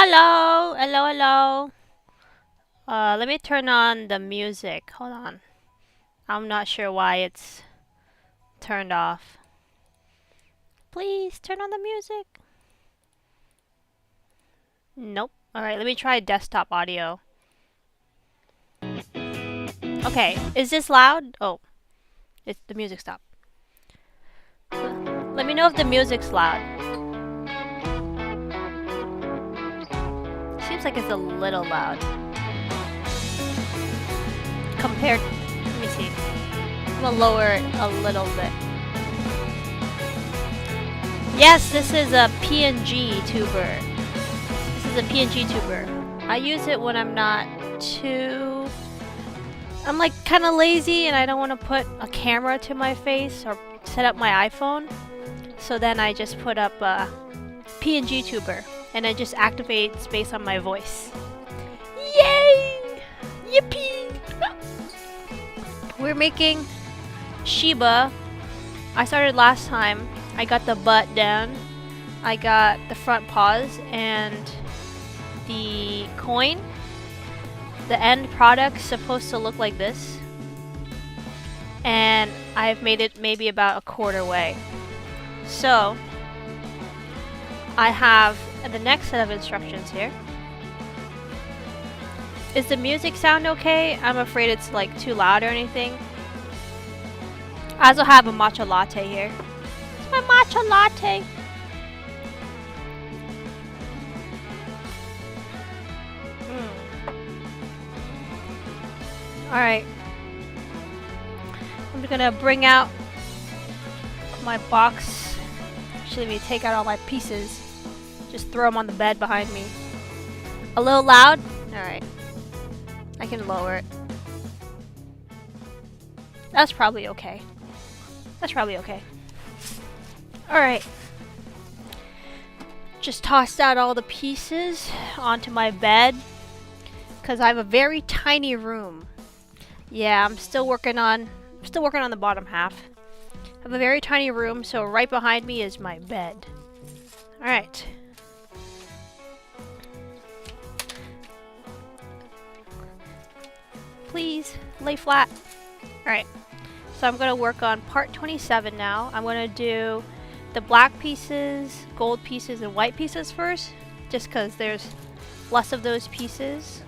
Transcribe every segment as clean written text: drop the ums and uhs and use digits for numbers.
Hello, hello, hello. Let me turn on the music. Hold on. I'm not sure why it's turned off. Please turn on the music. Nope. Alright, let me try desktop audio. Okay, is this loud? Oh, the music stopped. Let me know if the music's loud. Seems like it's a little loud. Compared, let me see. I'm gonna lower it a little bit. Yes, this is a PNGTuber. This is a PNGTuber. I use it when I'm not too... I'm like kind of lazy and I don't want to put a camera to my face or set up my iPhone. So then I just put up a PNGTuber and it just activates based on my voice. Yay! Yippee! We're making Shiba. I started last time. I got the butt down. I got the front paws and the coin. The end product's supposed to look like this. And I've made it maybe about a quarter way. So, I have the next set of instructions here. Is the music sound okay? I'm afraid it's like too loud or anything. I also have a matcha latte here. It's my matcha latte. Alright. I'm just gonna bring out my box. Actually, let me take out all my pieces. Just throw them on the bed behind me. A little loud? Alright. I can lower it. That's probably okay. That's probably okay. Alright. Just tossed out all the pieces onto my bed. Because I have a very tiny room. Yeah, I'm still working on the bottom half. I have a very tiny room, so right behind me is my bed. Alright. Please, lay flat. Alright. So I'm going to work on part 27 now. I'm going to do the black pieces, gold pieces, and white pieces first. Just because there's less of those pieces.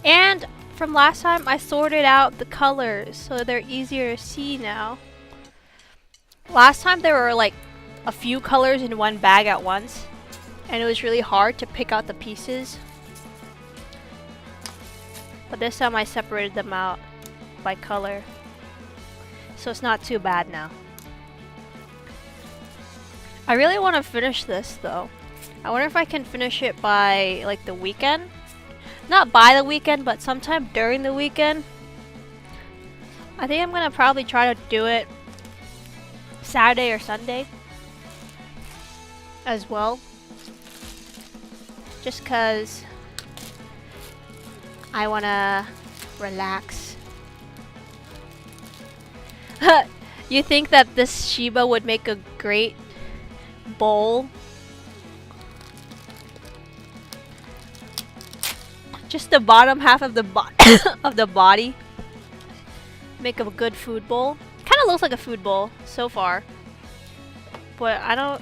And from last time, I sorted out the colors so they're easier to see now. Last time there were like a few colors in one bag at once, and it was really hard to pick out the pieces. But this time I separated them out by color, so it's not too bad now. I really want to finish this though. I wonder if I can finish it by like the weekend. Not by the weekend, but sometime during the weekend. I think I'm gonna probably try to do it Saturday or Sunday as well. Just cause I wanna relax. You think that this Shiba would make a great bowl? Just the bottom half of the of the body make a good food bowl. Kind of looks like a food bowl so far, but I don't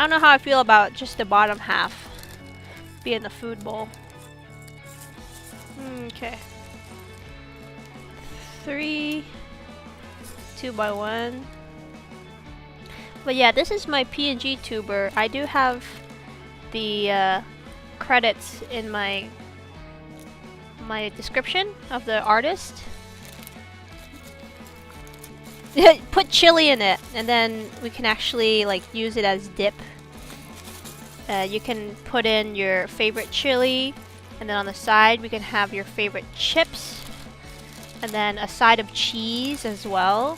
know how I feel about just the bottom half being the food bowl. Okay, 3 2x1. But yeah, this is my PNGTuber. I do have the credits in my description of the artist. Put chili in it, and then we can actually like use it as dip. You can put in your favorite chili, and then on the side we can have your favorite chips, and then a side of cheese as well.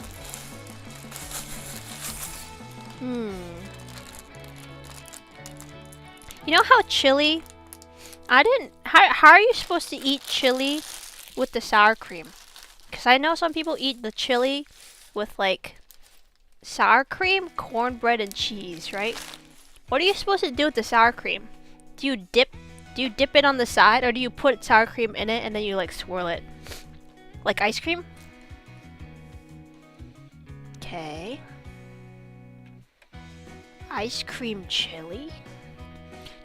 You know how chili? How are you supposed to eat chili with the sour cream? Because I know some people eat the chili with like sour cream, cornbread, and cheese, right? What are you supposed to do with the sour cream? Do you dip Do you dip it on the side, or do you put sour cream in it and then you like swirl it? Like ice cream? Okay. Ice cream chili?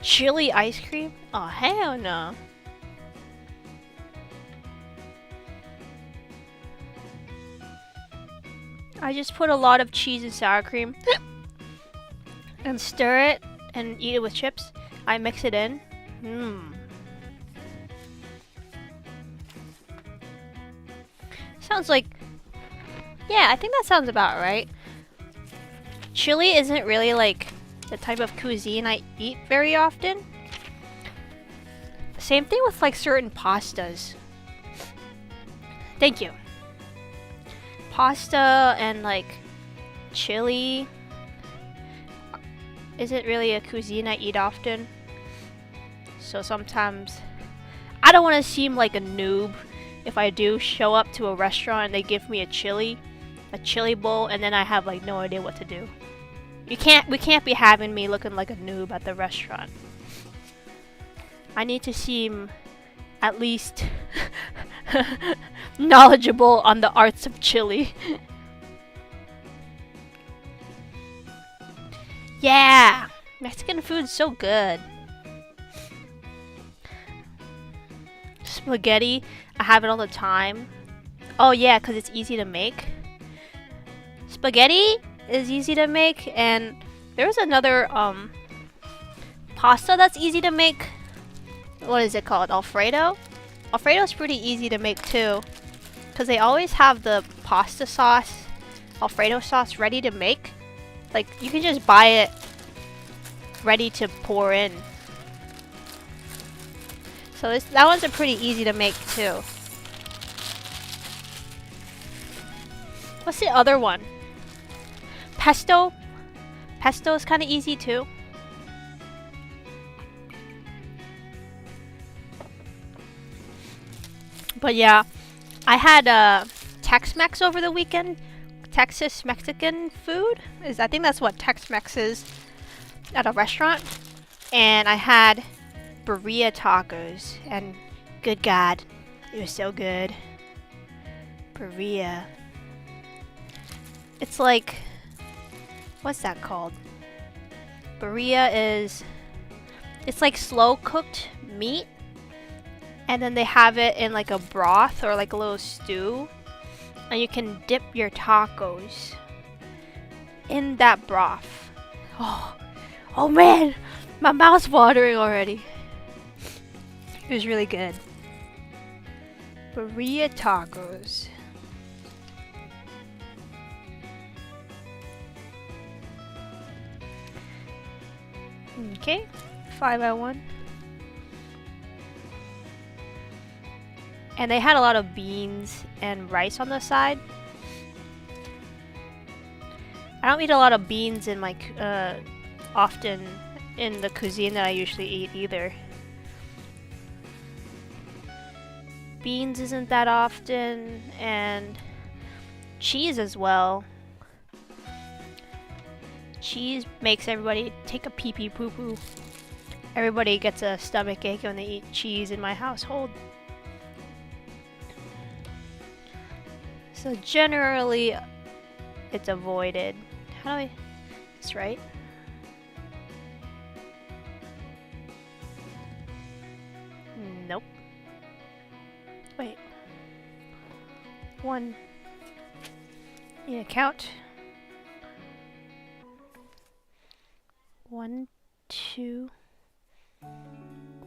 Chili ice cream? Oh, hell no. I just put a lot of cheese and sour cream and stir it and eat it with chips. I mix it in. Sounds like... Yeah, I think that sounds about right. Chili isn't really like the type of cuisine I eat very often. Same thing with like certain pastas. Thank you. Pasta and like chili isn't really a cuisine I eat often. So sometimes I don't want to seem like a noob if I do show up to a restaurant and they give me a chili bowl, and then I have like no idea what to do. We can't be having me looking like a noob at the restaurant. I need to seem at least knowledgeable on the arts of chili. Yeah! Mexican food's so good. Spaghetti, I have it all the time. Oh yeah, because it's easy to make. Spaghetti is easy to make, and there's another pasta that's easy to make. What is it called? Alfredo? Alfredo's pretty easy to make too, because they always have the pasta sauce, Alfredo sauce ready to make. Like, you can just buy it ready to pour in. So that one's a pretty easy to make too. What's the other one? Pesto? Pesto is kind of easy too. But yeah, I had Tex-Mex over the weekend. Texas Mexican food. I think that's what Tex-Mex is at a restaurant. And I had birria tacos. And good God, it was so good. Birria. It's like... What's that called? Birria is... It's like slow cooked meat. And then they have it in like a broth or like a little stew. And you can dip your tacos in that broth. Oh man! My mouth's watering already. It was really good. Birria tacos. Okay, 5x1. And they had a lot of beans and rice on the side. I don't eat a lot of beans in my often in the cuisine that I usually eat either. Beans isn't that often, and cheese as well. Cheese makes everybody take a pee-pee poo-poo. Everybody gets a stomach ache when they eat cheese in my household. So generally, it's avoided. How do I... That's right. Nope. Wait. One. Yeah, count. 1, 2.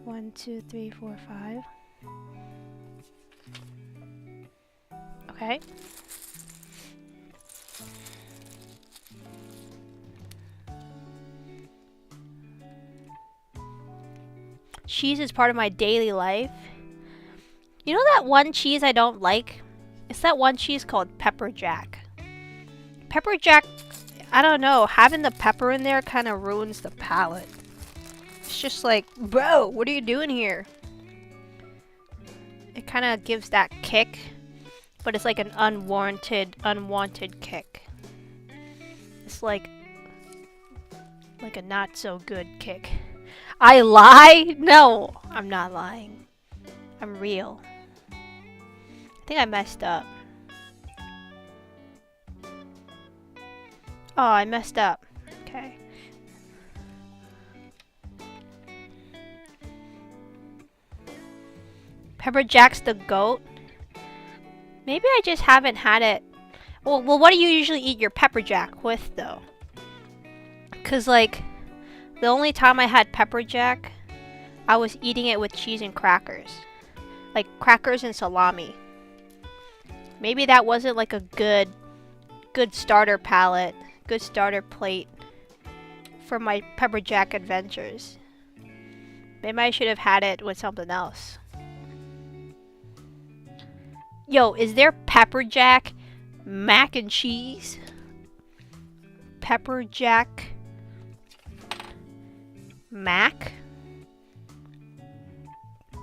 1, 2, 3, 4, 5. Okay. Cheese is part of my daily life. You know that one cheese I don't like? It's that one cheese called pepper jack. Pepper jack, I don't know, having the pepper in there kind of ruins the palate. It's just like, bro, what are you doing here? It kind of gives that kick, but it's like an unwanted kick. It's like a not so good kick. I lie? No, I'm not lying. I'm real. I think I messed up. Oh, I messed up. Okay. Pepper Jack's the goat? Maybe I just haven't had it. Well, what do you usually eat your pepper jack with, though? Cause like, the only time I had pepper jack, I was eating it with cheese and crackers. Like crackers and salami. Maybe that wasn't like a good starter palette, good starter plate for my pepper jack adventures. Maybe I should have had it with something else. Yo, is there pepper jack mac and cheese? Pepper jack mac?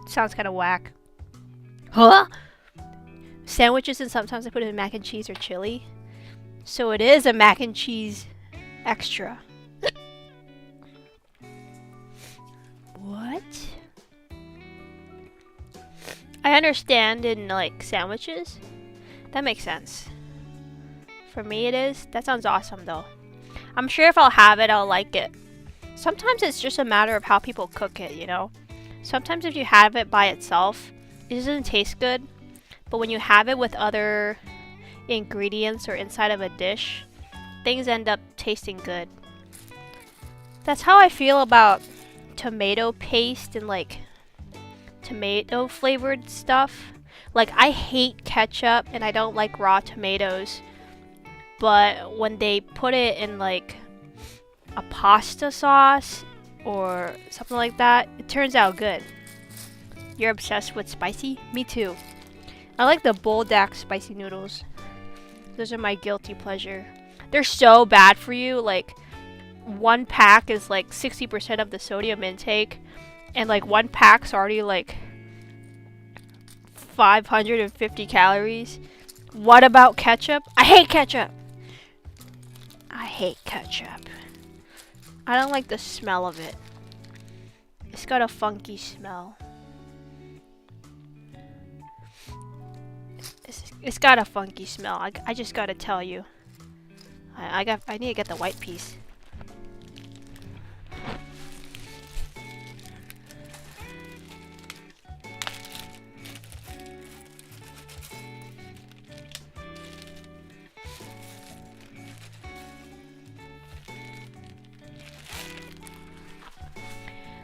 Sounds kind of whack. Huh? Sandwiches, and sometimes I put it in mac and cheese or chili. So it is a mac and cheese extra. What? I understand in like sandwiches. That makes sense. For me it is. That sounds awesome though. I'm sure if I'll have it, I'll like it. Sometimes it's just a matter of how people cook it, you know? Sometimes if you have it by itself, it doesn't taste good. But when you have it with other ingredients or inside of a dish, things end up tasting good. That's how I feel about tomato paste and like tomato flavored stuff. Like I hate ketchup and I don't like raw tomatoes, but when they put it in like a pasta sauce or something like that, it turns out good. You're obsessed with spicy? Me too. I like the Buldak spicy noodles. Those are my guilty pleasure. They're so bad for you. Like one pack is like 60% of the sodium intake, and like one pack's already like 550 calories. What about ketchup? I hate ketchup. I hate ketchup. I don't like the smell of it. It's got a funky smell. It's got a funky smell. I just gotta tell you. I need to get the white piece.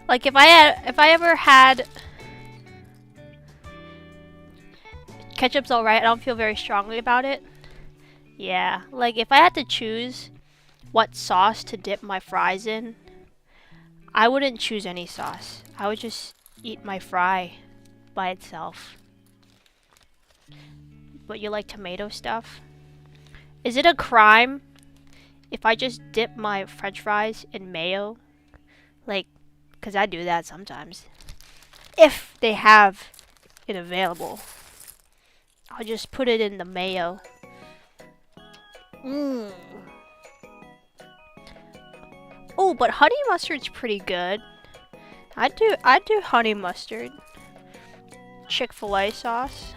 Like if I ever had ketchup's alright, I don't feel very strongly about it. Yeah, like if I had to choose what sauce to dip my fries in, I wouldn't choose any sauce. I would just eat my fry by itself. But you like tomato stuff? Is it a crime if I just dip my french fries in mayo? Like, because I do that sometimes. If they have it available, I'll just put it in the mayo. Oh, but honey mustard's pretty good. I do honey mustard. Chick-fil-A sauce.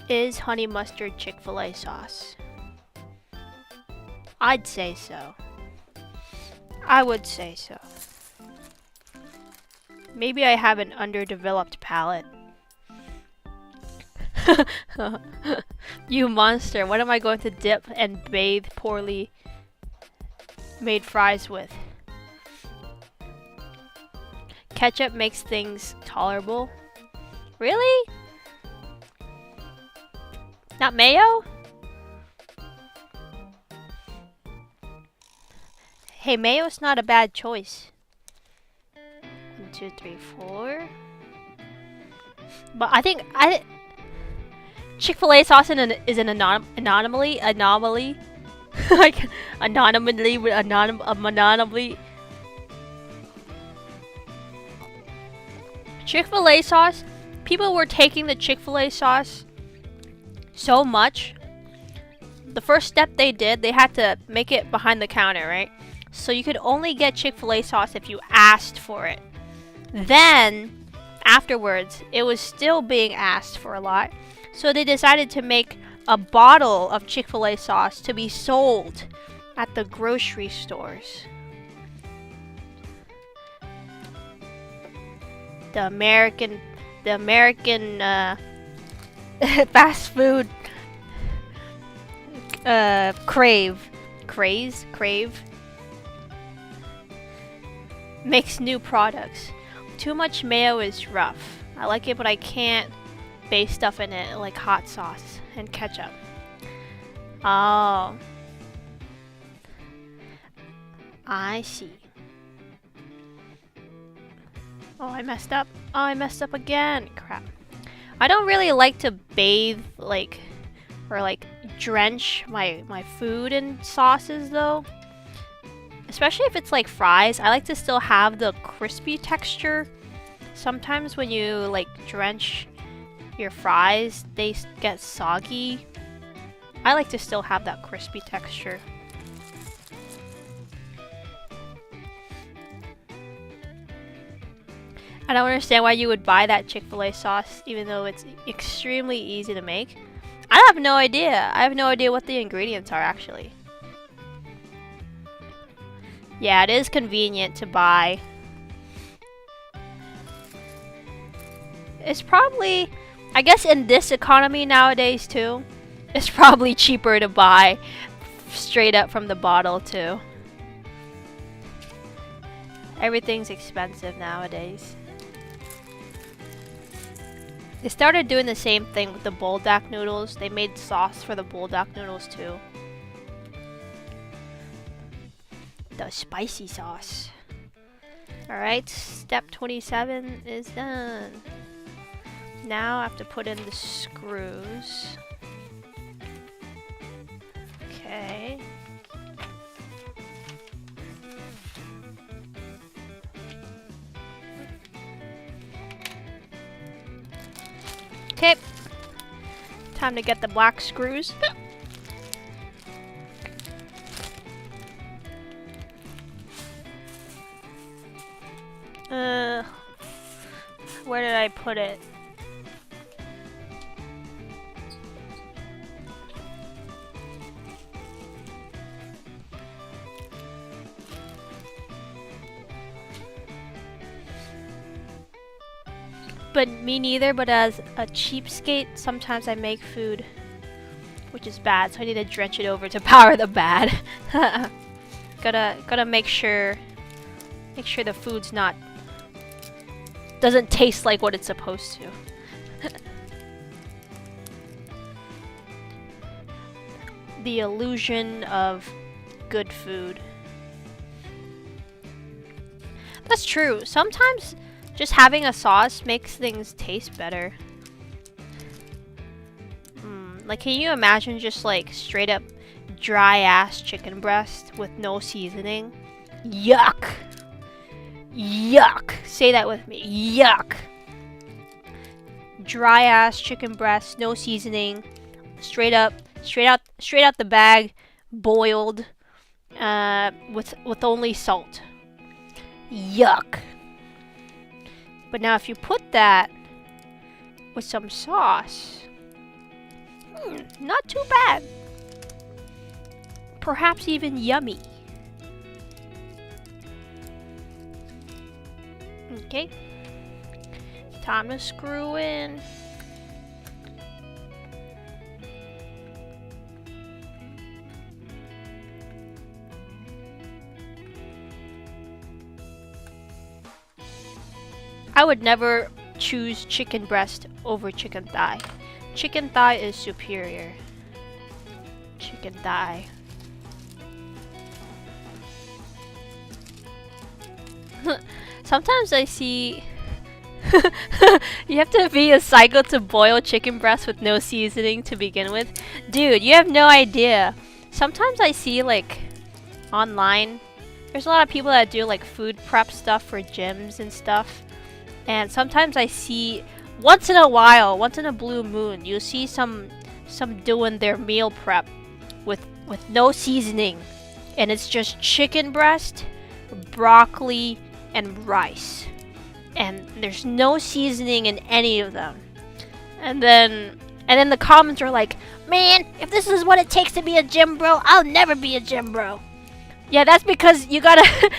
Is honey mustard Chick-fil-A sauce? I'd say so. I would say so. Maybe I have an underdeveloped palate. You monster, what am I going to dip and bathe poorly made fries with? Ketchup makes things tolerable. Really? Not mayo? Hey, mayo's not a bad choice. 1, 2, 3, 4. But I think Chick-fil-A sauce is an anomaly. Like anonymously. Chick-fil-A sauce. People were taking the Chick-fil-A sauce so much. The first step they did, they had to make it behind the counter, right? So you could only get Chick-fil-A sauce if you asked for it. Then, afterwards, it was still being asked for a lot. So they decided to make a bottle of Chick-fil-A sauce to be sold at the grocery stores. The American fast food crave makes new products. Too much mayo is rough. I like it, but I can't base stuff in it like hot sauce and ketchup. Oh, I see. Oh, I messed up. Oh, I messed up again. Crap. I don't really like to bathe or drench my food in sauces though. Especially if it's like fries. I like to still have the crispy texture. Sometimes when you like drench your fries, they get soggy. I like to still have that crispy texture. I don't understand why you would buy that Chick-fil-A sauce even though it's extremely easy to make. I have no idea. I have no idea what the ingredients are actually. Yeah, it is convenient to buy. It's probably, I guess in this economy nowadays too, it's probably cheaper to buy straight up from the bottle too. Everything's expensive nowadays. They started doing the same thing with the buldak noodles. They made sauce for the buldak noodles too. The spicy sauce. Alright, step 27 is done. Now I have to put in the screws. Okay. Okay. Time to get the black screws. Where did I put it? But me neither, but as a cheapskate, sometimes I make food, which is bad, so I need to drench it over to power the bad. Gotta make sure the food's doesn't taste like what it's supposed to. The illusion of good food. That's true. Sometimes just having a sauce makes things taste better. Like, can you imagine just like straight up dry ass chicken breast with no seasoning? Yuck! Yuck! Say that with me. Yuck! Dry ass chicken breast, no seasoning, straight out the bag, boiled, with only salt. Yuck! But now if you put that with some sauce, not too bad. Perhaps even yummy. Okay. Time to screw in. I would never choose chicken breast over chicken thigh. Chicken thigh is superior. Chicken thigh. Sometimes I see you have to be a psycho to boil chicken breast with no seasoning to begin with. Dude, you have no idea. Sometimes I see like online, there's a lot of people that do like food prep stuff for gyms and stuff. And sometimes I see, once in a while, once in a blue moon, you see some doing their meal prep with no seasoning and it's just chicken breast, broccoli, and rice. And there's no seasoning in any of them. And then the comments are like, man, if this is what it takes to be a gym bro, I'll never be a gym bro. Yeah, that's because you gotta...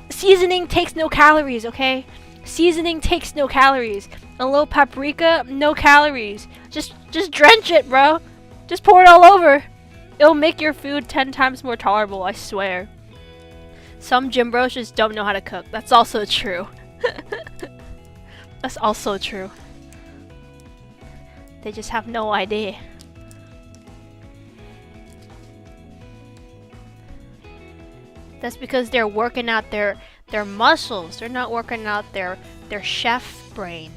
Seasoning takes no calories, okay? Seasoning takes no calories. A little paprika, no calories. Just drench it, bro. Just pour it all over. It'll make your food 10 times more tolerable, I swear. Some gym bros just don't know how to cook. That's also true. That's also true. They just have no idea. That's because they're working out their muscles. They're not working out their chef brain.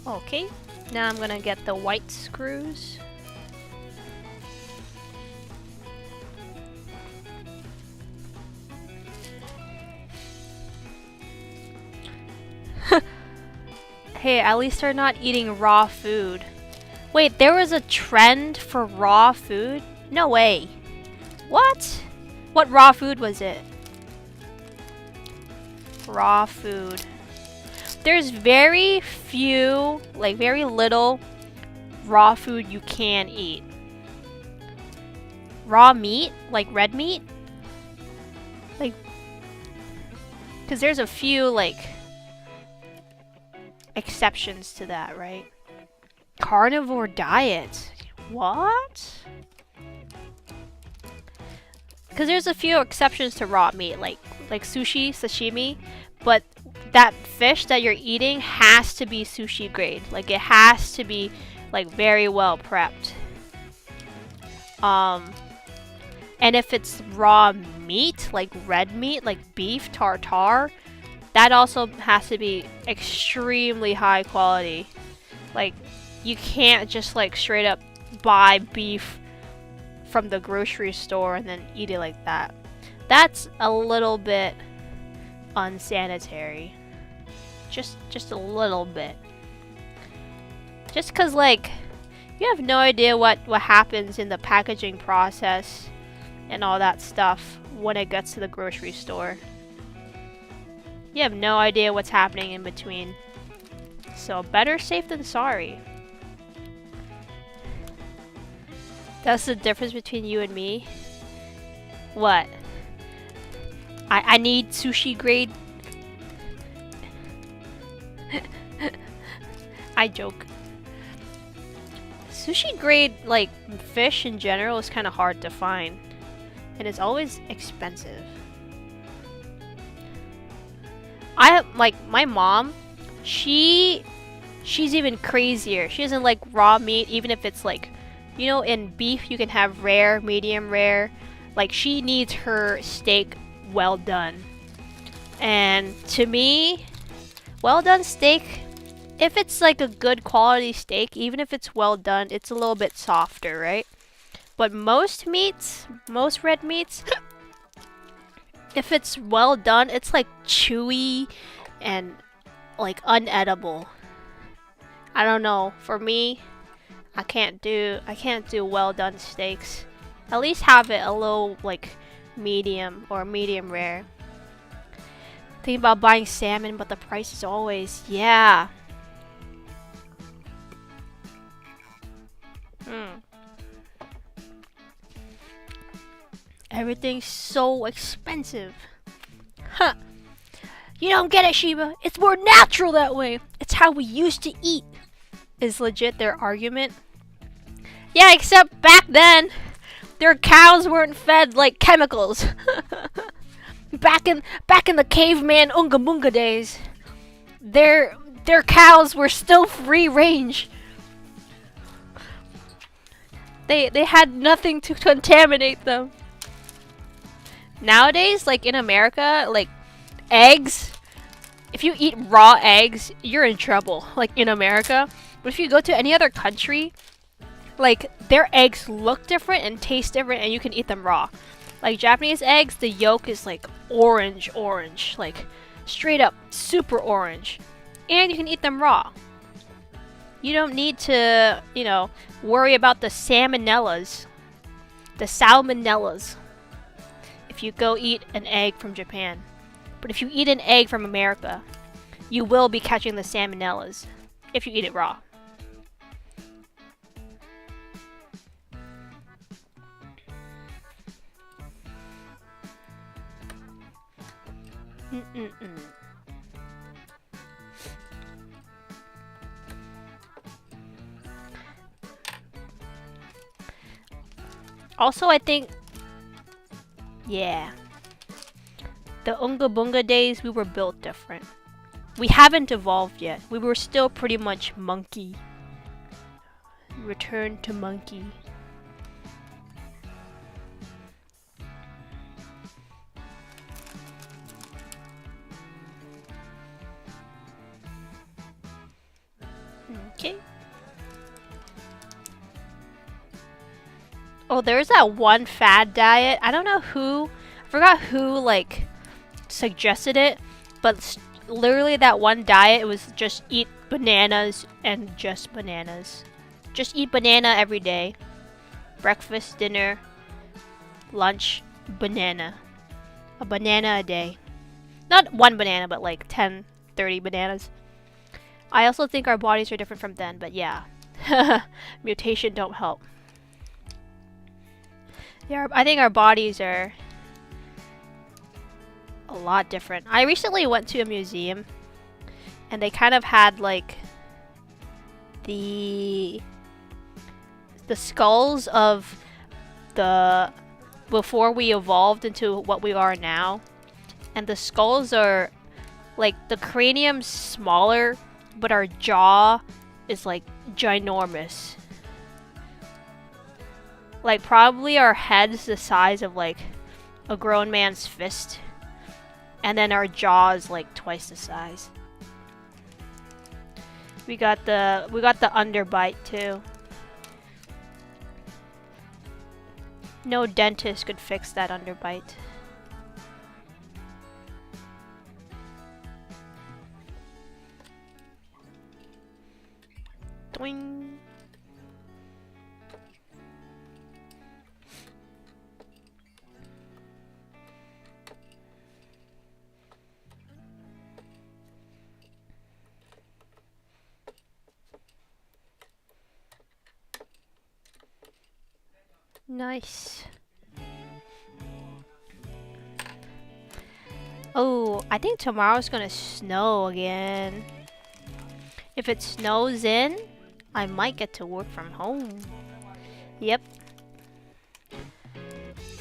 Okay, now I'm gonna get the white screws. Hey, at least they're not eating raw food. Wait, there was a trend for raw food? No way. What? What raw food was it? Raw food. There's very few, like very little raw food you can eat. Raw meat? Like red meat? Like, because there's a few, like, exceptions to that, right? Carnivore diet. What? Because there's a few exceptions to raw meat, like sushi, sashimi, but that fish that you're eating has to be sushi grade. Like, it has to be like very well prepped. And if it's raw meat, like red meat, like beef tartare, that also has to be extremely high quality. Like, you can't just like straight up buy beef from the grocery store and then eat it like that. That's a little bit unsanitary. Just a little bit. Just cause like, you have no idea what happens in the packaging process and all that stuff when it gets to the grocery store. You have no idea what's happening in between. So better safe than sorry. That's the difference between you and me. What? I need sushi grade. I joke. Sushi grade, like, fish in general is kind of hard to find. And it's always expensive. Like, my mom, she's even crazier. She doesn't like raw meat, even if it's like, you know, in beef you can have rare, medium rare. Like, she needs her steak well done. And to me, well done steak, if it's like a good quality steak, even if it's well done, it's a little bit softer, right? But most meats, most red meats, if it's well done, it's like chewy and like unedible. I don't know. For me, I can't do well done steaks. At least have it a little like medium or medium rare. Think about buying salmon, but the price is always, yeah. Everything's so expensive. Huh. You don't get it, Shiba. It's more natural that way. It's how we used to eat. Is legit their argument. Yeah, except back then, their cows weren't fed like chemicals. back in the caveman Unga Bunga days, their cows were still free range. They had nothing to contaminate them. Nowadays, like in America, like eggs, if you eat raw eggs, you're in trouble, like in America. But if you go to any other country, like their eggs look different and taste different and you can eat them raw. Like Japanese eggs, the yolk is like orange, like straight up super orange. And you can eat them raw. You don't need to, you know, worry about the salmonellas. The salmonellas. If you go eat an egg from Japan. But if you eat an egg from America, you will be catching the salmonellas if you eat it raw. Also, I think, yeah, the Unga Bunga days, we were built different. We haven't evolved yet. We were still pretty much monkey. Return to monkey. Okay. Oh, there's that one fad diet. I don't know who, I forgot who like suggested it, but literally that one diet was just eat bananas and just bananas. Just eat banana every day. Breakfast, dinner, lunch, banana. A banana a day. Not one banana, but like 10, 30 bananas. I also think our bodies are different from then, but yeah. Mutation don't help. Yeah, I think our bodies are a lot different. I recently went to a museum and they kind of had like the skulls of the before we evolved into what we are now. And the skulls are like the cranium's smaller, but our jaw is like ginormous. Like probably our head's the size of like a grown man's fist. And then our jaw is like twice the size. We got the underbite too. No dentist could fix that underbite. Doing. Nice. Oh, I think tomorrow's gonna snow again. If it snows in, I might get to work from home. Yep.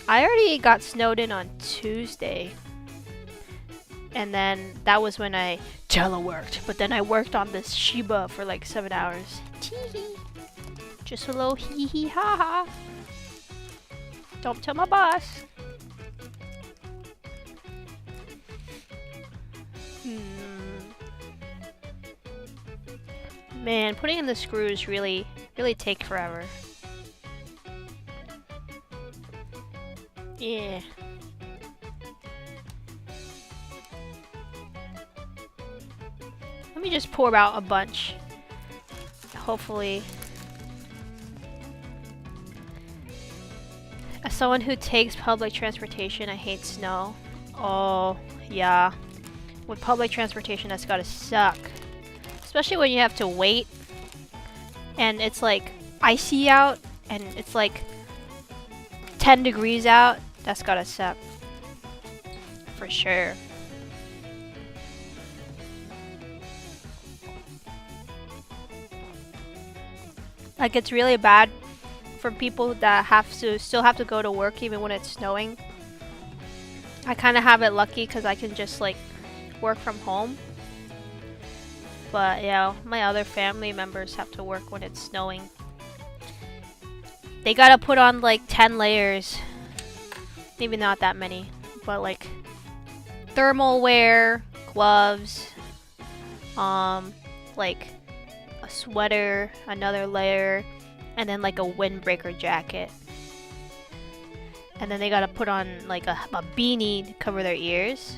I already got snowed in on Tuesday. And then that was when I teleworked. But then I worked on this Shiba for like 7 hours. Tee-hee. Just a little hee-hee ha-ha. Don't tell my boss. Man, putting in the screws really take forever. Yeah. Let me just pour out a bunch. Hopefully. As someone who takes public transportation, I hate snow. Oh, yeah. With public transportation, that's gotta suck. Especially when you have to wait. And it's like icy out. And it's like 10 degrees out. That's gotta suck. For sure. Like it's really bad for people that still have to go to work even when it's snowing. I kind of have it lucky because I can just like work from home. But yeah, my other family members have to work when it's snowing. They gotta put on like 10 layers. Maybe not that many, but like thermal wear, gloves, like a sweater, another layer, and then like a windbreaker jacket. And then they gotta put on like a beanie to cover their ears.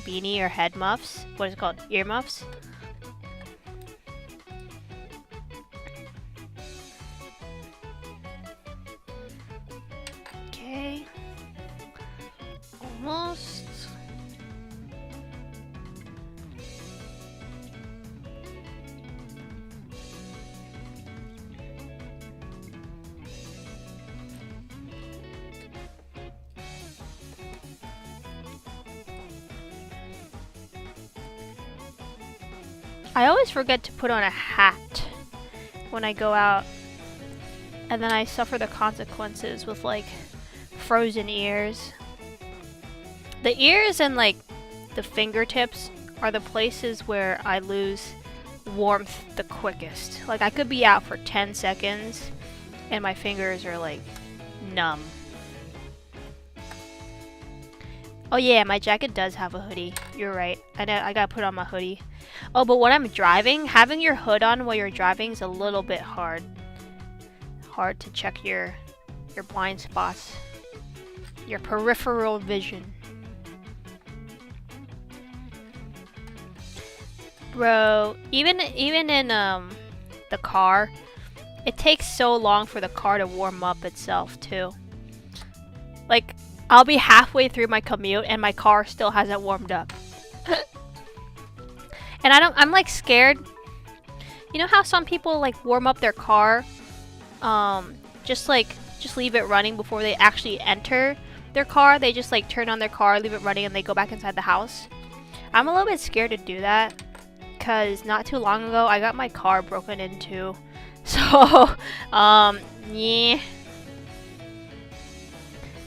beanie or head muffs. What is it called? Ear muffs. Okay. Almost. I always forget to put on a hat when I go out, and then I suffer the consequences with like frozen ears. The ears and like the fingertips are the places where I lose warmth the quickest. Like I could be out for 10 seconds and my fingers are like numb. Oh yeah, my jacket does have a hoodie. You're right. I know I gotta put on my hoodie. Oh, but when I'm driving, having your hood on while you're driving is a little bit hard. Hard to check your blind spots. Your peripheral vision. Bro, even in the car, it takes so long for the car to warm up itself too. Like I'll be halfway through my commute and my car still hasn't warmed up. And I'm like scared. You know how some people like warm up their car? Just leave it running before they actually enter their car. They just like turn on their car, leave it running, and they go back inside the house. I'm a little bit scared to do that. Because not too long ago, I got my car broken into. So, yeah.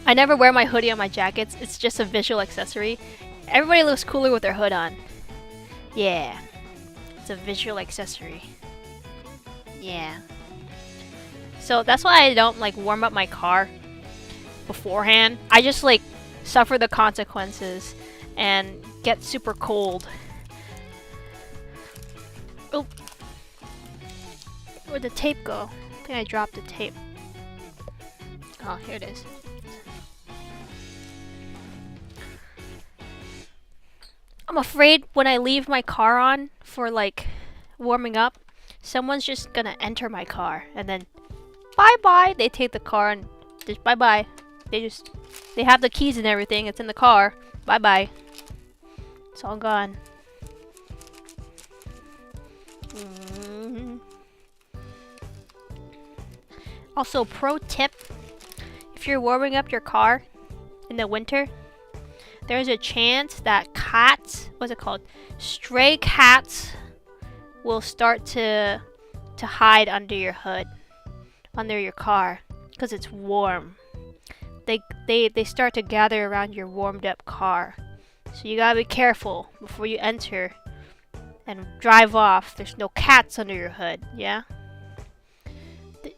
I never wear my hoodie on my jackets. It's just a visual accessory. Everybody looks cooler with their hood on. Yeah. It's a visual accessory. Yeah. So that's why I don't like warm up my car beforehand. I just like suffer the consequences and get super cold. Oh. Where'd the tape go? I think I dropped the tape. Oh, here it is. I'm afraid when I leave my car on for like warming up, someone's just gonna enter my car and then bye bye. They take the car and just bye bye. They have the keys and everything. It's in the car. Bye bye. It's all gone. Also, pro tip: if you're warming up your car in the winter, there's a chance that cats, what's it called? Stray cats will start to hide under your hood, under your car, because it's warm. They start to gather around your warmed up car. So you gotta be careful before you enter and drive off. There's no cats under your hood, yeah?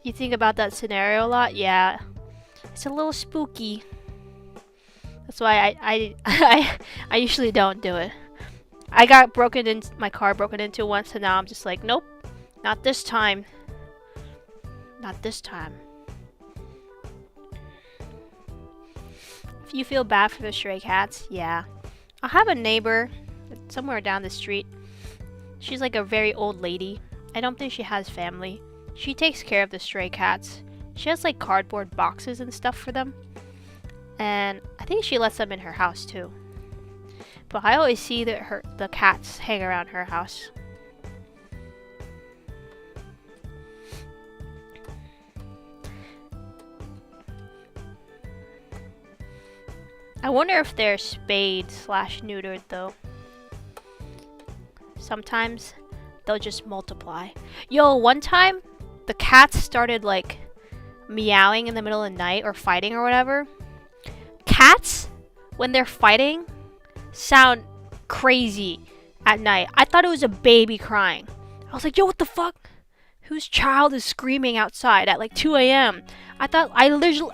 You think about that scenario a lot? Yeah. It's a little spooky. That's why I usually don't do it. I got my car broken into once, and now I'm just like, nope, not this time. Not this time. If you feel bad for the stray cats, yeah. I have a neighbor somewhere down the street. She's like a very old lady. I don't think she has family. She takes care of the stray cats. She has like cardboard boxes and stuff for them. And I think she lets them in her house too. But I always see that the cats hang around her house. I wonder if they're spayed / neutered though. Sometimes they'll just multiply. Yo, one time the cats started like meowing in the middle of the night or fighting or whatever. Cats, when they're fighting, sound crazy at night. I thought it was a baby crying. I was like, yo, what the fuck? Whose child is screaming outside at like 2 a.m.? I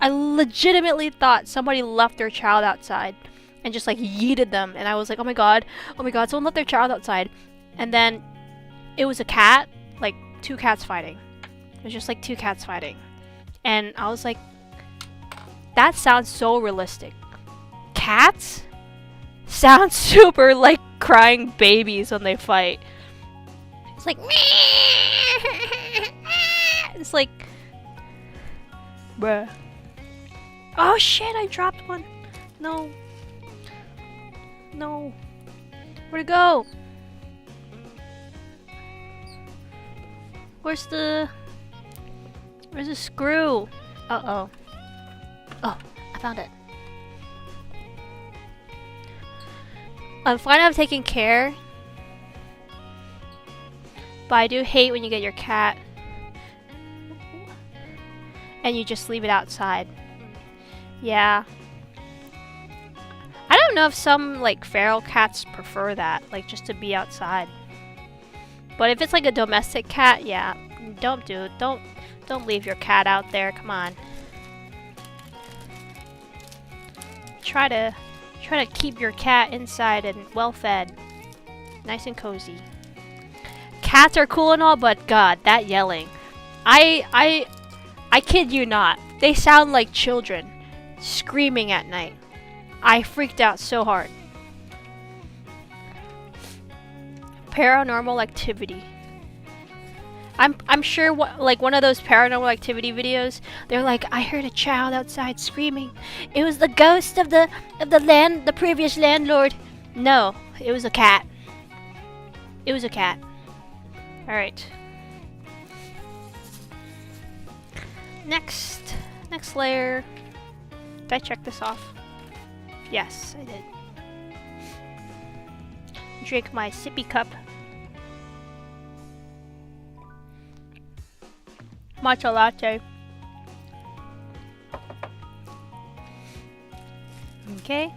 legitimately thought somebody left their child outside and just like yeeted them. And I was like, oh my god, someone left their child outside. And then it was a cat, like 2 cats fighting. It was just like 2 cats fighting. And I was like, that sounds so realistic. Cats sound super like crying babies when they fight. It's like it's like bruh. Oh shit, I dropped one. No. No. Where'd it go? Where's the screw? Uh-oh. Oh, I found it. I'm fine of taking care, but I do hate when you get your cat and you just leave it outside. Yeah. I don't know if some like feral cats prefer that, like just to be outside. But if it's like a domestic cat, yeah, don't do it. Don't leave your cat out there. Come on. Try to keep your cat inside and well fed, nice and cozy. Cats are cool and all, but God, that yelling. I kid you not. They sound like children screaming at night. I freaked out so hard. Paranormal Activity. I'm sure like one of those Paranormal Activity videos, they're like, I heard a child outside screaming. It was the ghost of the previous landlord. No, it was a cat. It was a cat. All right. Next layer. Did I check this off? Yes, I did. Drink my sippy cup. Matcha latte. Okay.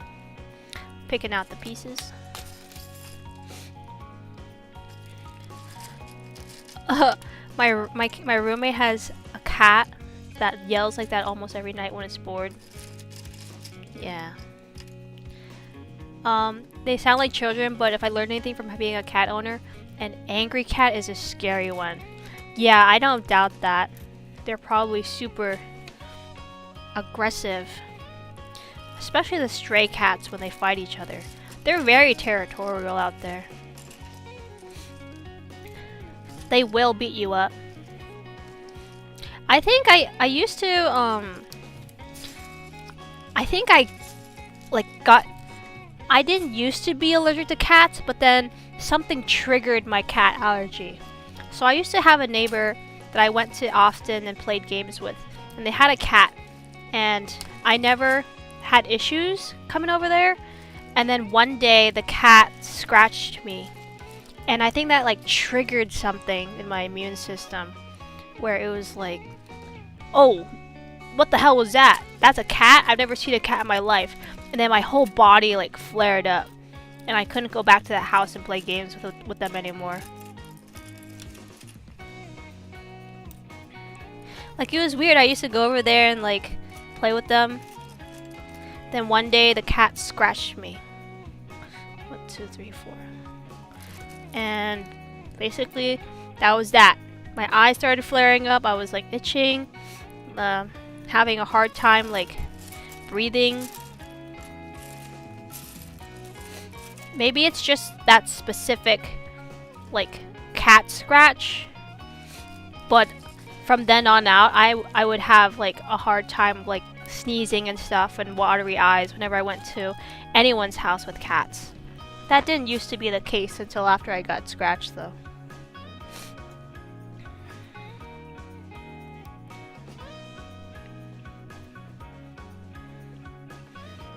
Picking out the pieces. My roommate has a cat that yells like that almost every night when it's bored. Yeah. They sound like children, but if I learned anything from being a cat owner, an angry cat is a scary one. Yeah, I don't doubt that. They're probably super aggressive. Especially the stray cats when they fight each other. They're very territorial out there. They will beat you up. I think I used to, I think I, like, I didn't used to be allergic to cats, but then something triggered my cat allergy. So I used to have a neighbor that I went to often and played games with, and they had a cat, and I never had issues coming over there, and then one day the cat scratched me, and I think that like triggered something in my immune system, where it was like, oh, what the hell was that? That's a cat? I've never seen a cat in my life. And then my whole body like flared up, and I couldn't go back to that house and play games with them anymore. Like, it was weird. I used to go over there and like play with them. Then one day the cat scratched me. 1, 2, 3, 4. And basically that was that. My eyes started flaring up. I was like itching, having a hard time like breathing. Maybe it's just that specific like cat scratch, but from then on out I would have like a hard time like sneezing and stuff and watery eyes whenever I went to anyone's house with cats. That didn't used to be the case until after I got scratched though.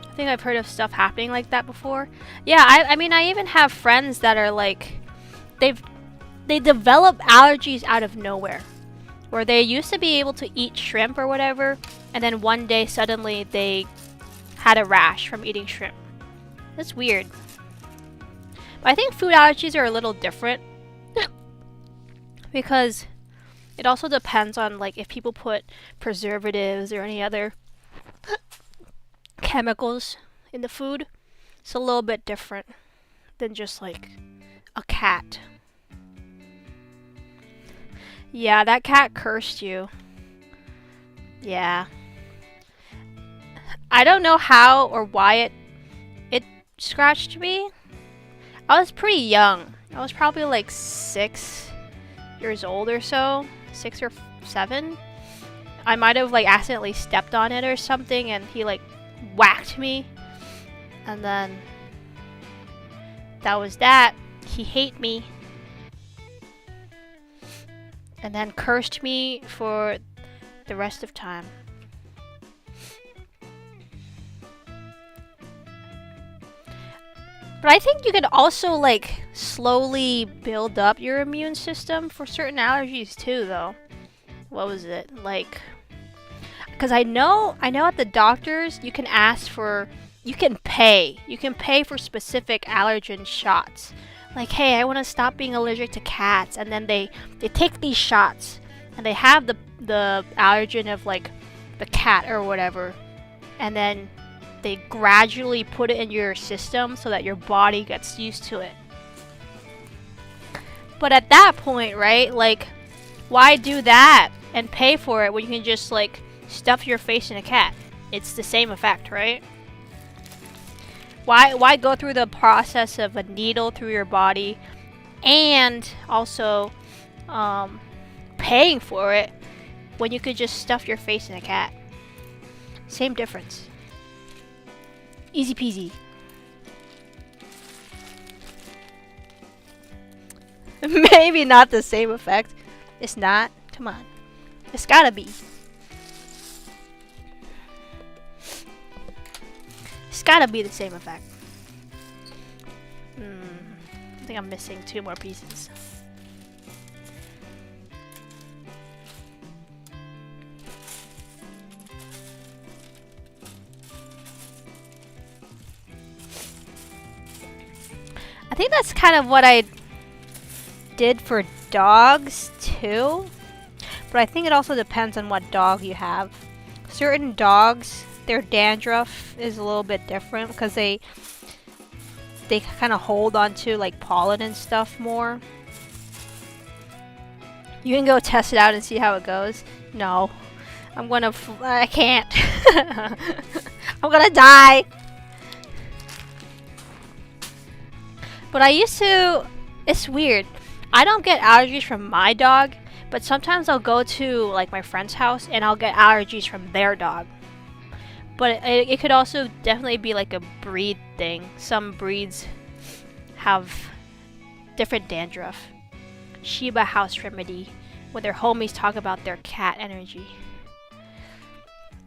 I think I've heard of stuff happening like that before. Yeah, I mean, I even have friends that are like, they develop allergies out of nowhere, where they used to be able to eat shrimp or whatever, and then one day suddenly they had a rash from eating shrimp. That's weird. But I think food allergies are a little different because it also depends on like if people put preservatives or any other chemicals in the food. It's a little bit different than just like a cat. Yeah, that cat cursed you. Yeah. I don't know how or why scratched me, I was pretty young. I was probably like 6 years old or so, 6 or 7. I might have like accidentally stepped on it or something, and he like whacked me, and then that was that. He hated me, and then cursed me for the rest of time. But I think you can also like slowly build up your immune system for certain allergies too, though. What was it? Like, because I know at the doctors you can ask for, you can pay for specific allergen shots. Like, hey, I want to stop being allergic to cats, and then they take these shots, and they have the allergen of like the cat or whatever, and then they gradually put it in your system so that your body gets used to it. But at that point, right, like, why do that and pay for it when you can just like stuff your face in a cat? It's the same effect, right? Why go through the process of a needle through your body and also paying for it when you could just stuff your face in a cat? Same difference. Easy peasy. Maybe not the same effect. It's not. Come on. It's gotta be. It's gotta be the same effect. I think I'm missing 2 more pieces. I think that's kind of what I did for dogs too, but I think it also depends on what dog you have. Certain dogs, their dandruff is a little bit different because they kind of hold on to like pollen and stuff more. You can go test it out and see how it goes. No, I can't. I'm gonna die. But I used to, it's weird. I don't get allergies from my dog, but sometimes I'll go to like my friend's house and I'll get allergies from their dog. But it could also definitely be like a breed thing. Some breeds have different dandruff. Shiba House Remedy, when their homies talk about their cat energy.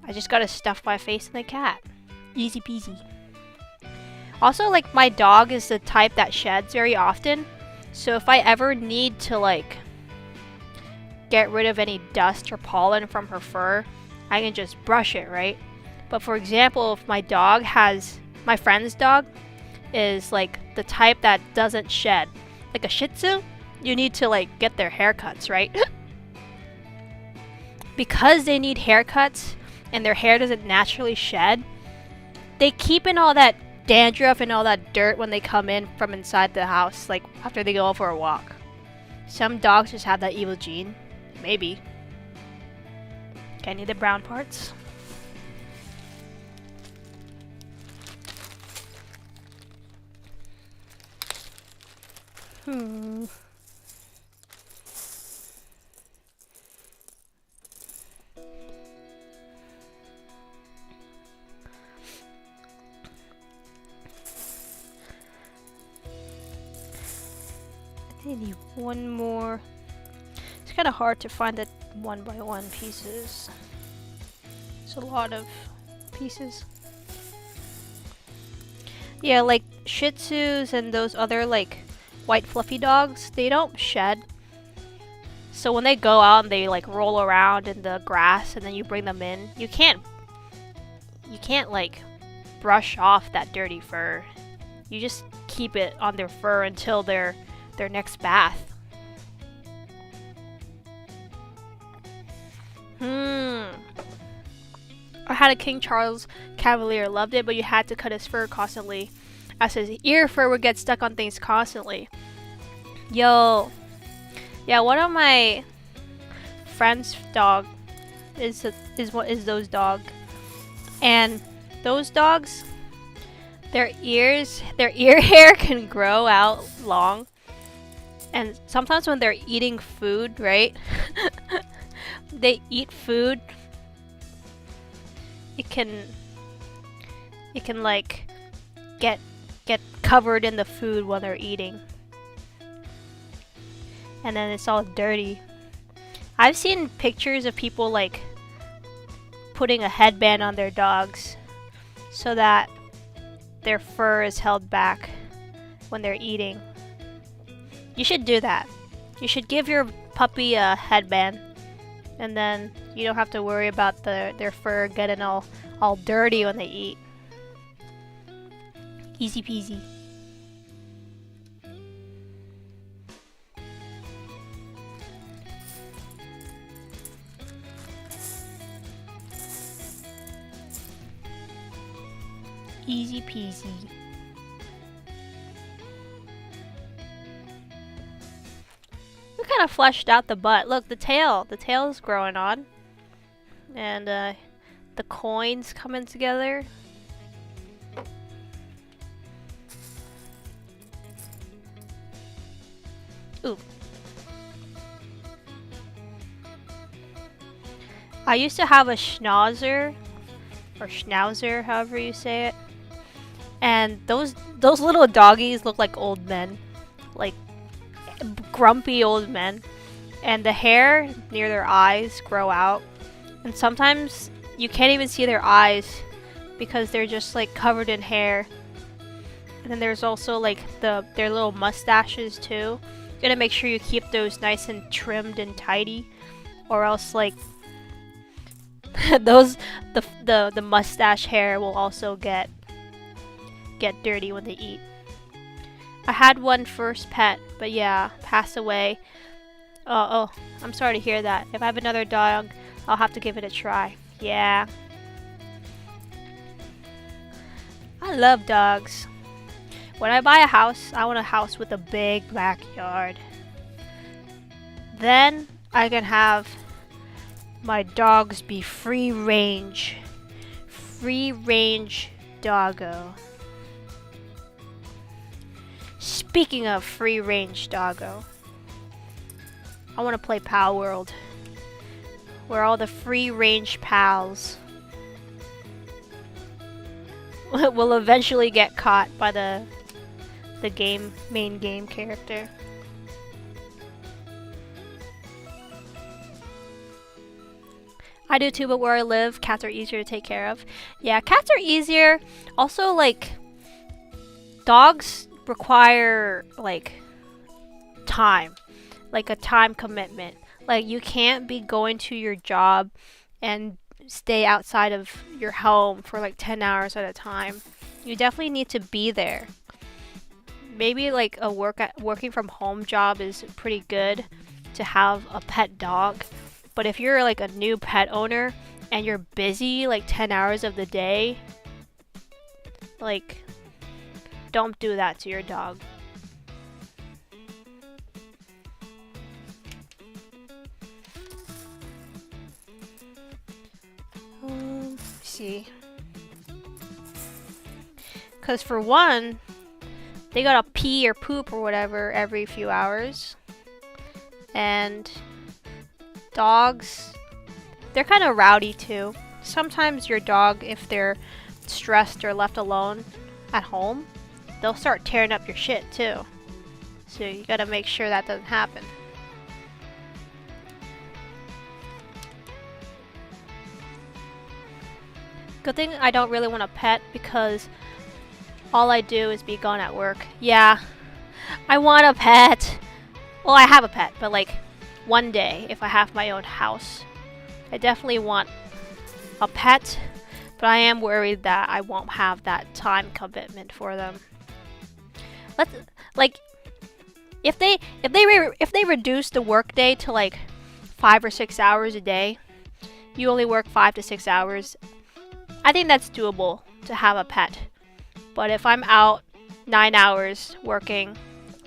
I just gotta stuff my face in the cat. Easy peasy. Also, like, my dog is the type that sheds very often, so if I ever need to like get rid of any dust or pollen from her fur, I can just brush it, right? But for example, if my friend's dog is like the type that doesn't shed, like a Shih Tzu, you need to like get their haircuts, right? Because they need haircuts and their hair doesn't naturally shed, they keep in all that dandruff and all that dirt when they come in from inside the house, like after they go for a walk. Some dogs just have that evil gene. Maybe. Okay, I need the brown parts. I need one more. It's kind of hard to find the 1x1 pieces. It's a lot of pieces. Yeah, like Shih Tzus and those other like white fluffy dogs, they don't shed. So when they go out and they like roll around in the grass and then you bring them in, you can't like brush off that dirty fur. You just keep it on their fur until their next bath. I had a King Charles Cavalier, loved it, but you had to cut his fur constantly, as his ear fur would get stuck on things constantly. Yo, yeah, one of my friend's dog is those dog, and those dogs, their ear hair can grow out long. And sometimes when they're eating food, right? They eat food. It can like get covered in the food while they're eating. And then it's all dirty. I've seen pictures of people like putting a headband on their dogs so that their fur is held back when they're eating. You should do that. You should give your puppy a headband, and then you don't have to worry about their fur getting all dirty when they eat. Easy peasy. Easy peasy. We kind of fleshed out the butt. Look, the tail is growing on. And the coins coming together. Ooh. I used to have a schnauzer, or schnauzer, however you say it. And those little doggies look like old men. Like grumpy old men. And the hair near their eyes grow out. And sometimes you can't even see their eyes because they're just like covered in hair. And then there's also like their little mustaches too. You gotta make sure you keep those nice and trimmed and tidy, or else like the mustache hair will also get dirty when they eat. I had one first pet, but yeah, passed away. Oh, I'm sorry to hear that. If I have another dog, I'll have to give it a try. Yeah. I love dogs. When I buy a house, I want a house with a big backyard. Then I can have my dogs be free range. Free range doggo. Speaking of free range doggo, I want to play Pal World, where all the free range pals will eventually get caught by the main game character. I do too, but where I live, cats are easier to take care of. Yeah, cats are easier. Also, like, dogs require, like, time. Like, a time commitment. Like, you can't be going to your job and stay outside of your home for, like, 10 hours at a time. You definitely need to be there. Maybe, like, a working from home job is pretty good to have a pet dog. But if you're like a new pet owner and you're busy like 10 hours of the day, like, don't do that to your dog. Let's see. Because for one, they gotta pee or poop or whatever every few hours. And dogs, they're kind of rowdy too. Sometimes your dog, if they're stressed or left alone at home, they'll start tearing up your shit too. So you gotta make sure that doesn't happen. Good thing I don't really want a pet because all I do is be gone at work. Yeah, I want a pet. Well, I have a pet, but like, one day, if I have my own house, I definitely want a pet, but I am worried that I won't have that time commitment for them. If they reduce the workday to like 5 or 6 hours a day, you only work 5 to 6 hours. I think that's doable to have a pet. But if I'm out 9 hours working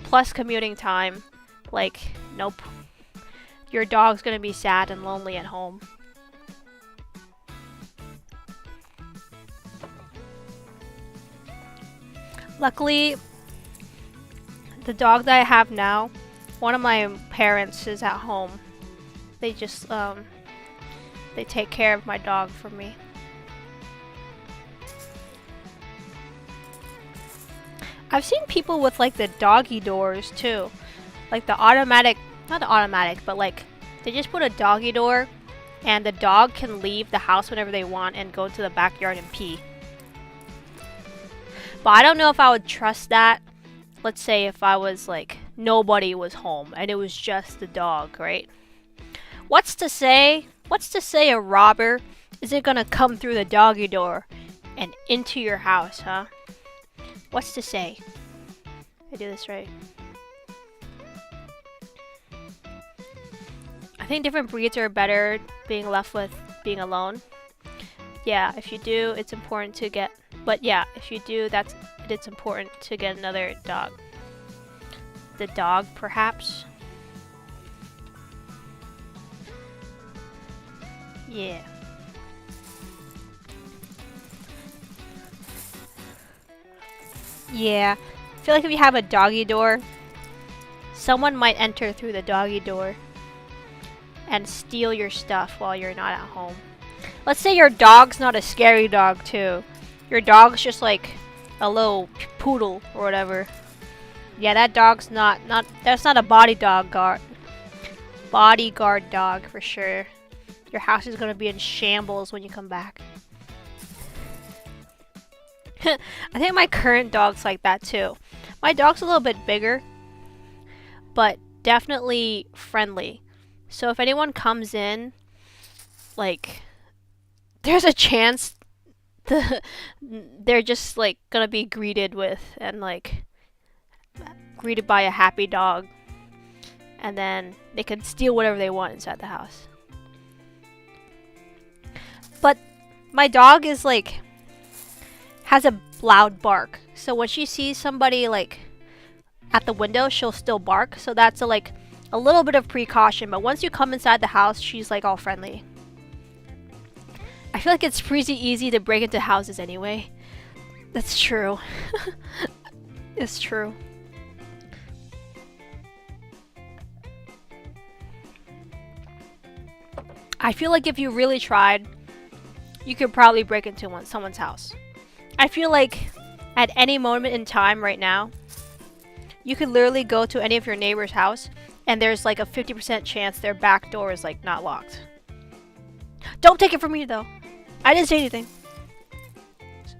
plus commuting time, like, nope. Your dog's gonna be sad and lonely at home. Luckily, the dog that I have now, one of my parents is at home. They just, they take care of my dog for me. I've seen people with like the doggy doors too. Like the automatic, not the automatic, but like they just put a doggy door and the dog can leave the house whenever they want and go to the backyard and pee. But I don't know if I would trust that. Let's say if I was like, nobody was home and it was just the dog, right? What's to say a robber isn't gonna come through the doggy door and into your house, huh? What's to say? I do this right. I think different breeds are better being left with being alone. Yeah, if you do, it's important to get... But yeah, if you do, it's important to get another dog. The dog, perhaps? Yeah. Yeah. I feel like if you have a doggy door, someone might enter through the doggy door and steal your stuff while you're not at home. Let's say your dog's not a scary dog too. Your dog's just like a little poodle or whatever. Yeah, that dog's that's not a bodyguard dog for sure. Your house is gonna be in shambles when you come back. I think my current dog's like that too. My dog's a little bit bigger, but definitely friendly. So if anyone comes in, like, there's a chance they're just like gonna be greeted with and like greeted by a happy dog, and then they can steal whatever they want inside the house. But my dog is like has a loud bark, so when she sees somebody like at the window, she'll still bark. So that's a little bit of precaution. But once you come inside the house, she's like all friendly. I feel like it's pretty easy to break into houses anyway. That's true. It's true. I feel like if you really tried, you could probably break into someone's house. I feel like at any moment in time right now, you could literally go to any of your neighbor's house and there's like a 50% chance their back door is like not locked. Don't take it from me though. I didn't say anything.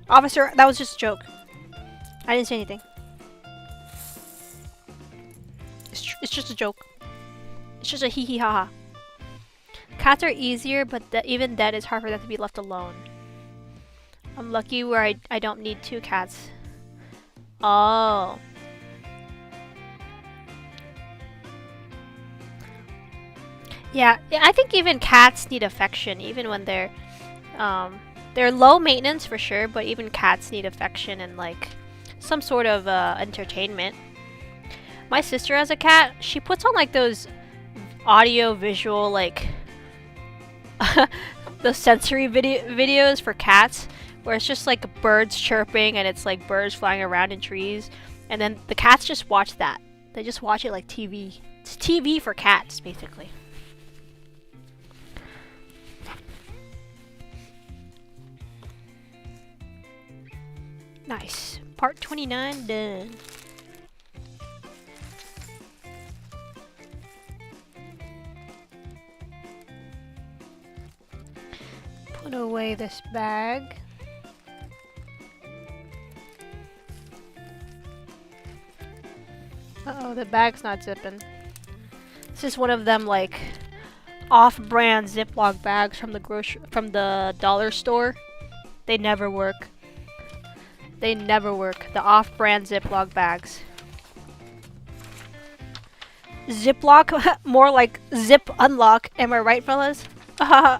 Officer, that was just a joke. I didn't say anything. It's just a joke. It's just a hee hee ha ha. Cats are easier, but even then it's hard for them to be left alone. I'm lucky where I don't need 2 cats. Oh. Yeah, I think even cats need affection, even when they're low maintenance for sure, but even cats need affection and like some sort of entertainment. My sister has a cat. She puts on like those audio visual like the sensory videos for cats, where it's just like birds chirping and it's like birds flying around in trees, and then the cats just watch that. They just watch it like TV. It's TV for cats, basically. Nice. Part 29 done. Put away this bag. Uh-oh, the bag's not zipping. This is one of them like off-brand Ziploc bags from the dollar store. They never work. They never work. The off-brand Ziploc bags. Ziploc, more like zip unlock. Am I right, fellas? Alright.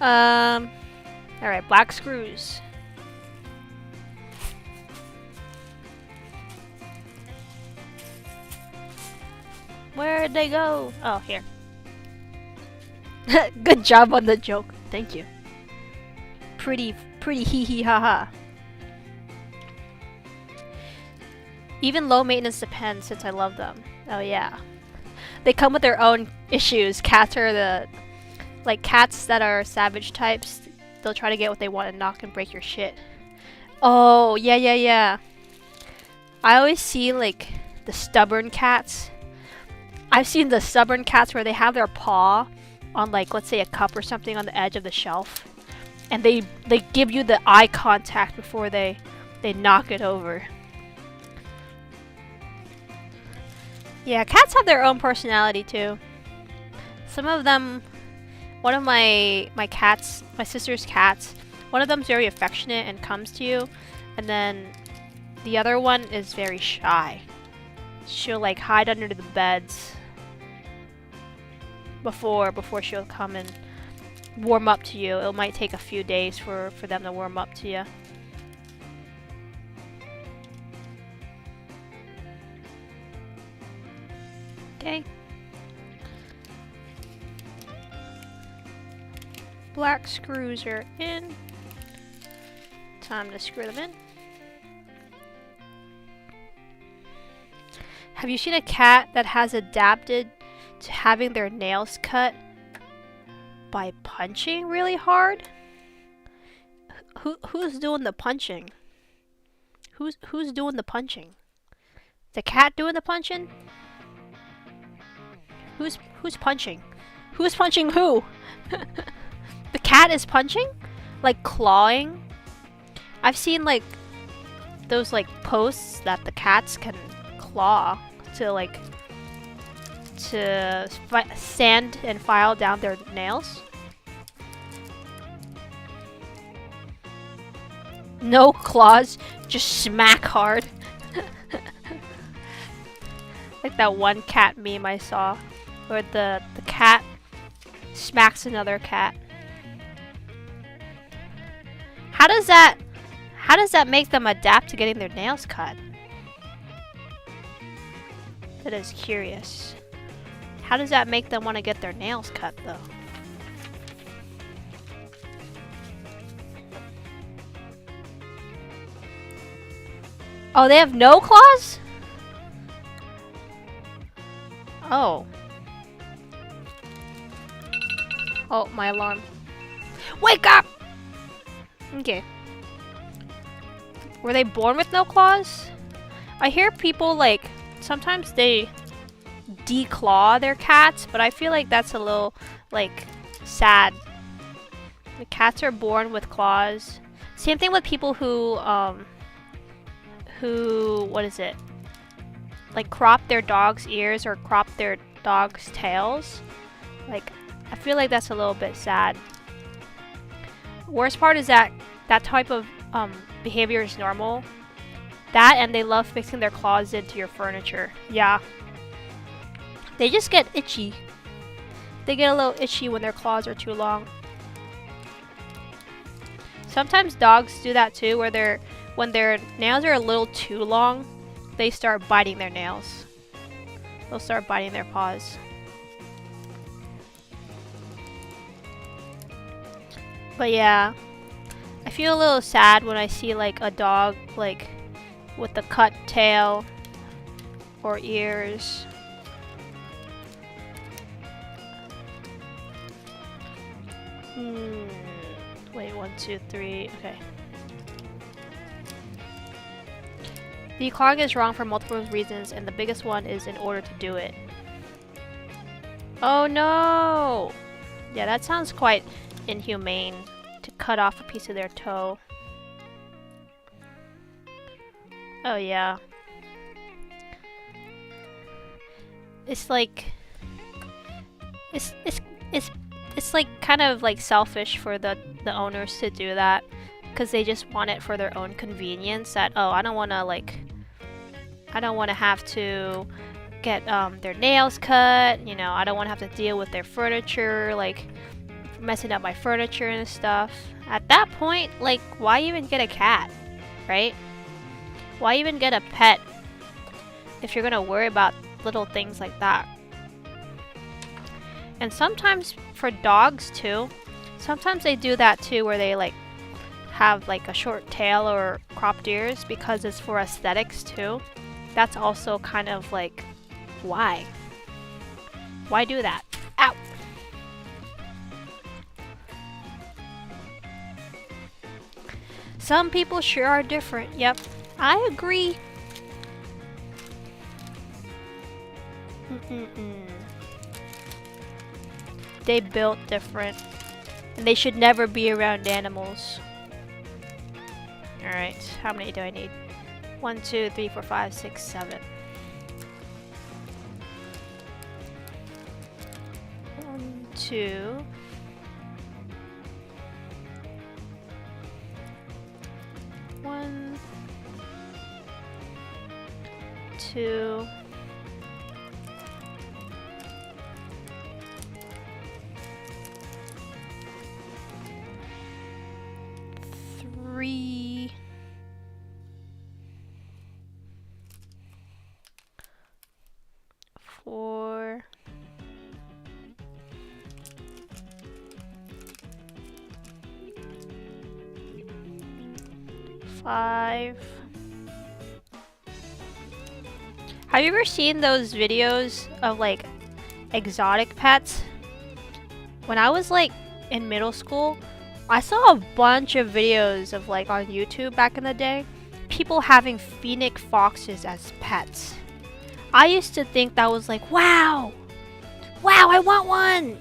Alright, black screws. Where'd they go? Oh, here. Good job on the joke. Thank you. Pretty hee hee ha ha. Even low maintenance depends since I love them. Oh yeah. They come with their own issues. Cats are cats that are savage types. They'll try to get what they want and knock and break your shit. Oh, yeah. I always see like the stubborn cats. I've seen the stubborn cats where they have their paw on like, let's say a cup or something on the edge of the shelf. And they give you the eye contact before they knock it over. Yeah, cats have their own personality too. Some of them, one of my cats, my sister's cats, one of them's very affectionate and comes to you, and then the other one is very shy. She'll like hide under the beds before she'll come and warm up to you. It might take a few days for them to warm up to you. Okay. Black screws are in. Time to screw them in. Have you seen a cat that has adapted to having their nails cut by punching really hard? Who's doing the punching? Who's doing the punching? The cat doing the punching? Who's punching? Who's punching who? The cat is punching? Like clawing? I've seen like those like posts that the cats can claw to sand and file down their nails. No claws, just smack hard. Like that one cat meme I saw where the cat smacks another cat. How does that make them adapt to getting their nails cut? That is curious. How does that make them want to get their nails cut though? Oh, they have no claws? Oh. Oh, my alarm. Wake up! Okay. Were they born with no claws? I hear people like, sometimes they declaw their cats, but I feel like that's a little, like, sad. The cats are born with claws. Same thing with people who, what is it? Like, crop their dog's ears or crop their dog's tails. Like, I feel like that's a little bit sad. Worst part is that that type of behavior is normal. That and they love fixing their claws into your furniture. Yeah. They just get itchy. They get a little itchy when their claws are too long. Sometimes dogs do that too, where when their nails are a little too long, they start biting their nails. They'll start biting their paws. But yeah, I feel a little sad when I see like a dog like with a cut tail or ears. Wait, 1, 2, 3, okay. Declawing is wrong for multiple reasons, and the biggest one is in order to do it. Oh no! Yeah, that sounds quite inhumane, to cut off a piece of their toe. Oh yeah. It's like it's like kind of like selfish for the owners to do that, because they just want it for their own convenience. That, oh, I don't want to have to get their nails cut, you know, I don't want to have to deal with their furniture, like messing up my furniture and stuff. At that point, like, why even get a cat, right? Why even get a pet if you're gonna worry about little things like that? And sometimes for dogs too, Sometimes they do that too, where they like have like a short tail or cropped ears because it's for aesthetics too. That's also kind of like, why? Why do that? Ow! Some people sure are different. Yep, I agree. They built different. And they should never be around animals. Alright, how many do I need? 1, 2, 3, 4, 5, 6, 7. 1, 2. 1, 2. 3. 4. 5. Have you ever seen those videos of like exotic pets? When I was like in middle school, I saw a bunch of videos of like on YouTube back in the day, people having phoenix foxes as pets. I used to think that was like, wow, I want one!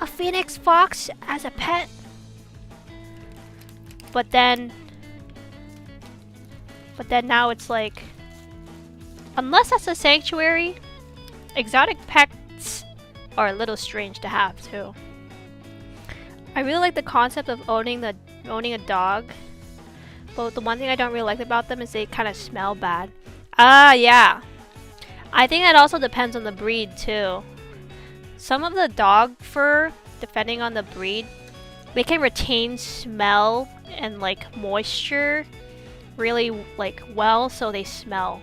A phoenix fox as a pet? But then now it's like, unless that's a sanctuary, exotic pets are a little strange to have too. I really like the concept of owning a dog, but the one thing I don't really like about them is they kind of smell bad. Ah, yeah. I think that also depends on the breed too. Some of the dog fur, depending on the breed, they can retain smell and like moisture really like well, so they smell.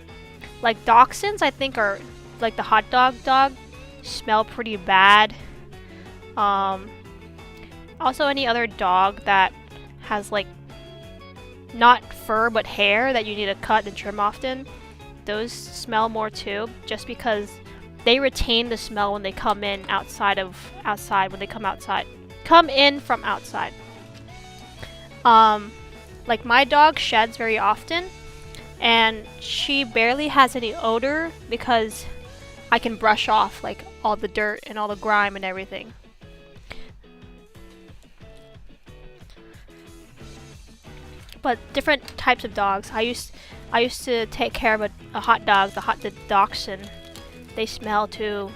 Like dachshunds, I think, are like the hot dog smell pretty bad. Also any other dog that has like not fur but hair that you need to cut and trim often, those smell more too, just because they retain the smell when they come in when they come in from outside. Like my dog sheds very often, and she barely has any odor because I can brush off like all the dirt and all the grime and everything. But different types of dogs. I used to take care of a hot dog, the dachshund. They smell too.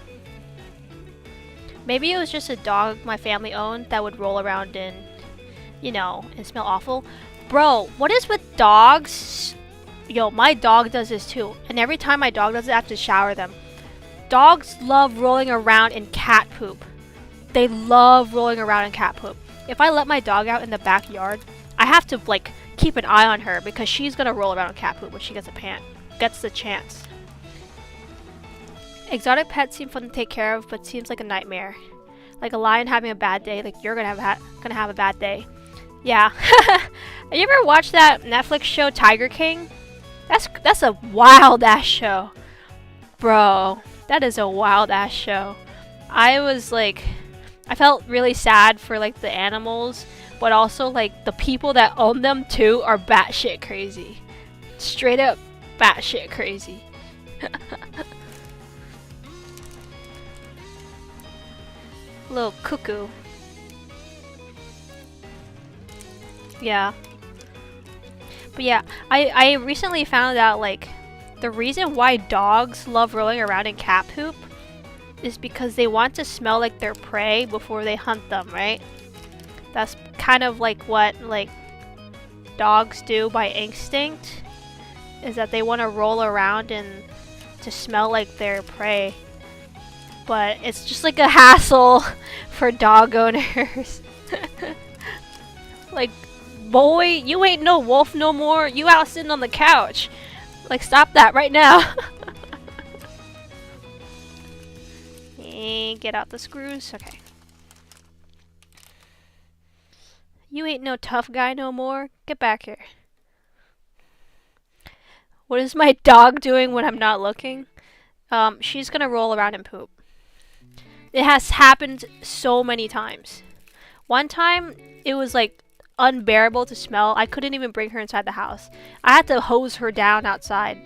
Maybe it was just a dog my family owned that would roll around in, you know, and smell awful. Bro, what is with dogs? Yo, my dog does this too. And every time my dog does it, I have to shower them. Dogs love rolling around in cat poop. They love rolling around in cat poop. If I let my dog out in the backyard, I have to like keep an eye on her because she's gonna roll around in cat poop when she gets the chance. Exotic pets seem fun to take care of, but seems like a nightmare. Like a lion having a bad day, like you're gonna have a bad day. Yeah. Have you ever watched that Netflix show Tiger King? That's a wild ass show. Bro, that is a wild ass show. I felt really sad for like the animals, but also like the people that own them too are batshit crazy. Straight up batshit crazy. Little cuckoo. Yeah. But yeah, I recently found out like the reason why dogs love rolling around in cat poop is because they want to smell like their prey before they hunt them, right? That's kind of like what like dogs do by instinct, is that they want to roll around and to smell like their prey. But it's just like a hassle for dog owners. Like, boy, you ain't no wolf no more. You out sitting on the couch. Like, stop that right now. And get out the screws. Okay. You ain't no tough guy no more. Get back here. What is my dog doing when I'm not looking? She's gonna roll around and poop. It has happened so many times. One time, it was like unbearable to smell. I couldn't even bring her inside the house. I had to hose her down outside.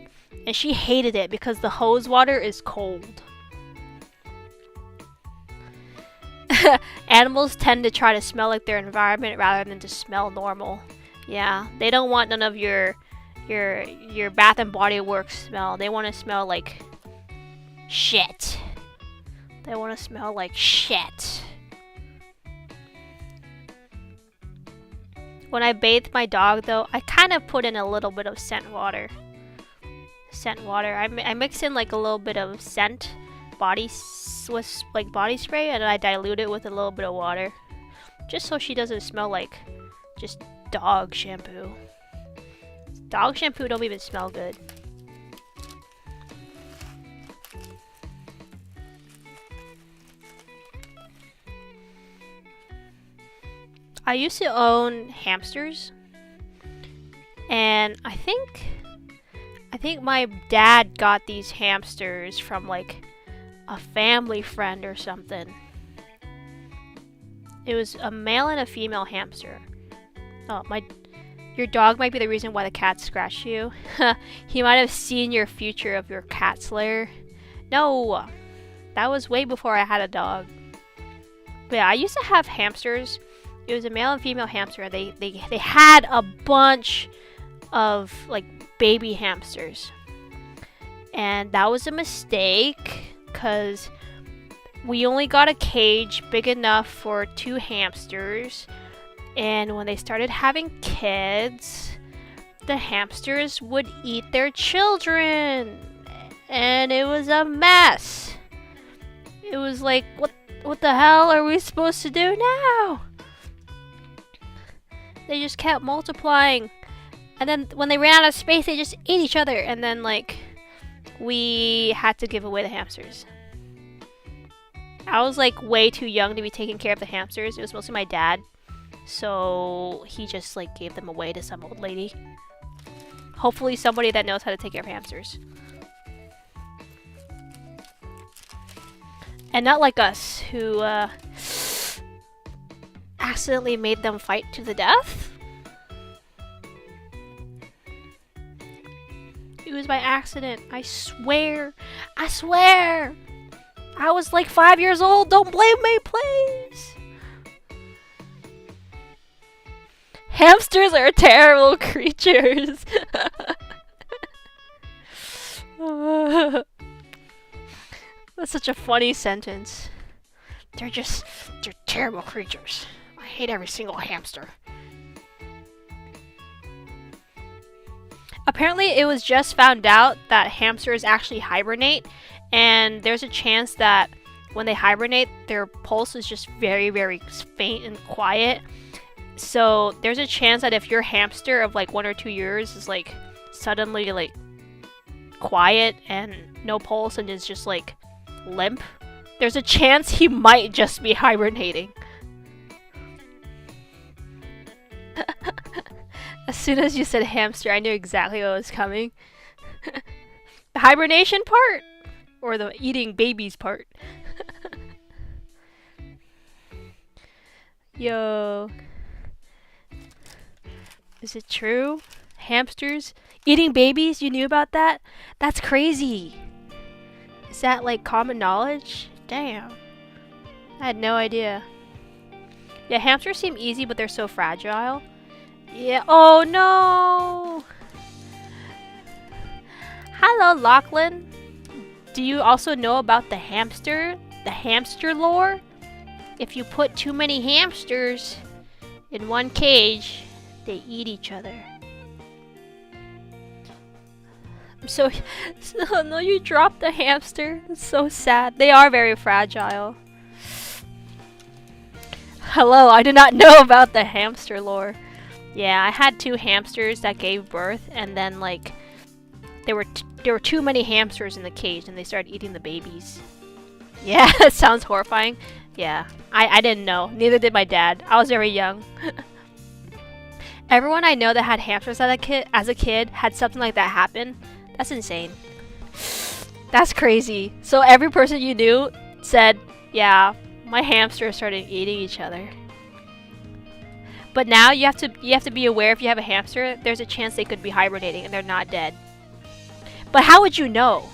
And she hated it because the hose water is cold. Animals tend to try to smell like their environment rather than to smell normal. Yeah, they don't want none of your Bath and Body Works smell. They want to smell like shit. They want to smell like shit. When I bathe my dog, though, I kind of put in a little bit of scent water. I mix in like a little bit of scent body spray, and I dilute it with a little bit of water, just so she doesn't smell like just dog shampoo. Dog shampoo don't even smell good. I used to own hamsters, and I think my dad got these hamsters from like a family friend or something. It was a male and a female hamster. Oh, your dog might be the reason why the cat scratched you. He might have seen your future of your cat's lair. No, that was way before I had a dog. But yeah, I used to have hamsters. It was a male and female hamster. They had a bunch of like baby hamsters, and that was a mistake because we only got a cage big enough for 2 hamsters, and when they started having kids, the hamsters would eat their children, and it was a mess. It was like, what the hell are we supposed to do now? They just kept multiplying. And then when they ran out of space, they just ate each other. And then, like, we had to give away the hamsters. I was, like, way too young to be taking care of the hamsters. It was mostly my dad. So he just, like, gave them away to some old lady. Hopefully somebody that knows how to take care of hamsters. And not like us, who, accidentally made them fight to the death. It was by accident. I swear. I was like 5 years old. Don't blame me, please. Hamsters are terrible creatures. That's such a funny sentence. They're terrible creatures. I hate every single hamster. Apparently, it was just found out that hamsters actually hibernate, and there's a chance that when they hibernate, their pulse is just very, very faint and quiet. So there's a chance that if your hamster of like 1 or 2 years is like suddenly like quiet and no pulse and is just like limp, there's a chance he might just be hibernating. As soon as you said hamster, I knew exactly what was coming. The hibernation part? Or the eating babies part? Yo. Is it true? Hamsters? Eating babies? You knew about that? That's crazy. Is that like common knowledge? Damn. I had no idea. Yeah, hamsters seem easy, but they're so fragile. Yeah. Oh no! Hello, Lachlan. Do you also know about the hamster? The hamster lore? If you put too many hamsters in one cage, they eat each other. So no, you dropped the hamster. It's so sad. They are very fragile. Hello, I did not know about the hamster lore. Yeah, I had 2 hamsters that gave birth, and then like there were too many hamsters in the cage, and they started eating the babies. Yeah, it sounds horrifying. Yeah, I didn't know. Neither did my dad. I was very young. Everyone I know that had hamsters as a kid had something like that happen. That's insane. That's crazy. So every person you knew said, yeah, my hamsters started eating each other. But now you have to be aware if you have a hamster, there's a chance they could be hibernating and they're not dead. But how would you know?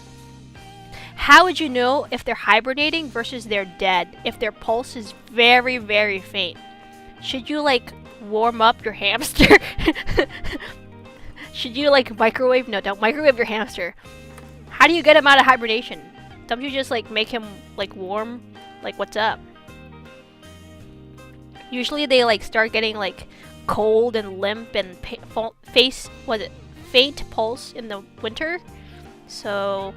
How would you know if they're hibernating versus they're dead if their pulse is very, very faint? Should you like warm up your hamster? Should you like microwave? No, don't microwave your hamster. How do you get him out of hibernation? Don't you just like make him like warm? Like what's up? Usually they like start getting like cold and limp and faint pulse in the winter. So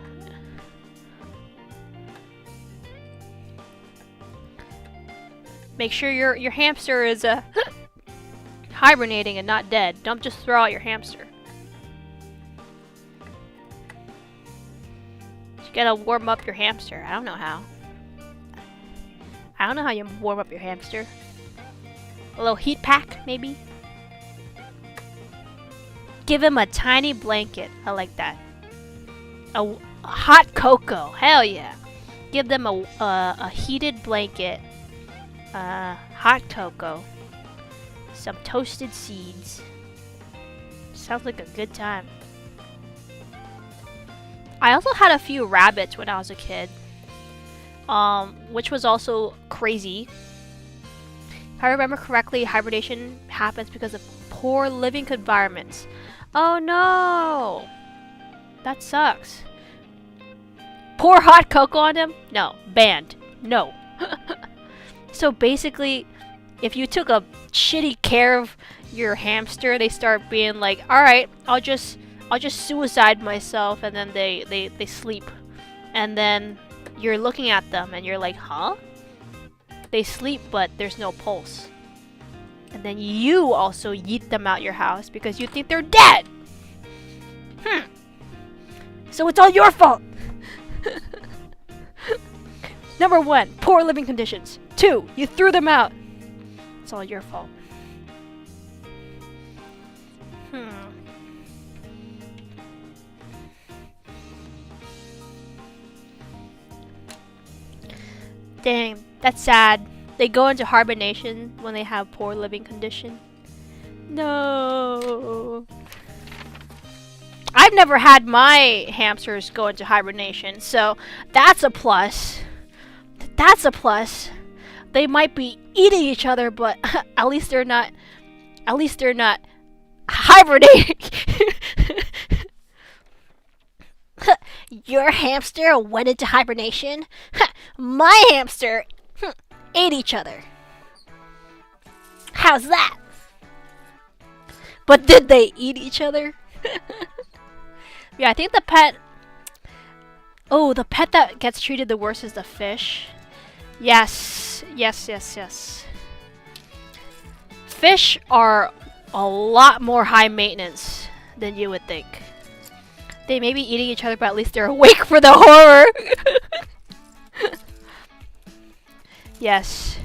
make sure your hamster is hibernating and not dead. Don't just throw out your hamster. You gotta warm up your hamster. I don't know how. I don't know how you warm up your hamster. A little heat pack, maybe? Give him a tiny blanket. I like that. A hot cocoa. Hell yeah. Give them a heated blanket. Hot cocoa. Some toasted seeds. Sounds like a good time. I also had a few rabbits when I was a kid. Which was also crazy. If I remember correctly, hibernation happens because of poor living environments. Oh no! That sucks. Pour hot cocoa on them? No. Banned. No. So basically, if you took a shitty care of your hamster, they start being like, alright, I'll just suicide myself, and then they sleep. And then you're looking at them and you're like, huh? They sleep, but there's no pulse. And then you also yeet them out your house because you think they're dead. So it's all your fault. Number 1, poor living conditions. 2, you threw them out. It's all your fault. Dang, that's sad. They go into hibernation when they have poor living condition. No. I've never had my hamsters go into hibernation, so that's a plus. That's a plus. They might be eating each other, but at least they're not hibernating. Your hamster went into hibernation? My hamster ate each other. How's that? But did they eat each other? Yeah, I think the pet... Oh, the pet that gets treated the worst is the fish. Yes. Yes, yes, yes. Fish are a lot more high maintenance than you would think. They may be eating each other, but at least they're awake for the horror. Yes.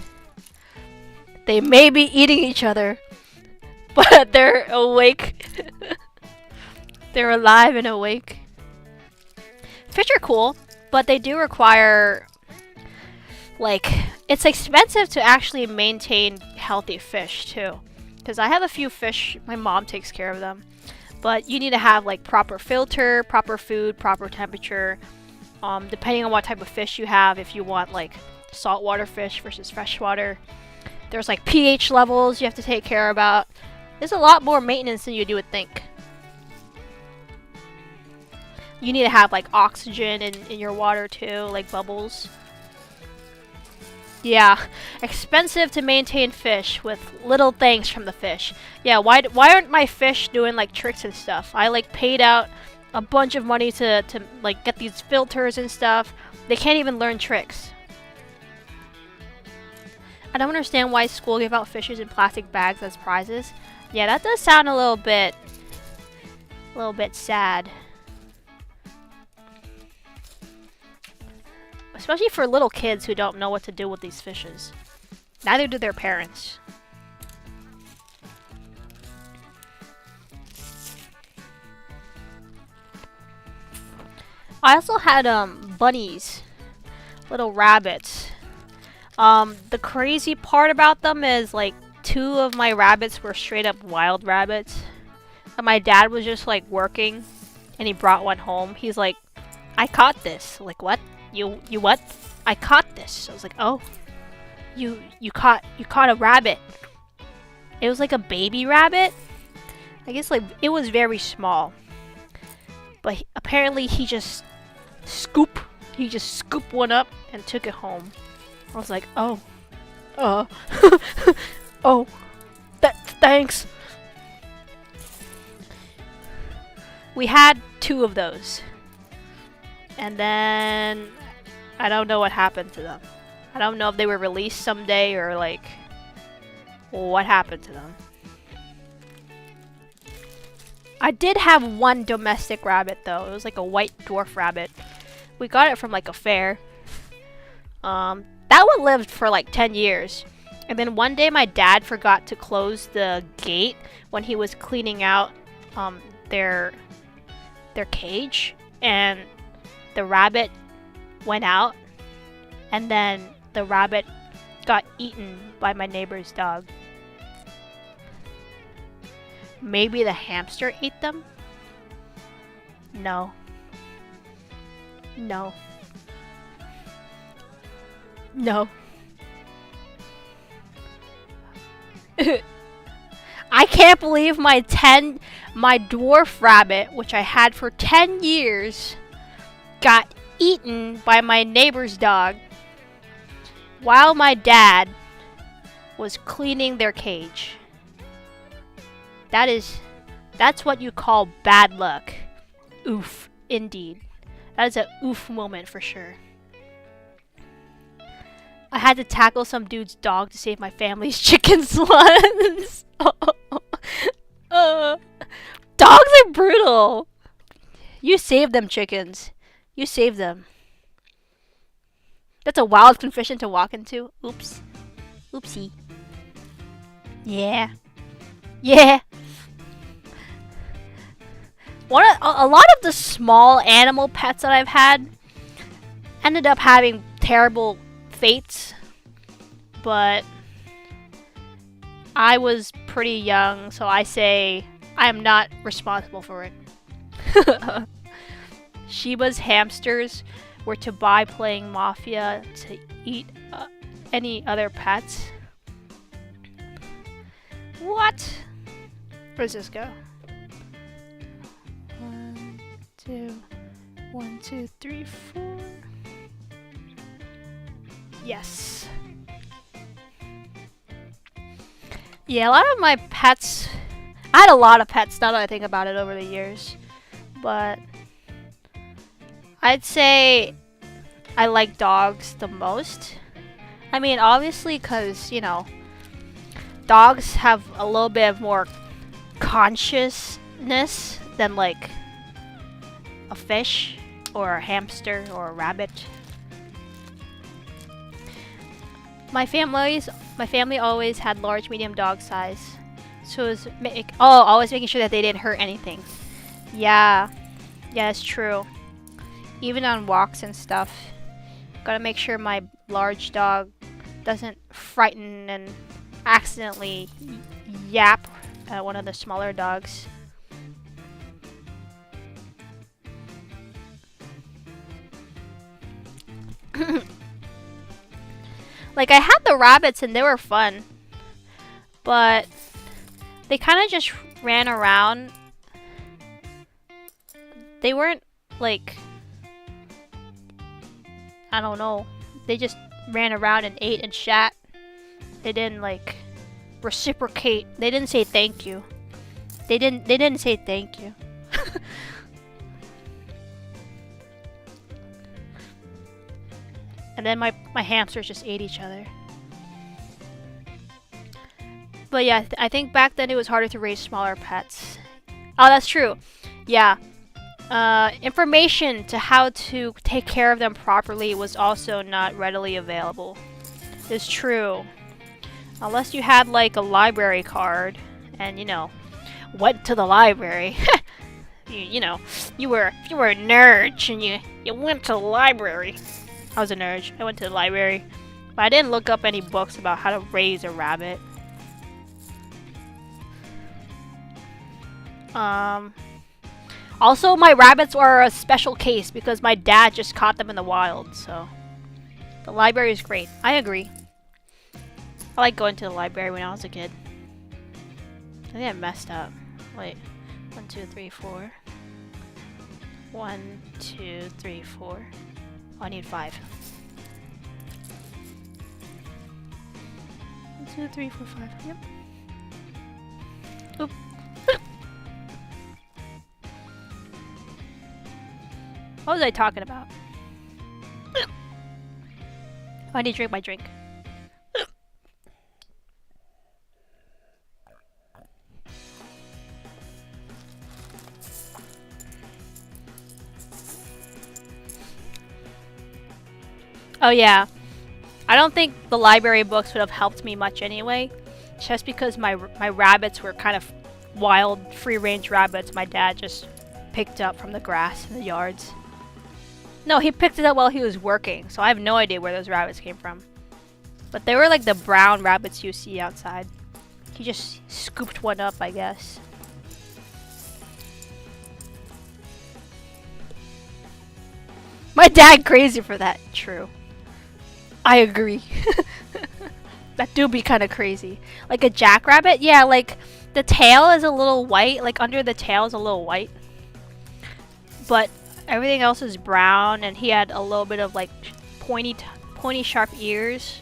They may be eating each other, but they're awake. They're alive and awake. Fish are cool, but they do require, like, it's expensive to actually maintain healthy fish too. Because I have a few fish, my mom takes care of them. But you need to have like proper filter, proper food, proper temperature. Depending on what type of fish you have, if you want like saltwater fish versus freshwater. There's like pH levels you have to take care about. There's a lot more maintenance than you would think. You need to have like oxygen in your water too, like bubbles. Yeah, expensive to maintain fish with little things from the fish. Yeah, why aren't my fish doing like tricks and stuff? I like paid out a bunch of money to like get these filters and stuff. They can't even learn tricks. I don't understand why school gave out fishes in plastic bags as prizes. Yeah, that does sound a little bit sad. Especially for little kids who don't know what to do with these fishes. Neither do their parents. I also had bunnies, little rabbits. The crazy part about them is like 2 of my rabbits were straight up wild rabbits. And my dad was just like working and he brought one home. He's like, I caught this. Like, what? You what? I caught this. I was like, oh, you caught a rabbit. It was like a baby rabbit. I guess like it was very small. But apparently he just scooped one up and took it home. I was like, oh, oh, thanks. We had 2 of those. And then I don't know what happened to them. I don't know if they were released someday or like what happened to them. I did have 1 domestic rabbit though. It was like a white dwarf rabbit. We got it from like a fair. That one lived for like 10 years. And then one day my dad forgot to close the gate when he was cleaning out their cage, and the rabbit went out, and then the rabbit got eaten by my neighbor's dog. Maybe the hamster ate them? No. No. No. I can't believe my dwarf rabbit, which I had for 10 years, got eaten by my neighbor's dog while my dad was cleaning their cage. That's what you call bad luck. Oof, indeed. That is a oof moment for sure. I had to tackle some dude's dog to save my family's chickens once. Dogs are brutal. You saved them, chickens. You saved them. That's a wild confession to walk into. Oops. Oopsie. Yeah. Yeah. A lot of the small animal pets that I've had ended up having terrible fates, but I was pretty young, so I say I am not responsible for it. Shiba's hamsters were to buy playing Mafia to eat any other pets. What? Where does this go? 1, 2, 1, 2, 3, 4. Yes. Yeah, a lot of my pets... I had a lot of pets now that I think about it over the years. But... I'd say I like dogs the most. I mean, obviously, because, you know, dogs have a little bit of more consciousness than, like, a fish or a hamster or a rabbit. My family always had large, medium dog size, so it was always making sure that they didn't hurt anything. Yeah, it's true. Even on walks and stuff, gotta make sure my large dog doesn't frighten and accidentally yap at one of the smaller dogs. Like, I had the rabbits and they were fun, but they kind of just ran around. They weren't, like, I don't know. They just ran around and ate and shat. They didn't, like, reciprocate. They didn't say thank you. They didn't say thank you. And then my hamsters just ate each other. But yeah, I think back then it was harder to raise smaller pets. Oh, that's true. Yeah. Information to how to take care of them properly was also not readily available. It's true. Unless you had like a library card and, you know, went to the library. you know, you were a nerd and you went to the library. I was a nerd. I went to the library, but I didn't look up any books about how to raise a rabbit. Also, my rabbits are a special case because my dad just caught them in the wild, so the library is great. I agree. I like going to the library when I was a kid. I think I messed up. Wait. 1, 2, 3, 4. 1, 2, 3, 4. Oh, I need 5. 1, 2, 3, 4, 5. Yep. Oop. What was I talking about? Oh, I need to drink my drink. Oh yeah. I don't think the library books would have helped me much anyway. Just because my rabbits were kind of wild, free-range rabbits my dad just picked up from the grass in the yards. No, he picked it up while he was working, so I have no idea where those rabbits came from. But they were like the brown rabbits you see outside. He just scooped one up, I guess. My dad crazy for that. True. I agree. That do be kind of crazy. Like a jackrabbit? Yeah, like the tail is a little white. Like under the tail is a little white. But everything else is brown, and he had a little bit of like pointy sharp ears.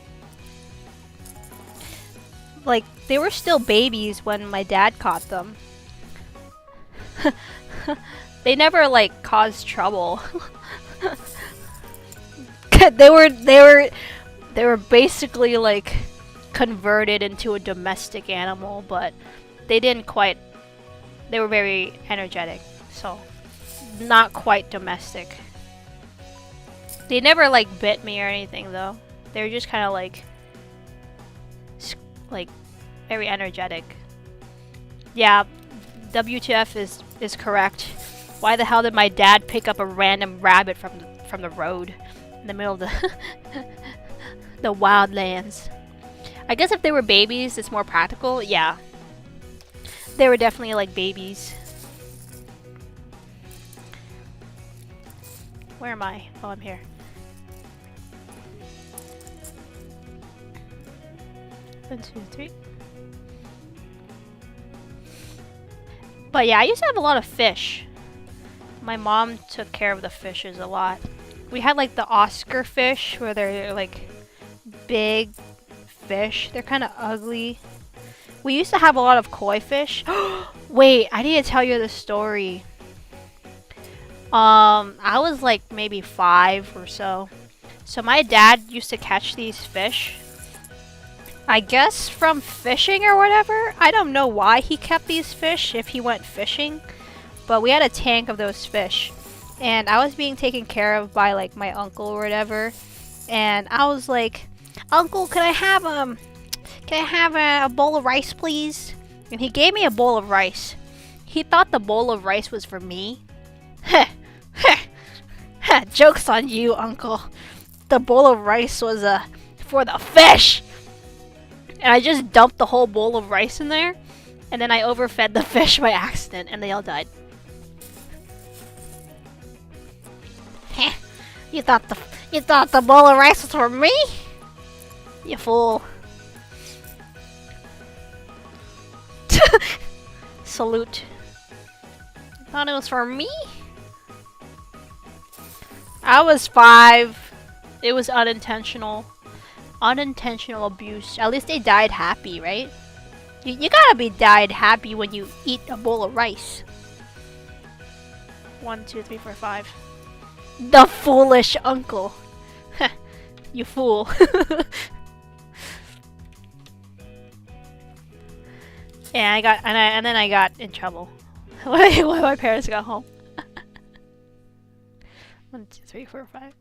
Like they were still babies when my dad caught them. They never like caused trouble. they were basically like converted into a domestic animal, but they didn't quite. They were very energetic, so not quite domestic. They never like bit me or anything though. They were just kind of like very energetic. Yeah, WTF is correct. Why the hell did my dad pick up a random rabbit from the road in the middle of the the wildlands? I guess if they were babies, it's more practical. Yeah, they were definitely like babies. Where am I? Oh, I'm here. One, two, three. But yeah, I used to have a lot of fish. My mom took care of the fishes a lot. We had like the Oscar fish, where they're like big fish. They're kind of ugly. We used to have a lot of koi fish. Wait, I need to tell you the story. I was like maybe 5 or so. So my dad used to catch these fish. I guess from fishing or whatever. I don't know why he kept these fish if he went fishing. But we had a tank of those fish. And I was being taken care of by like my uncle or whatever. And I was like, "Uncle, can I have a bowl of rice, please?" And he gave me a bowl of rice. He thought the bowl of rice was for me. Heh. Joke's on you, Uncle. The bowl of rice was for the fish. And I just dumped the whole bowl of rice in there, and then I overfed the fish by accident, and they all died. Heh. You thought the bowl of rice was for me? You fool. Salute. You thought it was for me? I was 5. It was unintentional. Unintentional abuse. At least they died happy, right? You gotta be died happy when you eat a bowl of rice. 1, 2, 3, 4, 5. The foolish uncle. You fool. Yeah, and then I got in trouble when my parents got home. 1, 2, 3, 4, 5.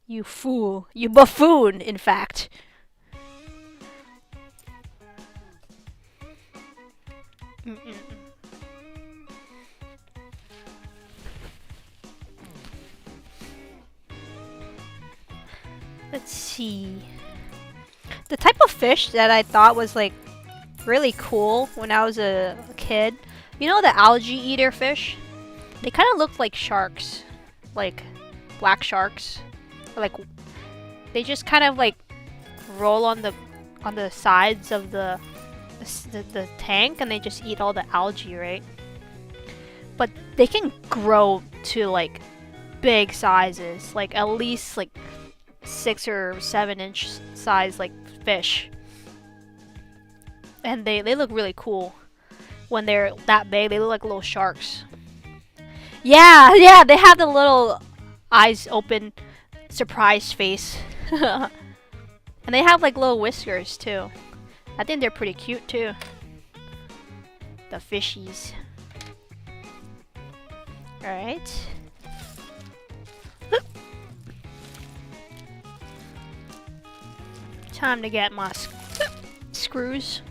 You fool. You buffoon, in fact. Let's see. The type of fish that I thought was like really cool when I was a kid. You know the algae eater fish? They kind of look like sharks, like black sharks. Or like they just kind of like roll on the sides of the tank, and they just eat all the algae, right? But they can grow to like big sizes, like at least like 6 or 7 inch size, like fish. And they look really cool when they're that big. They look like little sharks. Yeah, they have the little eyes open, surprised face. And they have like little whiskers too. I think they're pretty cute too. The fishies. Alright. Time to get my screws.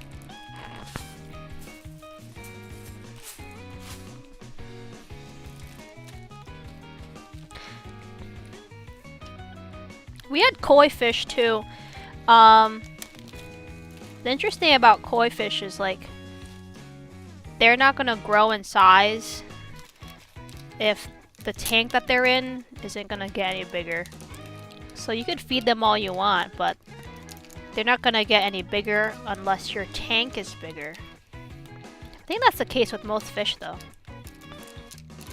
We had koi fish too. The interesting thing about koi fish is like they're not gonna grow in size if the tank that they're in isn't gonna get any bigger. So you could feed them all you want, but they're not gonna get any bigger unless your tank is bigger. I think that's the case with most fish though.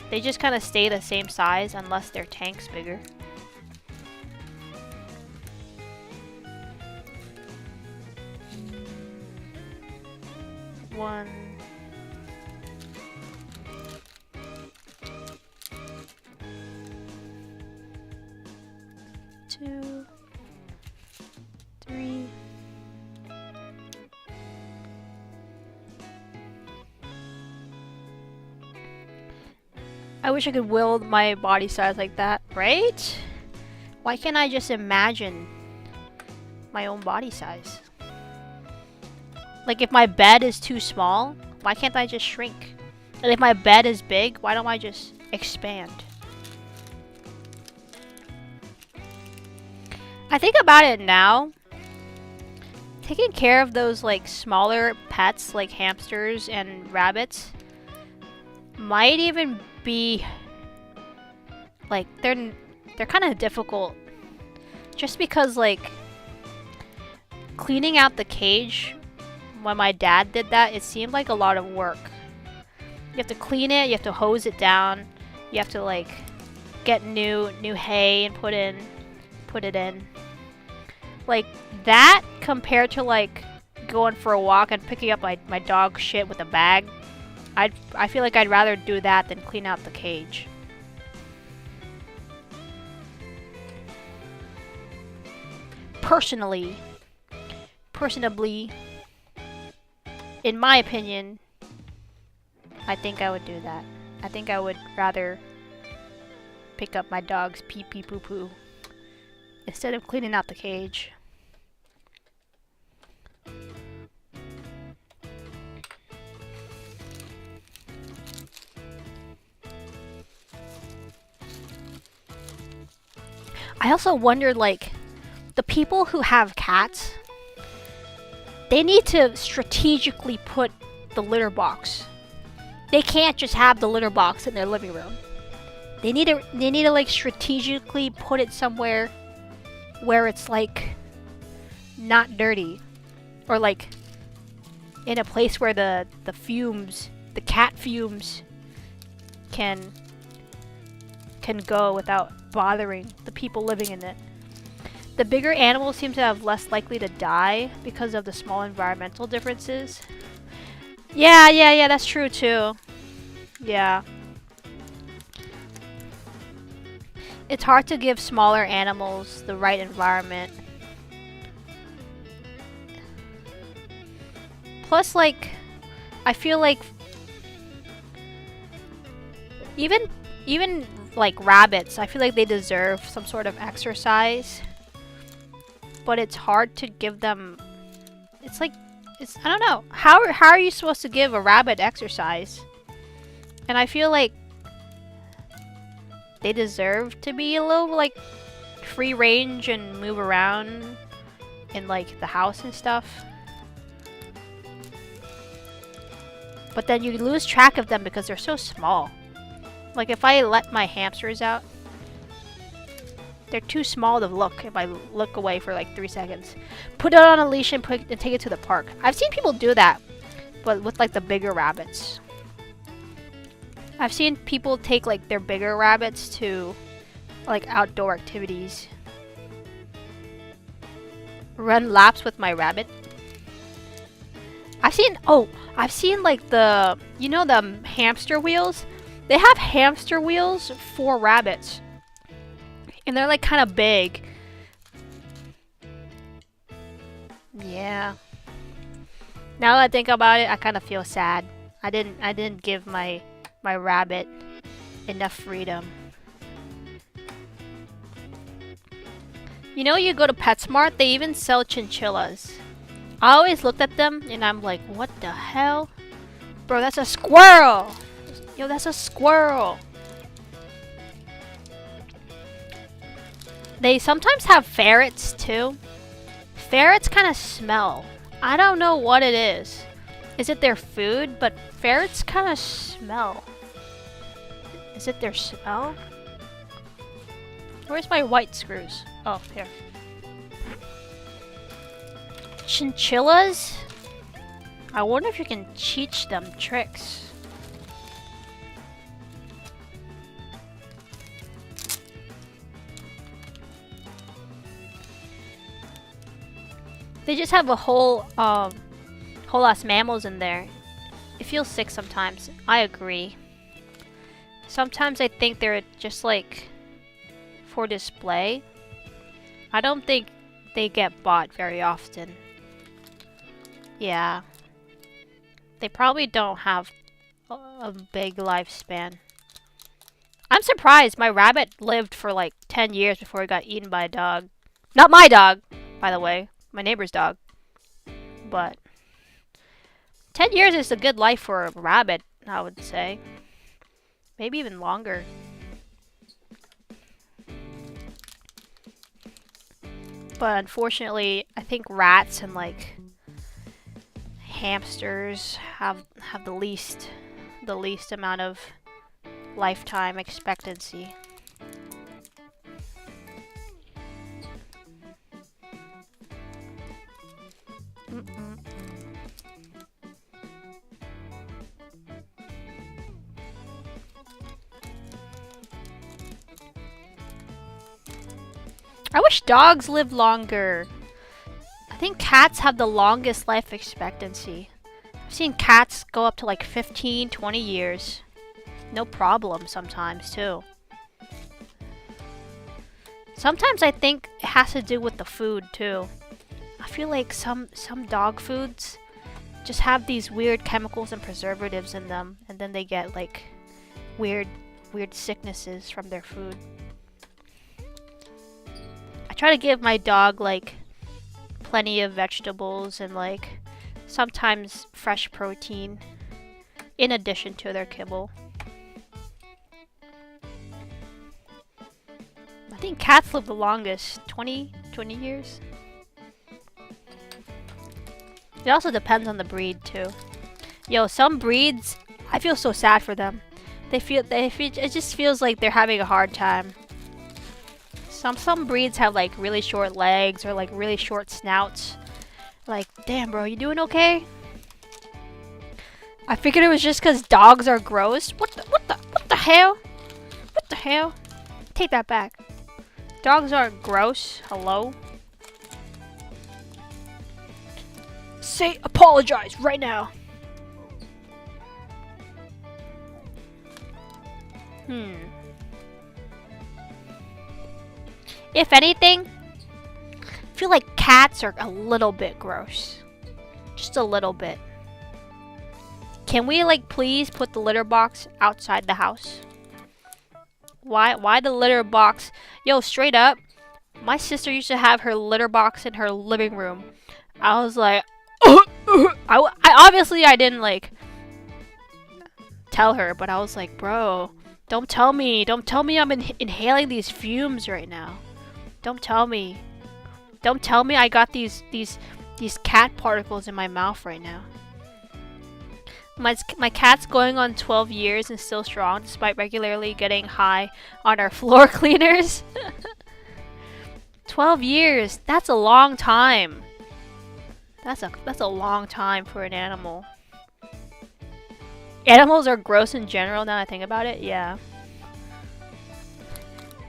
They just kind of stay the same size unless their tank's bigger. One. Two. 3. I wish I could will my body size like that, right? Why can't I just imagine my own body size? Like if my bed is too small, why can't I just shrink? And if my bed is big, why don't I just expand? I think about it now. Taking care of those like smaller pets like hamsters and rabbits might even be like they're kind of difficult, just because like cleaning out the cage, when my dad did that, it seemed like a lot of work. You have to clean it, you have to hose it down, you have to like get new hay and put it in. Like that compared to like going for a walk and picking up my dog shit with a bag, I feel like I'd rather do that than clean out the cage. Personably, in my opinion, I think I would do that. I think I would rather pick up my dog's pee pee poo poo instead of cleaning out the cage. I also wondered, like, the people who have cats, they need to strategically put the litter box. They can't just have the litter box in their living room. They need to like strategically put it somewhere where it's like not dirty, or like in a place where the cat fumes can go without bothering the people living in it. The bigger animals seem to have less likely to die because of the small environmental differences. Yeah, that's true too. Yeah. It's hard to give smaller animals the right environment. Plus, like, I feel like even like rabbits, I feel like they deserve some sort of exercise. But it's hard to give them. It's like, I don't know. How are you supposed to give a rabbit exercise? And I feel like they deserve to be a little like free range and move around in like the house and stuff. But then you lose track of them because they're so small. Like if I let my hamsters out, they're too small to look if I look away for like 3 seconds. Put it on a leash and take it to the park. I've seen people do that, but with like the bigger rabbits. I've seen people take like their bigger rabbits to like outdoor activities. Run laps with my rabbit. I've seen like the, you know, the hamster wheels? They have hamster wheels for rabbits. And they're like kind of big. Yeah. Now that I think about it, I kind of feel sad. I didn't give my rabbit enough freedom. You know, you go to PetSmart, they even sell chinchillas. I always looked at them and I'm like, what the hell? Bro, that's a squirrel! Yo, that's a squirrel! They sometimes have ferrets too. Ferrets kind of smell. I don't know what it is. Is it their food? But ferrets kind of smell. Is it their smell? Where's my white screws? Oh, here. Chinchillas? I wonder if you can teach them tricks. They just have a whole ass mammals in there. It feels sick sometimes. I agree. Sometimes I think they're just like for display. I don't think they get bought very often. Yeah. They probably don't have a big lifespan. I'm surprised my rabbit lived for like 10 years before it got eaten by a dog. Not my dog, by the way. My neighbor's dog. But 10 years is a good life for a rabbit, I would say. Maybe even longer. But unfortunately, I think rats and like hamsters have the least amount of lifetime expectancy. I wish dogs lived longer. I think cats have the longest life expectancy. I've seen cats go up to like 15, 20 years. No problem sometimes too. Sometimes I think it has to do with the food too. I feel like some dog foods just have these weird chemicals and preservatives in them, and then they get like weird sicknesses from their food. I try to give my dog like plenty of vegetables and like sometimes fresh protein in addition to their kibble. I think cats live the longest, 20 years. It also depends on the breed too. Yo, some breeds, I feel so sad for them. It just feels like they're having a hard time. Some breeds have like really short legs or like really short snouts. Like, damn bro, you doing okay? I figured it was just because dogs are gross. What the hell? What the hell? Take that back. Dogs aren't gross. Hello? Say apologize right now. If anything, I feel like cats are a little bit gross. Just a little bit. Can we like please put the litter box outside the house? Why the litter box? Yo, straight up, my sister used to have her litter box in her living room. I was like, I didn't like tell her, but I was like, bro, don't tell me I'm inhaling these fumes right now. Don't tell me. Don't tell me I got these cat particles in my mouth right now. My cat's going on 12 years and still strong despite regularly getting high on our floor cleaners. 12 years. That's a long time. That's a long time for an animal. Animals are gross in general now that I think about it. Yeah.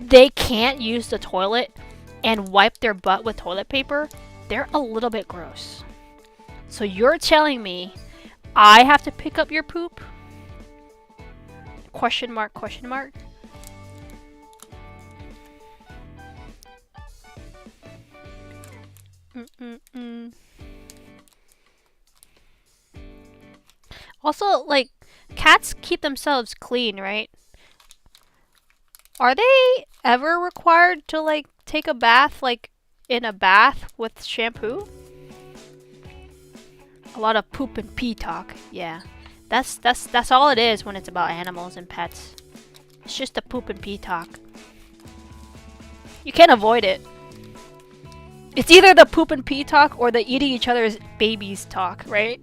They can't use the toilet and wipe their butt with toilet paper. They're a little bit gross. So you're telling me I have to pick up your poop? Question mark, question mark. Also, like, cats keep themselves clean, right? Are they ever required to, like, take a bath, like, in a bath with shampoo? A lot of poop and pee talk. Yeah. That's all it is when it's about animals and pets. It's just the poop and pee talk. You can't avoid it. It's either the poop and pee talk or the eating each other's babies talk, right?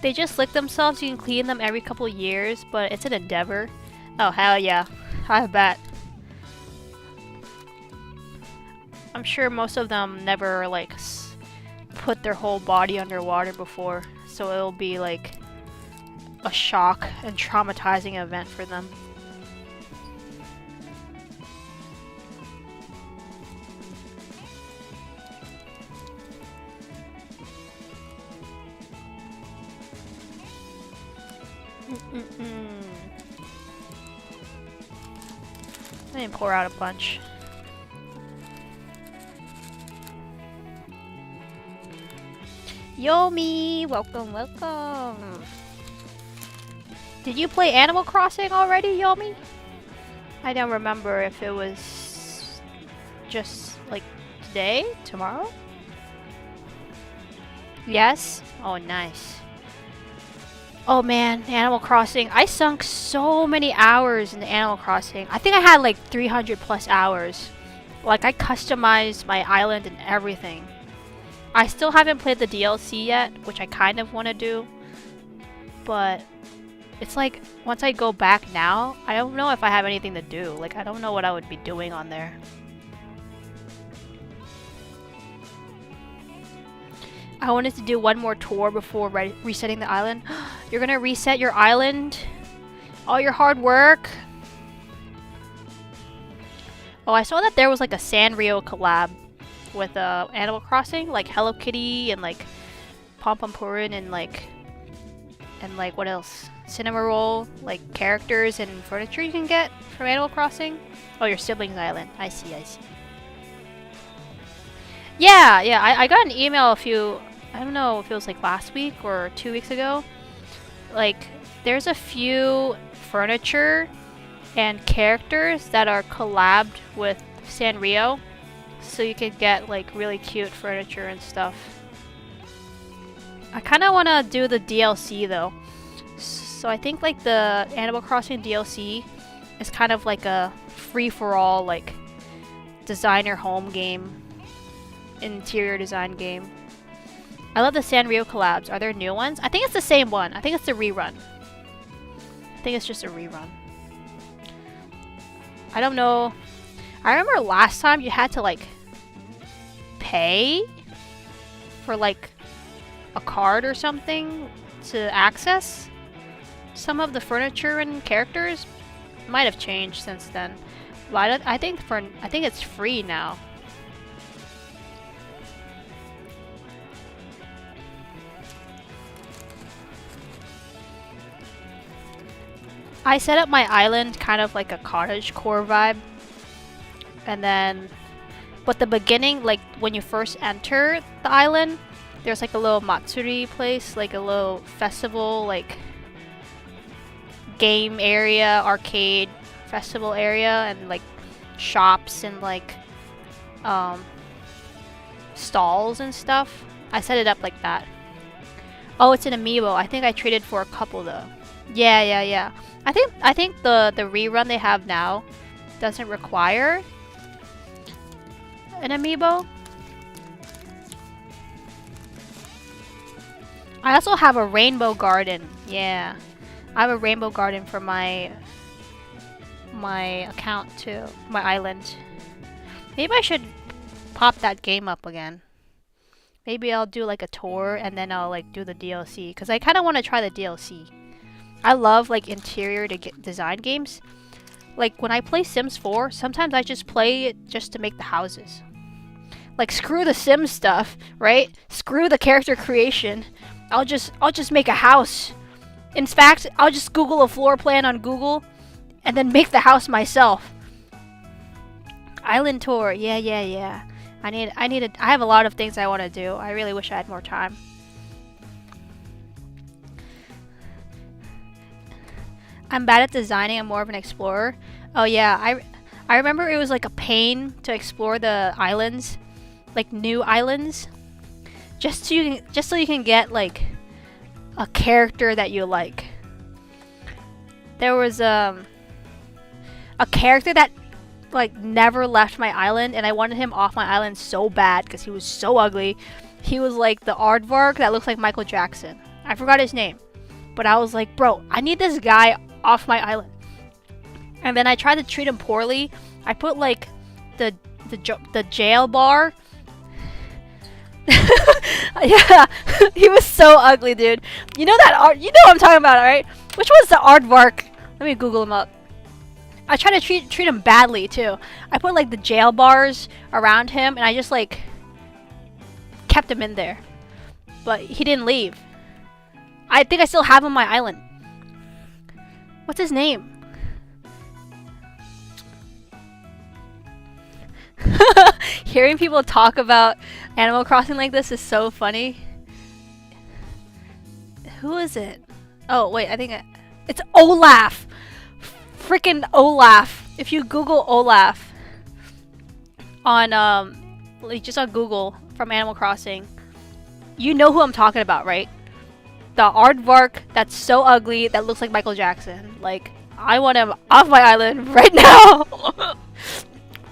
They just lick themselves. You can clean them every couple years, but it's an endeavor. Oh, hell yeah. I bet. I'm sure most of them never, like, put their whole body underwater before, so it'll be, like, a shock and traumatizing event for them. I didn't pour out a bunch. Yomi! Welcome, welcome! Did you play Animal Crossing already, Yomi? I don't remember if it was just like today? Tomorrow? Yes? Oh, nice. Oh man, Animal Crossing. I sunk so many hours in the Animal Crossing. I think I had like 300 plus hours. Like, I customized my island and everything. I still haven't played the DLC yet, which I kind of want to do. But it's like, once I go back now, I don't know if I have anything to do. Like, I don't know what I would be doing on there. I wanted to do one more tour before resetting the island. You're gonna reset your island? All your hard work? Oh, I saw that there was like a Sanrio collab with Animal Crossing, like Hello Kitty and like Pompompurin and like what else? Cinnamoroll, like characters and furniture you can get from Animal Crossing. Oh, your siblings' island. I see, I see. Yeah, I got an email I don't know if it was like last week or 2 weeks ago. Like, there's a few furniture and characters that are collabed with Sanrio. So you can get like really cute furniture and stuff. I kind of want to do the DLC though. So I think like the Animal Crossing DLC is kind of like a free-for-all like designer home game. Interior design game. I love the Sanrio collabs. Are there new ones? I think it's the same one. I think it's the rerun. I think it's just a rerun. I don't know. I remember last time you had to like pay for like a card or something to access some of the furniture and characters. Might have changed since then. But I think it's free now. I set up my island kind of like a cottagecore vibe. And then, but the beginning, like when you first enter the island, there's like a little Matsuri place, like a little festival, like game area, arcade festival area, and like shops and like stalls and stuff. I set it up like that. Oh, it's an amiibo. I think I traded for a couple though. Yeah. I think the rerun they have now doesn't require an amiibo. I also have a rainbow garden. Yeah. I have a rainbow garden for my account too. My island. Maybe I should pop that game up again. Maybe I'll do like a tour and then I'll like do the DLC because I kind of want to try the DLC. I love like interior design games. Like when I play Sims 4, sometimes I just play it just to make the houses. Like screw the Sims stuff, right? Screw the character creation. I'll just make a house. In fact, I'll just Google a floor plan on Google and then make the house myself. Island tour. Yeah. I have a lot of things I want to do. I really wish I had more time. I'm bad at designing. I'm more of an explorer. Oh yeah, I remember it was like a pain to explore the islands, like new islands, just so you can get like a character that you like. There was a character that like never left my island, and I wanted him off my island so bad because he was so ugly. He was like the aardvark that looks like Michael Jackson. I forgot his name, but I was like, bro, I need this guy off my island. And then I tried to treat him poorly. I put like the jail bar. Yeah, he was so ugly, dude. You know what I'm talking about, right? Which one's the aardvark? Let me Google him up. I tried to treat him badly too. I put like the jail bars around him, and I just like kept him in there. But he didn't leave. I think I still have him on my island. What's his name? Hearing people talk about Animal Crossing like this is so funny. Who is it? Oh wait, I think it's Olaf. Freaking Olaf. If you Google Olaf on like just on Google from Animal Crossing, you know who I'm talking about, right? The aardvark that's so ugly that looks like Michael Jackson. Like, I want him off my island right now.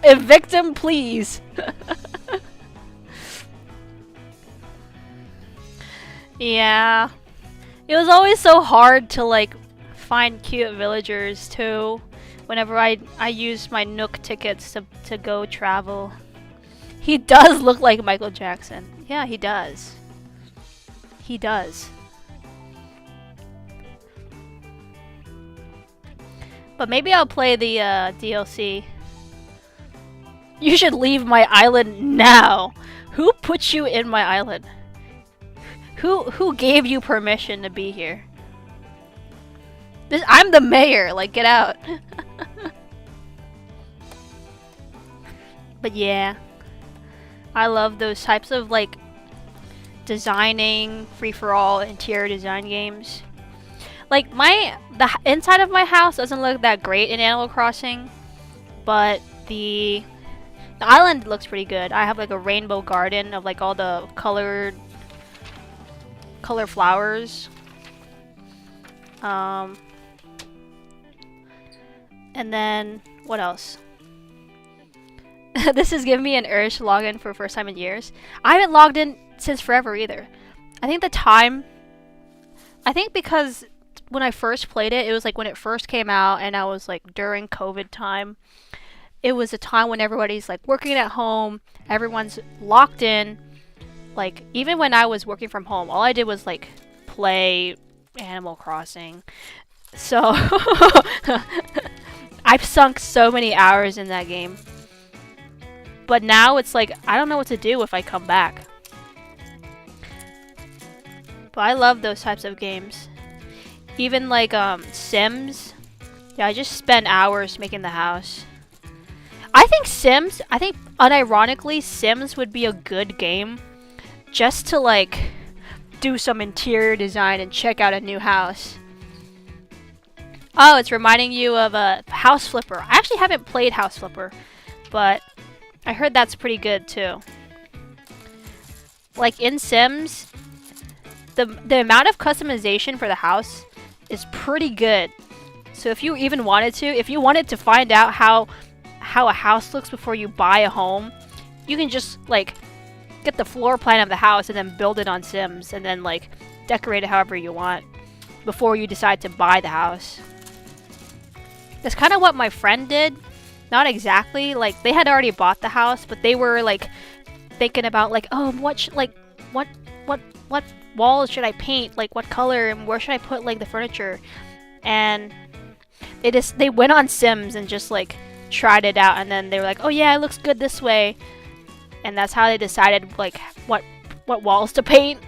Evict him, please. Yeah. It was always so hard to like find cute villagers too. Whenever I used my Nook tickets to go travel. He does look like Michael Jackson. Yeah, he does. He does. But maybe I'll play the DLC. You should leave my island now. Who put you in my island? Who gave you permission to be here? I'm the mayor. Like, get out. But yeah, I love those types of like designing free-for-all interior design games. Like the inside of my house doesn't look that great in Animal Crossing, but the island looks pretty good. I have like a rainbow garden of like all the color flowers. And then what else? This is giving me an urge to log in for the first time in years. I haven't logged in since forever either. I think because when I first played it, it was like when it first came out, and I was like during COVID time. It was a time when everybody's like working at home, everyone's locked in. Like even when I was working from home, all I did was like play Animal Crossing. So I've sunk so many hours in that game. But now it's like I don't know what to do if I come back. But I love those types of games. Even like Sims. Yeah, I just spend hours making the house. I think unironically, Sims would be a good game just to like do some interior design and check out a new house. Oh, it's reminding you of a House Flipper. I actually haven't played House Flipper, but I heard that's pretty good too. like in Sims, the amount of customization for the house is pretty good. So if you even wanted to, if you wanted to find out how a house looks before you buy a home, you can just like get the floor plan of the house and then build it on Sims and then like decorate it however you want before you decide to buy the house. That's kind of what my friend did. Not exactly, like they had already bought the house, but they were like thinking about like, oh, what walls should I paint, like what color, and where should I put like the furniture. And they went on Sims and just like tried it out, and then they were like, oh yeah, it looks good this way. And that's how they decided like what walls to paint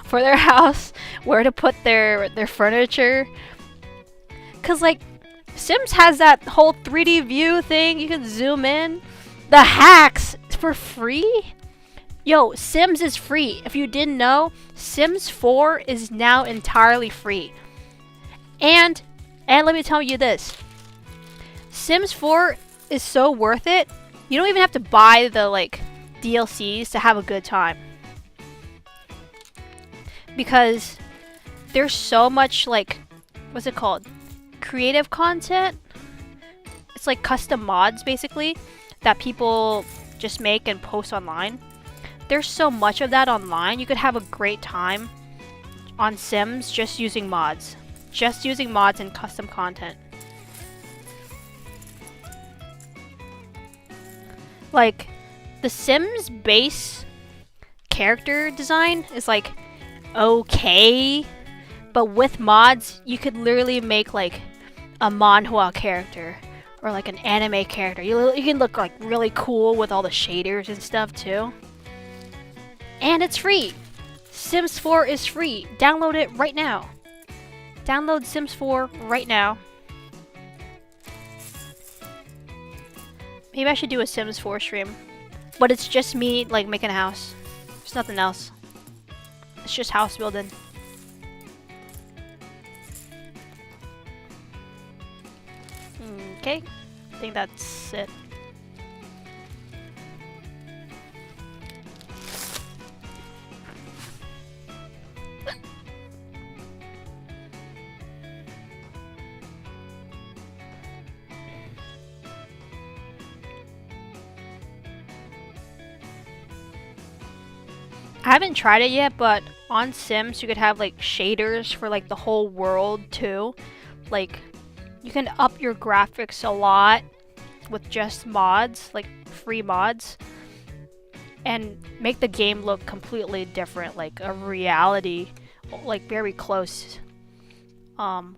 for their house, where to put their furniture. Cause like Sims has that whole 3D view thing, you can zoom in. The hacks for free? Yo, Sims is free. If you didn't know, Sims 4 is now entirely free. And let me tell you this. Sims 4 is so worth it. You don't even have to buy the like DLCs to have a good time. Because there's so much like, what's it called? Creative content. It's like custom mods basically that people just make and post online. There's so much of that online. You could have a great time on Sims just using mods. Just using mods and custom content. Like, the Sims base character design is like okay, but with mods you could literally make like a manhwa character or like an anime character. You can look like really cool with all the shaders and stuff too. And it's free. Sims 4 is free. Download it right now. Download Sims 4 right now. Maybe I should do a Sims 4 stream. But it's just me like making a house. There's nothing else. It's just house building. Okay. I think that's it. I haven't tried it yet, but on Sims you could have like shaders for like the whole world too. Like you can up your graphics a lot with just mods, like free mods, and make the game look completely different, like a reality, like very close. But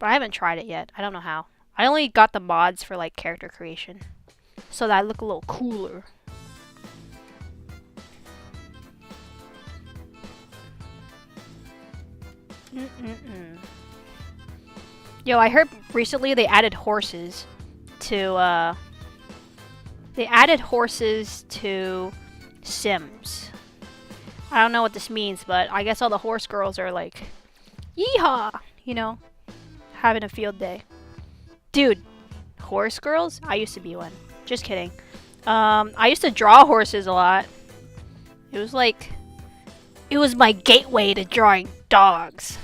I haven't tried it yet. I don't know how. I only got the mods for like character creation, so that I look a little cooler. Yo, I heard recently they added horses to Sims. I don't know what this means, but I guess all the horse girls are like, yeehaw, you know, having a field day. Dude, horse girls? I used to be one. Just kidding. I used to draw horses a lot. It was my gateway to drawing dogs.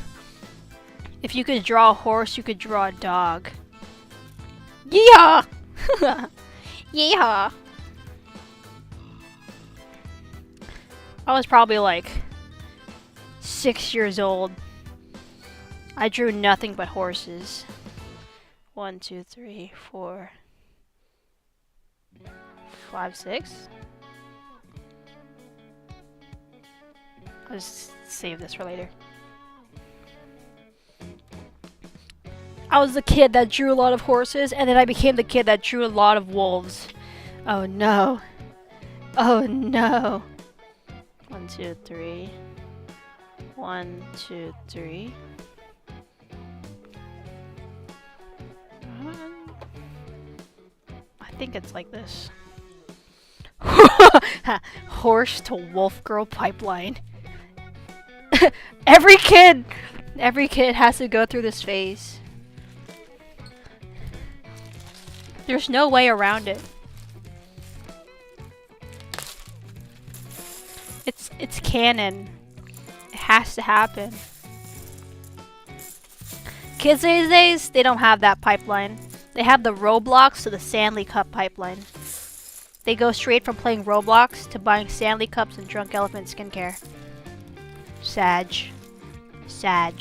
If you could draw a horse, you could draw a dog. Yeehaw! Yeehaw! I was probably like 6 years old. I drew nothing but horses. 1, 2, 3, 4, 5, 6. I'll just save this for later. I was the kid that drew a lot of horses, and then I became the kid that drew a lot of wolves. Oh no. Oh no. 1, 2, 3. 1, 2, 3. I think it's like this. Horse to wolf girl pipeline. Every kid has to go through this phase. There's no way around it. It's canon. It has to happen. Kids these days, they don't have that pipeline. They have the Roblox to the Stanley Cup pipeline. They go straight from playing Roblox to buying Stanley Cups and Drunk Elephant skincare. Sag. Sag.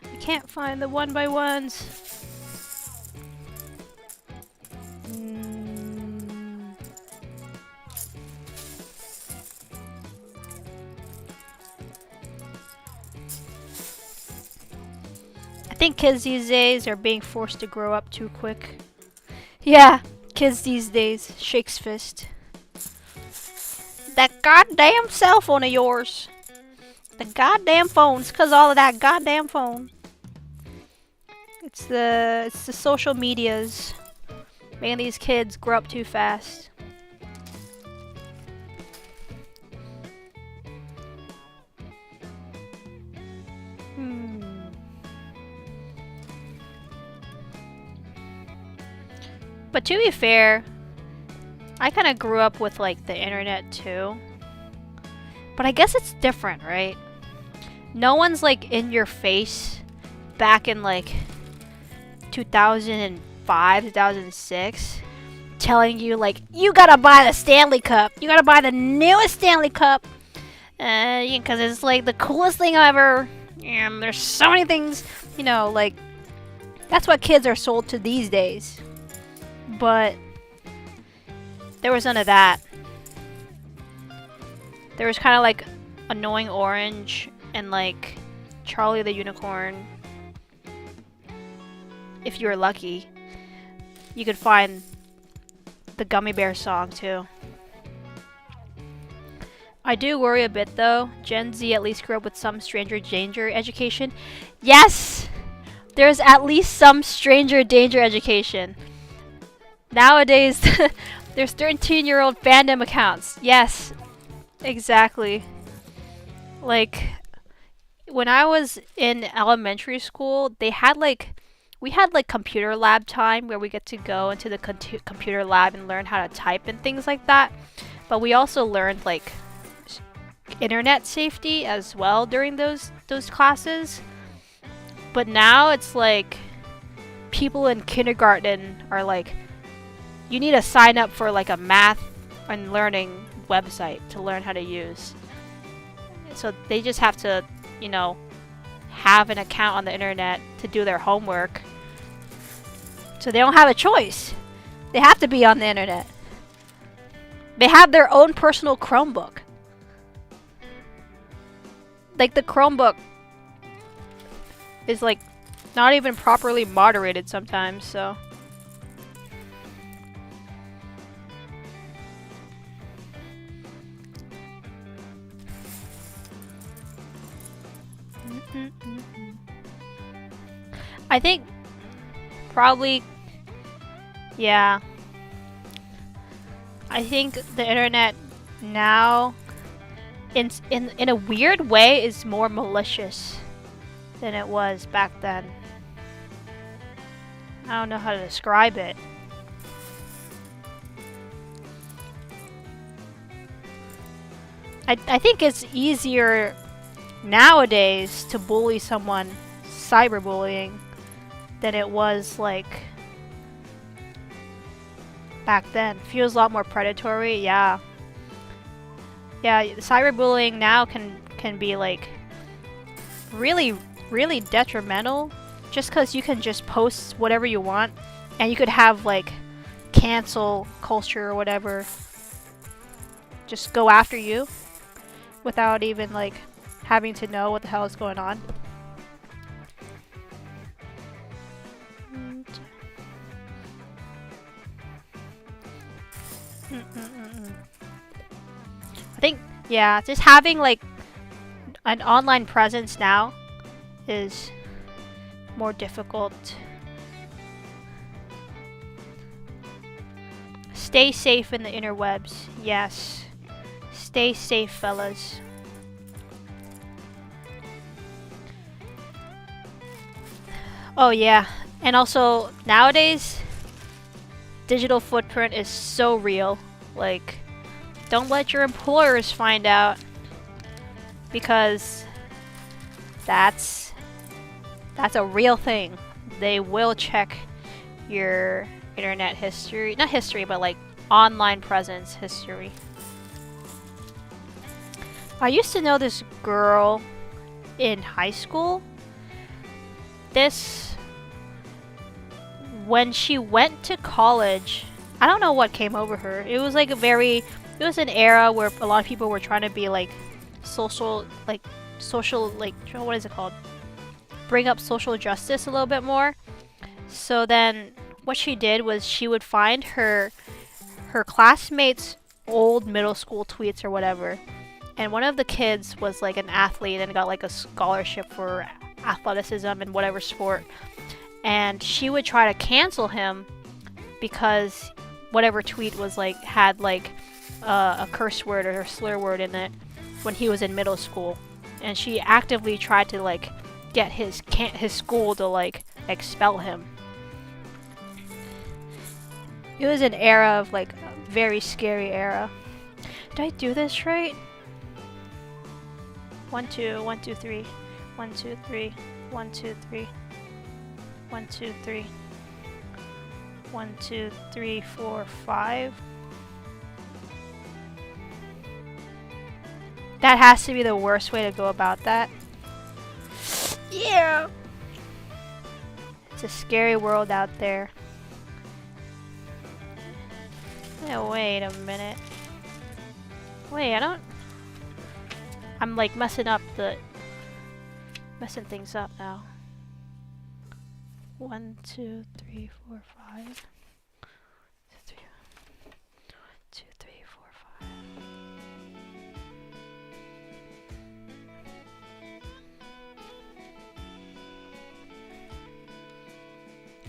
I can't find the 1x1s. I think kids these days are being forced to grow up too quick. Yeah, kids these days. Shakes fist. That goddamn cell phone of yours. The goddamn phone's cause all of that goddamn phone. It's the social medias making these kids grow up too fast. But to be fair, I kind of grew up with like the internet too. But I guess it's different, right? No one's like in your face back in like 2005, 2006 telling you like, you gotta buy the Stanley Cup. You gotta buy the newest Stanley Cup. Because it's like the coolest thing ever. And there's so many things, you know, like that's what kids are sold to these days. But there was none of that. There was kind of like Annoying Orange and like Charlie the Unicorn. If you were lucky, you could find the Gummy Bear song too. I do worry a bit though. Gen Z at least grew up with some stranger danger education. Yes! There's at least some stranger danger education. Nowadays, there's 13-year-old fandom accounts. Yes, exactly. Like, when I was in elementary school, we had like computer lab time where we get to go into the computer lab and learn how to type and things like that. But we also learned like internet safety as well during those classes. But now it's like people in kindergarten are like, you need to sign up for like a math and learning website to learn how to use. So they just have to, you know, have an account on the internet to do their homework. So they don't have a choice. They have to be on the internet. They have their own personal Chromebook. Like the Chromebook is like not even properly moderated sometimes, so. I think probably, yeah. I think the internet now, in a weird way, is more malicious than it was back then. I don't know how to describe it. I think it's easier nowadays to bully someone cyberbullying than it was like back then. Feels a lot more predatory, yeah. Yeah, cyberbullying now can be like really detrimental just because you can just post whatever you want and you could have like cancel culture or whatever just go after you without even like having to know what the hell is going on. I think, yeah, just having like an online presence now is more difficult. Stay safe in the interwebs. Yes. Stay safe, fellas. Oh yeah, and also nowadays, digital footprint is so real. Like, don't let your employers find out, because that's a real thing. They will check your internet history, not history, but like online presence history. I used to know this girl in high school. When she went to college, I don't know what came over her. It was like it was an era where a lot of people were trying to be like social, what is it called? Bring up social justice a little bit more. So then what she did was she would find her classmates' old middle school tweets or whatever. And one of the kids was like an athlete and got like a scholarship for athleticism in whatever sport. And she would try to cancel him because whatever tweet was like had like a curse word or a slur word in it when he was in middle school. And she actively tried to like get his school to like expel him. It was an era of like a very scary era. Did I do this right? 1 2 1 2 3 1 2 3 1 2 3 1 2 3 1 2 3 4 5. That has to be the worst way to go about that. Yeah. It's a scary world out there. Yeah, wait a minute. Wait, I'm like messing things up now. 1 2 3 4 5. 1 2 3 4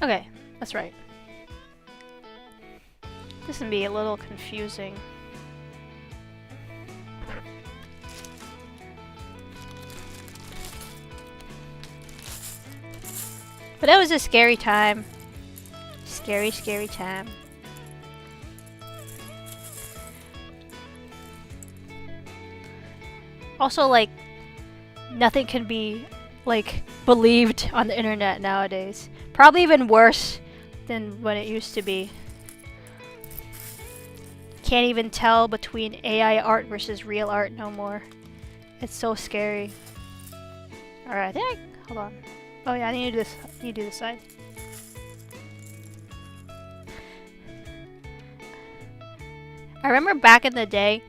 5. Okay, that's right. This can be a little confusing. But that was a scary time. Scary, scary time. Also, like, nothing can be, like, believed on the internet nowadays. Probably even worse than when it used to be. Can't even tell between AI art versus real art no more. It's so scary. Alright, hold on. Oh yeah, I need to do this. I need to do this side. I remember back in the day,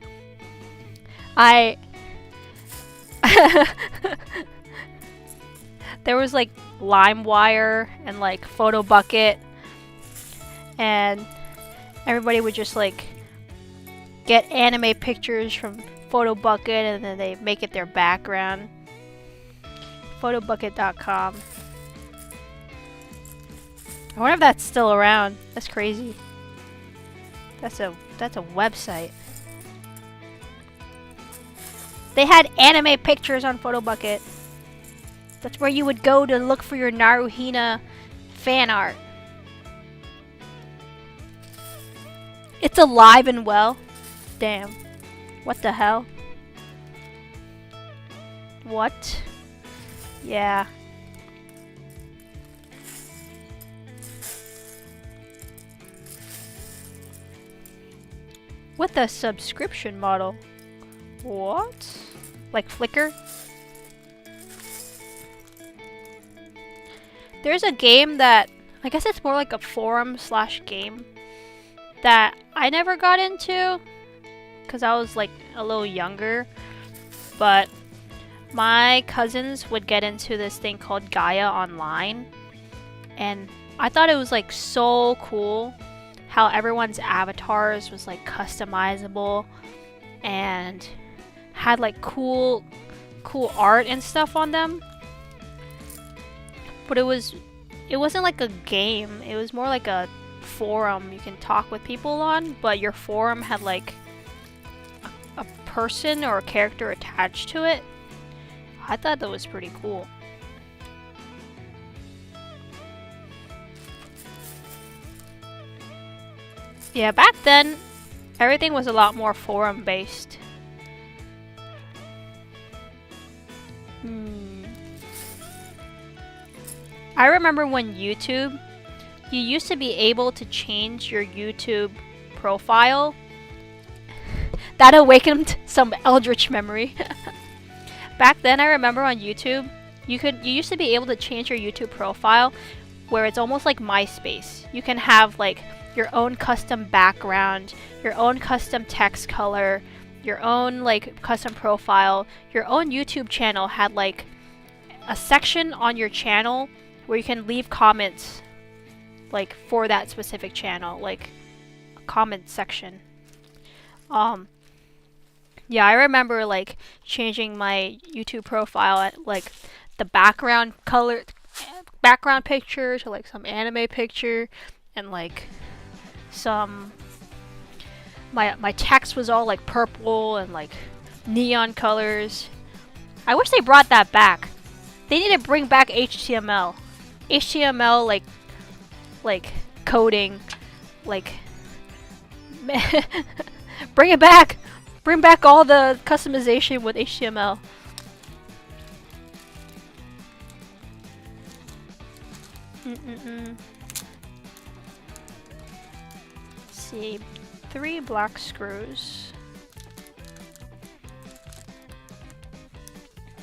there was like LimeWire and like Photo Bucket, and everybody would just like get anime pictures from Photo Bucket and then they make it their background. Photobucket.com. I wonder if that's still around. That's crazy. That's a website. They had anime pictures on Photobucket. That's where you would go to look for your Naruhina fan art. It's alive and well. Damn. What the hell? What? Yeah. With a subscription model. What? Like Flickr? There's a game that, I guess it's more like a forum/game that I never got into because I was like a little younger, but my cousins would get into this thing called Gaia Online, and I thought it was like so cool how everyone's avatars was like customizable and had like cool art and stuff on them. But it wasn't like a game. It was more like a forum you can talk with people on, but your forum had like a person or a character attached to it. I thought that was pretty cool. Yeah, back then, everything was a lot more forum based. I remember when YouTube, you used to be able to change your YouTube profile. That awakened some eldritch memory. Back then, I remember on YouTube, you used to be able to change your YouTube profile where it's almost like MySpace. You can have like your own custom background, your own custom text color, your own like custom profile. Your own YouTube channel had like a section on your channel where you can leave comments like for that specific channel, like a comment section. Yeah, I remember like changing my YouTube profile at like the background color, background picture to like some anime picture, and like some my text was all like purple and like neon colors. I wish they brought that back. They need to bring back HTML. HTML like coding, like bring it back. Bring back all the customization with HTML. Let's see, 3 black screws.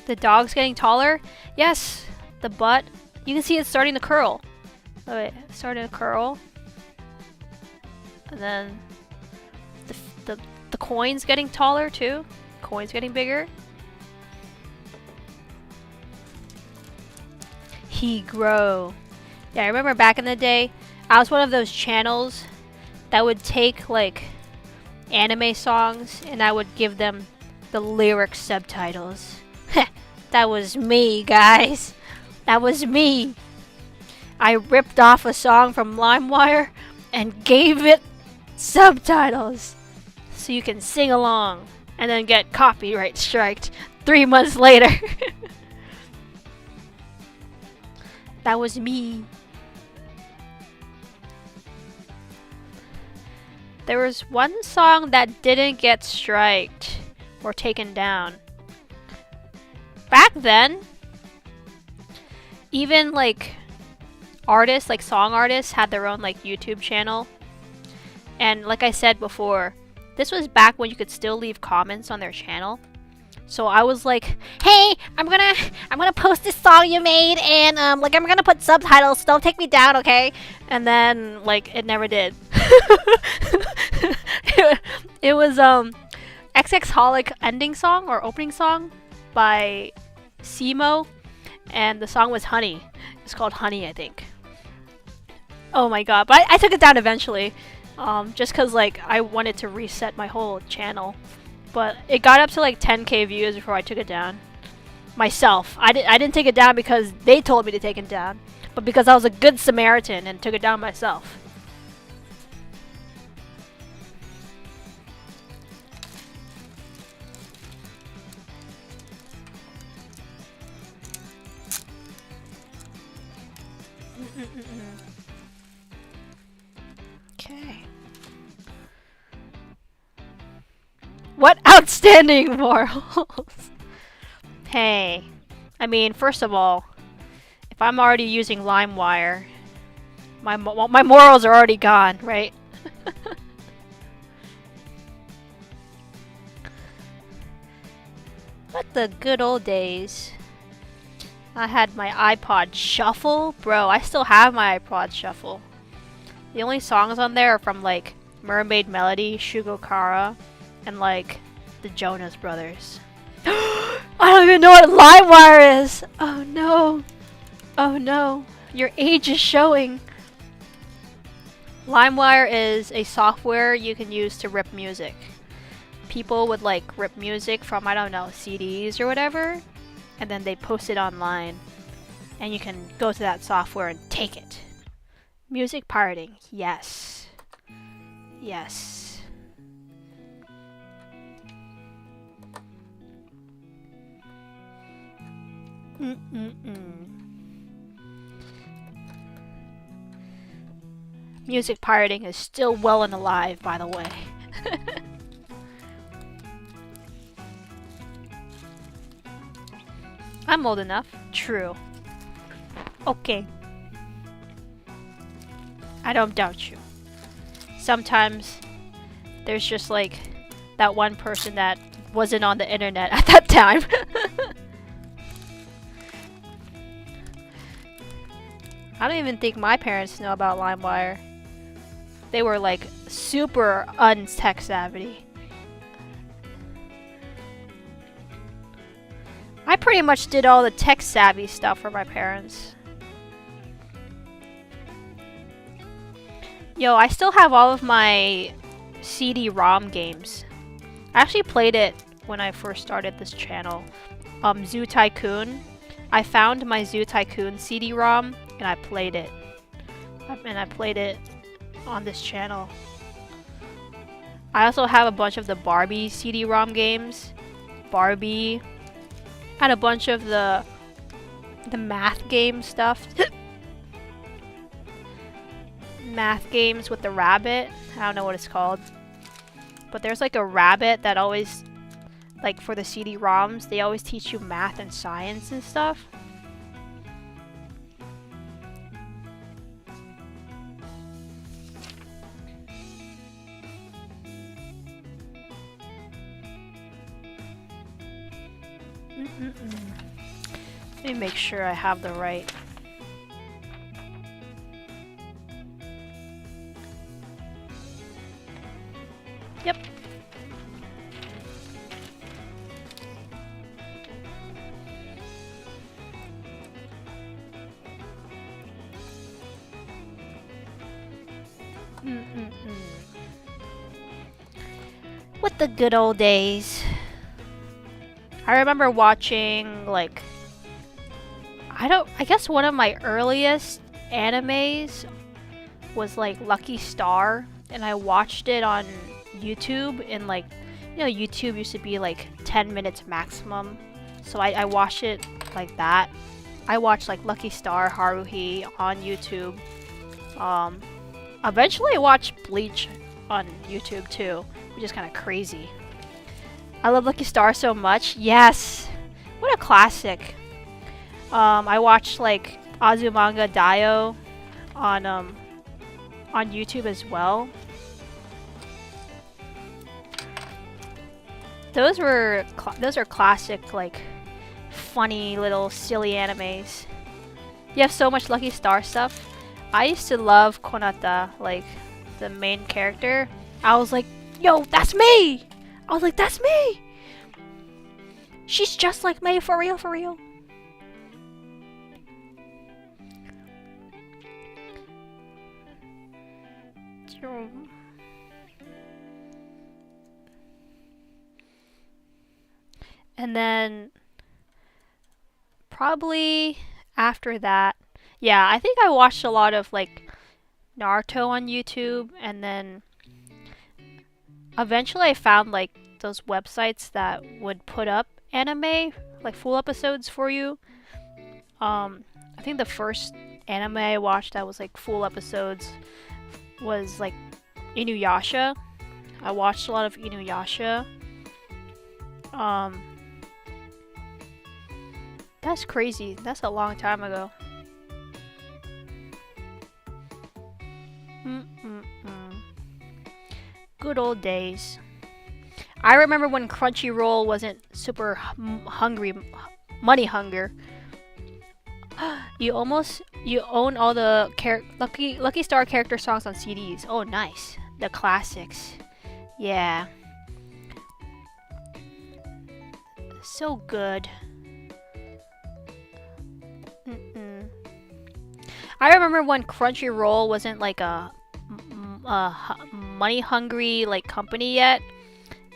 The dog's getting taller? Yes, the butt. You can see it's starting to curl. Oh wait, it's starting to curl. And then the coin's getting taller too. Coin's getting bigger. He grow. Yeah, I remember back in the day, I was one of those channels that would take like anime songs and I would give them the lyric subtitles. That was me, guys. That was me. I ripped off a song from LimeWire and gave it subtitles so you can sing along and then get copyright striked 3 months later. That was me. There was one song that didn't get striked or taken down. Back then, even like artists, like song artists, had their own like YouTube channel. And like I said before, this was back when you could still leave comments on their channel. So I was like, hey, I'm gonna post this song you made, and like I'm gonna put subtitles. Don't take me down, okay? And then like it never did. It was XX Holic ending song or opening song by Simo, and the song was Honey. It's called Honey, I think. Oh my god, but I took it down eventually, just cause like I wanted to reset my whole channel. But it got up to like 10k views before I took it down. Myself. I didn't take it down because they told me to take it down, but because I was a good Samaritan and took it down myself. Okay. What outstanding morals? Hey, I mean, first of all, if I'm already using LimeWire, my morals are already gone, right? What the good old days. I had my iPod Shuffle. Bro, I still have my iPod Shuffle. The only songs on there are from like Mermaid Melody, Shugokara, and like the Jonas Brothers. I don't even know what LimeWire is! Oh no. Oh no. Your age is showing. LimeWire is a software you can use to rip music. People would like rip music from, I don't know, CDs or whatever, and then they post it online. And you can go to that software and take it. Music pirating, yes. Yes. Music pirating is still well and alive, by the way. I'm old enough. True. Okay. I don't doubt you. Sometimes there's just like that one person that wasn't on the internet at that time. I don't even think my parents know about LimeWire. They were like super untech savvy. I pretty much did all the tech savvy stuff for my parents. Yo, I still have all of my CD-ROM games. I actually played it when I first started this channel. Zoo Tycoon. I found my Zoo Tycoon CD-ROM and I played it. And I played it on this channel. I also have a bunch of the Barbie CD-ROM games. Barbie. And a bunch of the math game stuff. Math games with the rabbit. I don't know what it's called. But there's like a rabbit that always, like for the CD-ROMs, they always teach you math and science and stuff. Let me make sure I have the right. Yep. What the good old days. I remember watching like I guess one of my earliest animes was like Lucky Star, and I watched it on YouTube in like, you know, YouTube used to be like 10 minutes maximum, so I watched it like that. I watched like Lucky Star Haruhi on YouTube. Eventually I watched Bleach on YouTube too, which is kind of crazy. I love Lucky Star so much. Yes! What a classic. I watched like Azumanga Daioh on YouTube as well. Those are classic, like, funny little silly animes. You have so much Lucky Star stuff. I used to love Konata, like, the main character. I was like, yo, that's me! I was like, that's me! She's just like me, for real, for real. And then probably after that, yeah, I think I watched a lot of like Naruto on YouTube, and then eventually I found like those websites that would put up anime, like full episodes for you. I think the first anime I watched that was like full episodes was like Inuyasha. I watched a lot of Inuyasha. That's crazy. That's a long time ago. Good old days. I remember when Crunchyroll wasn't super hungry, money hunger. You own all the Lucky Star character songs on CDs. Oh, nice. The classics. Yeah. So good. I remember when Crunchyroll wasn't like a money hungry like company yet,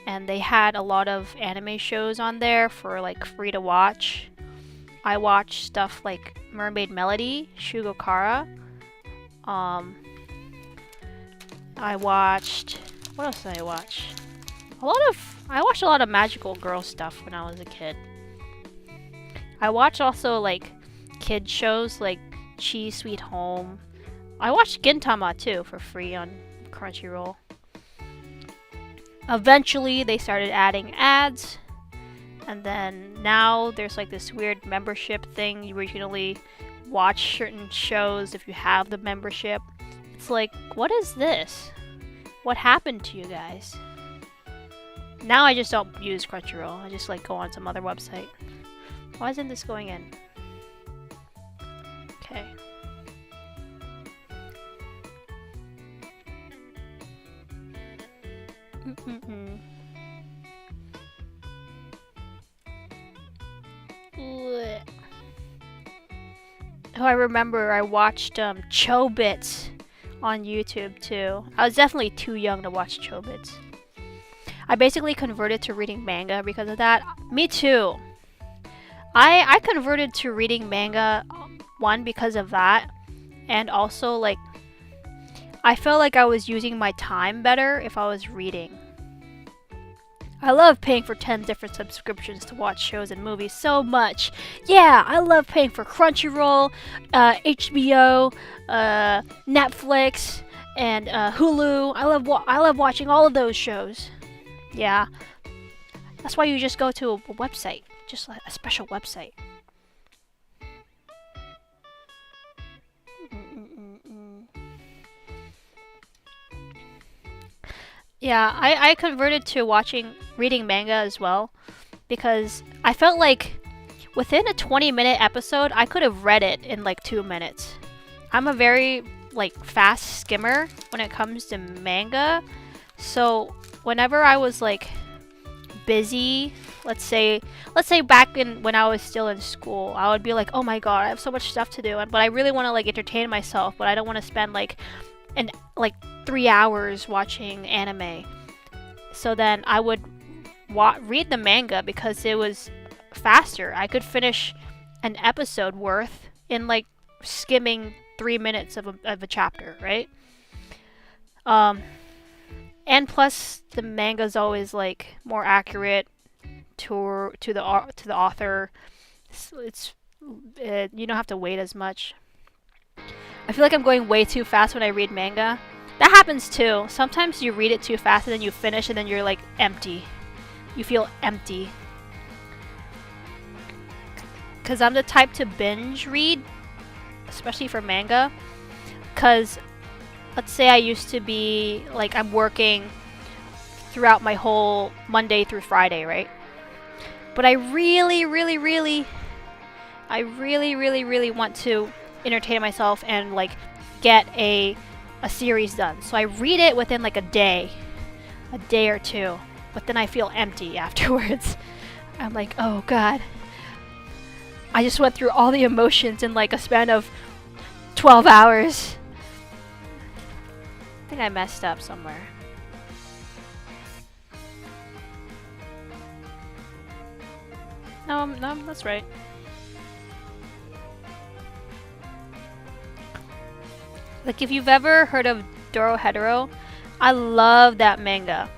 and they had a lot of anime shows on there for like free to watch. I watched stuff like Mermaid Melody, Shugokara. I watched, what else did I watch? I watched a lot of magical girl stuff when I was a kid. I watched also like kid shows like Chi Sweet Home, I watched Gintama too for free on Crunchyroll. Eventually, they started adding ads, and then now there's like this weird membership thing. You originally watch certain shows if you have the membership. It's like, what is this? What happened to you guys? Now I just don't use Crunchyroll. I just like go on some other website. Why isn't this going in? Okay. Oh, I remember I watched Chobits on YouTube too. I was definitely too young to watch Chobits. I basically converted to reading manga because of that. Me too. I converted to reading manga, one, because of that, and also like I felt like I was using my time better if I was reading. I love paying for 10 different subscriptions to watch shows and movies so much. Yeah, I love paying for Crunchyroll, HBO, Netflix, and Hulu. I love watching all of those shows. Yeah, that's why you just go to a website, just like a special website. Yeah, I converted to reading manga as well, because I felt like within a 20-minute episode, I could have read it in like 2 minutes. I'm a very like fast skimmer when it comes to manga, so whenever I was like busy, let's say back when I was still in school, I would be like, oh my god, I have so much stuff to do, but I really want to like entertain myself, but I don't want to spend like 3 hours watching anime. So then I would read the manga because it was faster. I could finish an episode worth in like skimming 3 minutes of a chapter, right? And plus the manga's always like more accurate to the author. So you don't have to wait as much. I feel like I'm going way too fast when I read manga. That happens too. Sometimes you read it too fast and then you finish and then you're like empty. You feel empty. Because I'm the type to binge read, especially for manga. Because let's say I used to be like I'm working throughout my whole Monday through Friday, right? But I really want to entertain myself and like get a series done. So I read it within like a day or two, but then I feel empty afterwards. I'm like, oh god, I just went through all the emotions in like a span of 12 hours. I think I messed up somewhere. No, that's right. Like, if you've ever heard of Dorohedoro, I love that manga.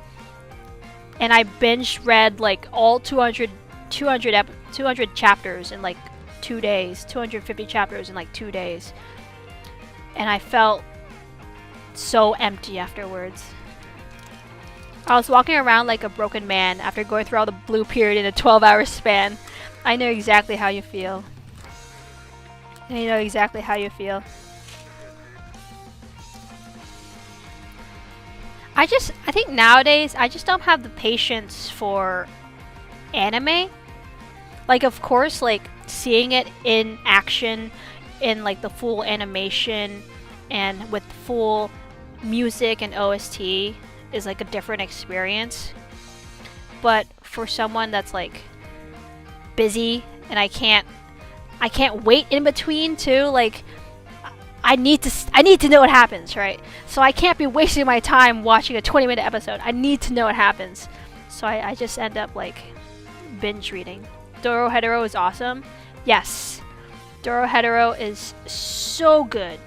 And I binge read like all 200 chapters in like 2 days. 250 chapters in like 2 days. And I felt so empty afterwards. I was walking around like a broken man after going through all the blue period in a 12-hour span. I know exactly how you feel. I know exactly how you feel. I think nowadays, I just don't have the patience for anime. Like, of course, like, seeing it in action, in, like, the full animation, and with full music and OST is, like, a different experience. But for someone that's, like, busy, and I can't wait in between, too, like, I need to know what happens, right? So I can't be wasting my time watching a 20-minute episode. I need to know what happens. So I just end up like binge reading. Dorohedoro is awesome. Yes. Dorohedoro is so good.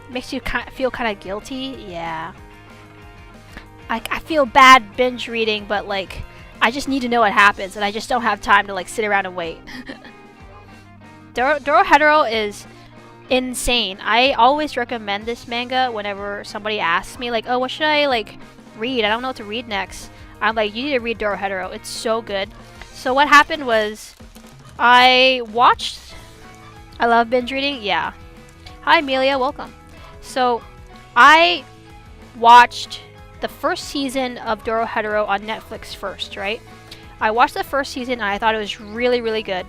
It makes you feel kind of guilty. Yeah. I feel bad binge reading, but like I just need to know what happens and I just don't have time to like sit around and wait. Dorohedoro is insane. I always recommend this manga whenever somebody asks me like, oh, what should I like read? I don't know what to read next. I'm like, you need to read Dorohedoro. It's so good. So what happened was I love binge reading. Yeah. Hi Amelia, welcome. So I watched the first season of Dorohedoro on Netflix first, right? I watched the first season and I thought it was really, really good.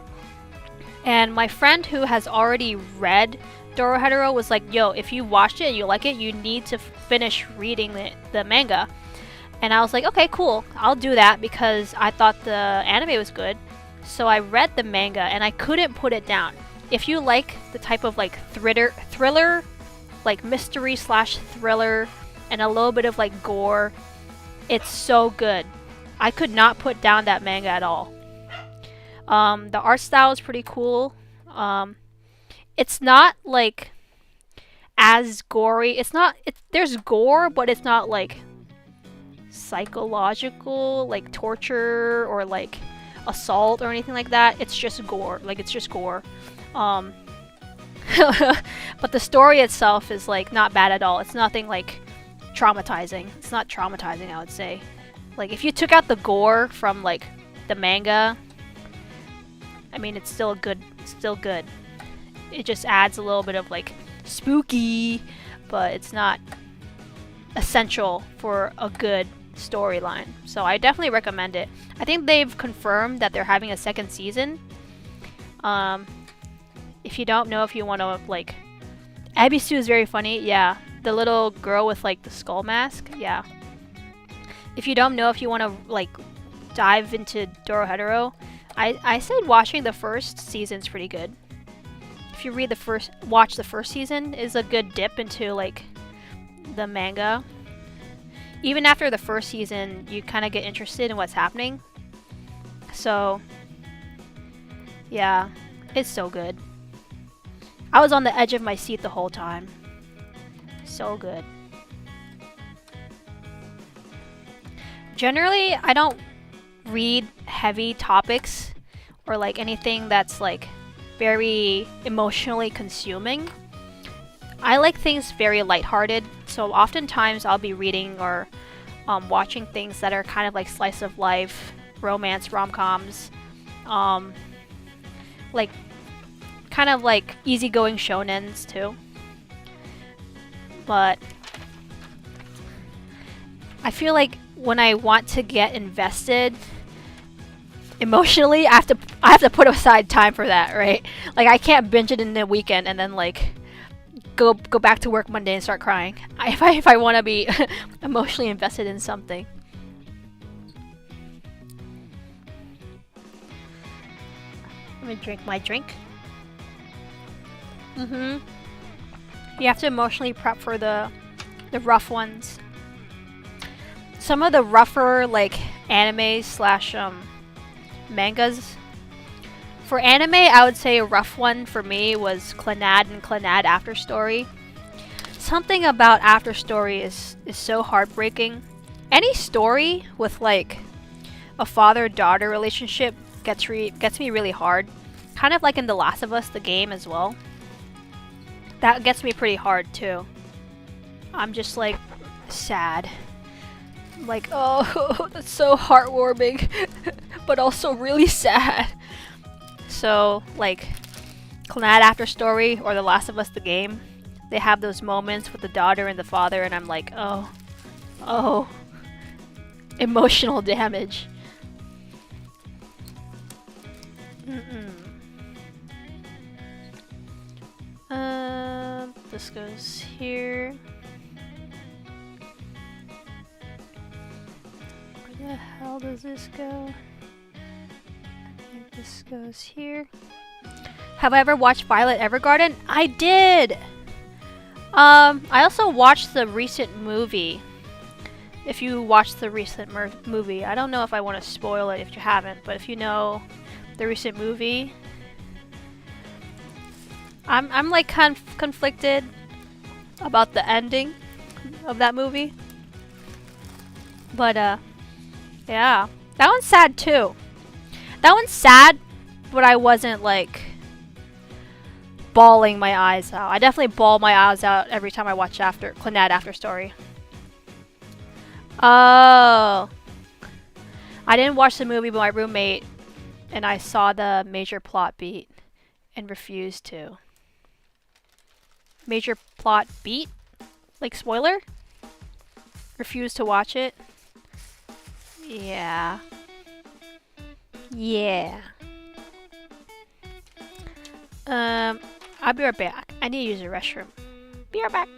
And my friend who has already read Dorohedoro was like, yo, if you watched it and you like it, you need to finish reading the manga. And I was like, okay, cool. I'll do that because I thought the anime was good. So I read the manga and I couldn't put it down. If you like the type of like thriller, like mystery / thriller, and a little bit of like gore, it's so good. I could not put down that manga at all. The art style is pretty cool. It's not like as gory. There's gore, but it's not like psychological, like torture or like assault or anything like that. It's just gore. But the story itself is like not bad at all. It's nothing like traumatizing. It's not traumatizing, I would say. Like if you took out the gore from like the manga, I mean it's still good. It just adds a little bit of like spooky, but it's not essential for a good storyline. So I definitely recommend it. I think they've confirmed that they're having a second season. If you don't know if you want to like, Abisu is very funny. Yeah, the little girl with like the skull mask. Yeah. If you don't know if you want to like dive into Dorohedoro, I said watching the first season's pretty good. If you watch the first season is a good dip into like the manga. Even after the first season, you kind of get interested in what's happening. So, yeah, it's so good. I was on the edge of my seat the whole time. So good. Generally, I don't read heavy topics or like anything that's like very emotionally consuming. I like things very lighthearted, so oftentimes I'll be reading or watching things that are kind of like slice of life, romance, rom-coms, like kind of like easygoing shonens too. But I feel like when I want to get invested emotionally, I have to put aside time for that, right? Like I can't binge it in the weekend and then like go back to work Monday and start crying. If I want to be emotionally invested in something. Let me drink my drink. You have to emotionally prep for the rough ones. Some of the rougher like animes / mangas. For anime, I would say a rough one for me was Clannad and Clannad After Story. Something about After Story is so heartbreaking. Any story with like a father-daughter relationship gets me really hard. Kind of like in The Last of Us, the game as well. That gets me pretty hard too. I'm just like sad. Like, oh, that's so heartwarming, but also really sad. So, like, Clannad After Story or The Last of Us the game, they have those moments with the daughter and the father, and I'm like, oh, emotional damage. This goes here. Where the hell does this go? I think this goes here. Have I ever watched Violet Evergarden? I did! I also watched the recent movie. If you watched the recent movie. I don't know if I want to spoil it if you haven't, but if you know the recent movie, I'm like conflicted about the ending of that movie. But yeah, that one's sad too. That one's sad, but I wasn't like bawling my eyes out. I definitely bawl my eyes out every time I watch Clannad After Story. Oh. I didn't watch the movie, but my roommate and I saw the major plot beat and refused to. Major plot beat? Like spoiler? Refused to watch it? Yeah. Yeah. I'll be right back. I need to use the restroom. Be right back.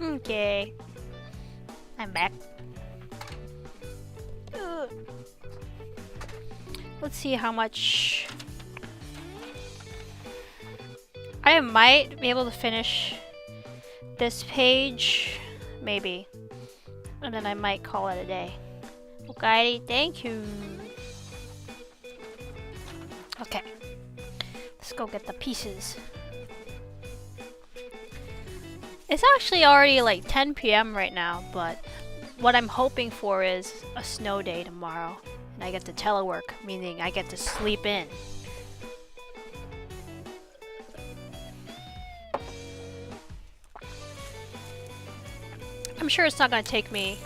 Okay. I'm back. Let's see how much... I might be able to finish this page. Maybe. And then I might call it a day. Okay, thank you. Okay. Let's go get the pieces. It's actually already like 10 p.m. right now, but what I'm hoping for is a snow day tomorrow. And I get to telework, meaning I get to sleep in. I'm sure it's not gonna take me...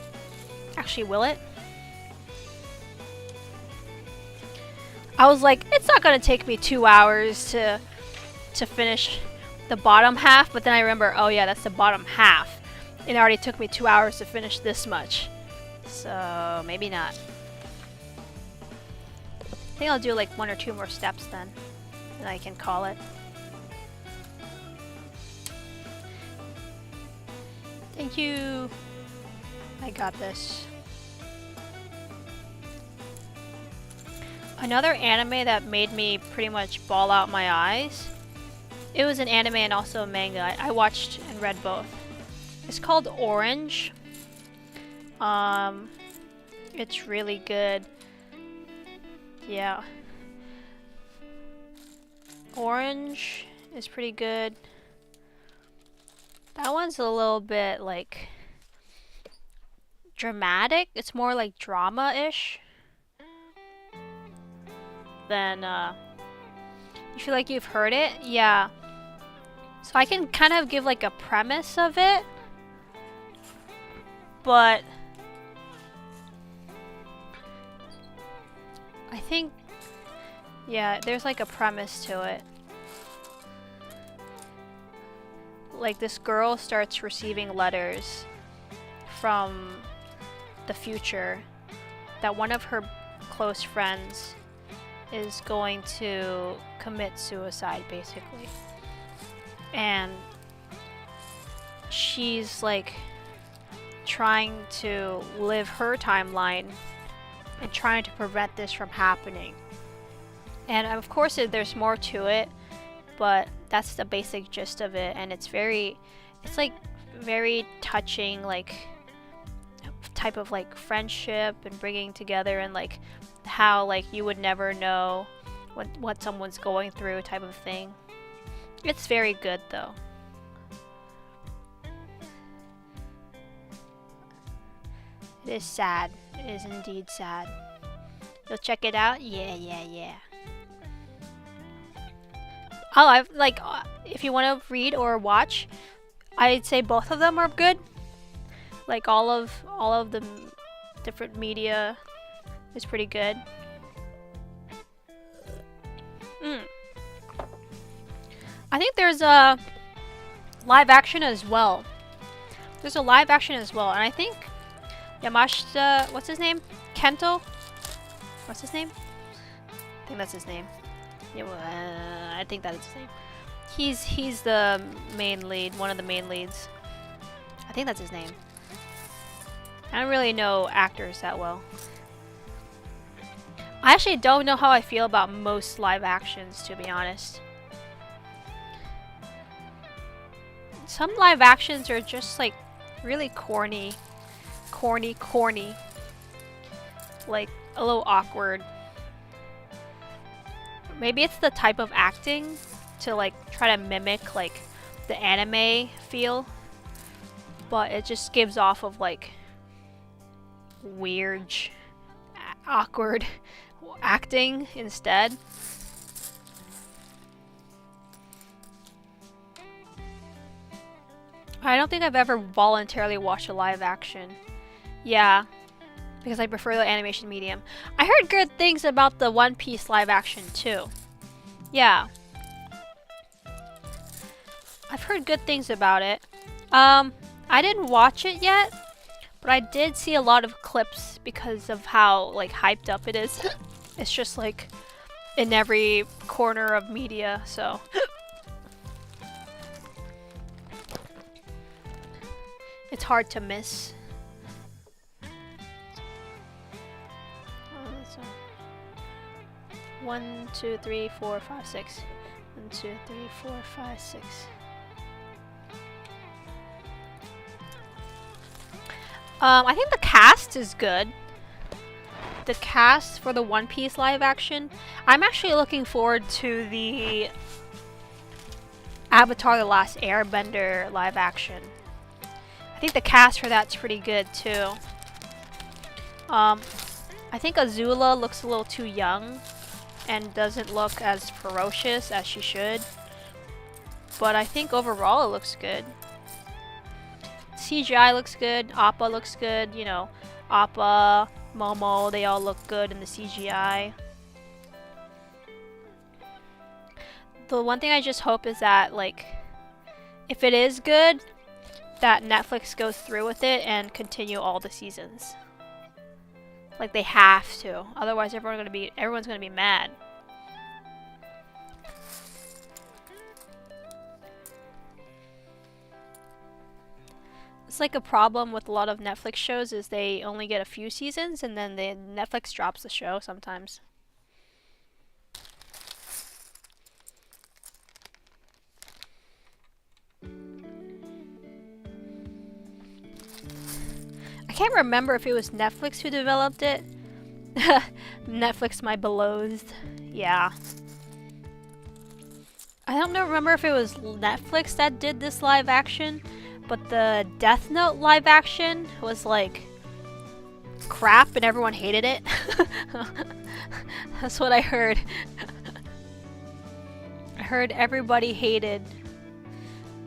Actually, will it? I was like, it's not gonna take me 2 hours to finish the bottom half, but then I remember, oh yeah, that's the bottom half. It already took me 2 hours to finish this much. So, maybe not. I think I'll do like 1 or 2 more steps then. And I can call it. Thank you. I got this. Another anime that made me pretty much bawl out my eyes. It was an anime and also a manga. I watched and read both. It's called Orange. It's really good. Yeah. Orange is pretty good. That one's a little bit like dramatic. It's more like drama-ish than you feel like you've heard it? Yeah. So I can kind of give like a premise of it, but I think, yeah, there's like a premise to it. Like this girl starts receiving letters from the future that one of her close friends is going to commit suicide, basically. And she's like trying to live her timeline and trying to prevent this from happening. And of course there's more to it, but that's the basic gist of it. And it's like very touching, like type of like friendship and bringing together, and like how like you would never know what someone's going through type of thing. It's very good though. It is sad. It is indeed sad. You'll check it out? Yeah. Oh, I've like if you want to read or watch, I'd say both of them are good. Like all of the different media is pretty good. I think there's a live action as well. There's a live action as well, and I think Yamashita, what's his name? Kento? What's his name? I think that's his name. Yeah, well, I think that is his name. He's the main lead, one of the main leads. I think that's his name. I don't really know actors that well. I actually don't know how I feel about most live actions, to be honest. Some live actions are just like really corny. Like a little awkward. Maybe it's the type of acting to like try to mimic like the anime feel, but it just gives off of like weird, awkward acting instead. I don't think I've ever voluntarily watched a live action. Yeah, because I prefer the animation medium. I heard good things about the One Piece live action too. Yeah. I've heard good things about it. I didn't watch it yet, but I did see a lot of clips because of how like hyped up it is. It's just like in every corner of media, so. It's hard to miss. 1, 2, 3, 4, 5, 6. 1, 2, 3, 4, 5, 6. I think the cast is good. The cast for the One Piece live action. I'm actually looking forward to the Avatar: The Last Airbender live action. I think the cast for that's pretty good too. I think Azula looks a little too young and doesn't look as ferocious as she should. But I think overall it looks good. CGI looks good, Appa looks good, you know, Appa, Momo, they all look good in the CGI. The one thing I just hope is that, like, if it is good, that Netflix goes through with it and continue all the seasons. Like, they have to. Otherwise, everyone's gonna be mad. It's like a problem with a lot of Netflix shows is they only get a few seasons and then Netflix drops the show sometimes. I can't remember if it was Netflix who developed it. Netflix, my beloved. Yeah. I don't remember if it was Netflix that did this live action, but the Death Note live action was like crap and everyone hated it. That's what I heard. I heard everybody hated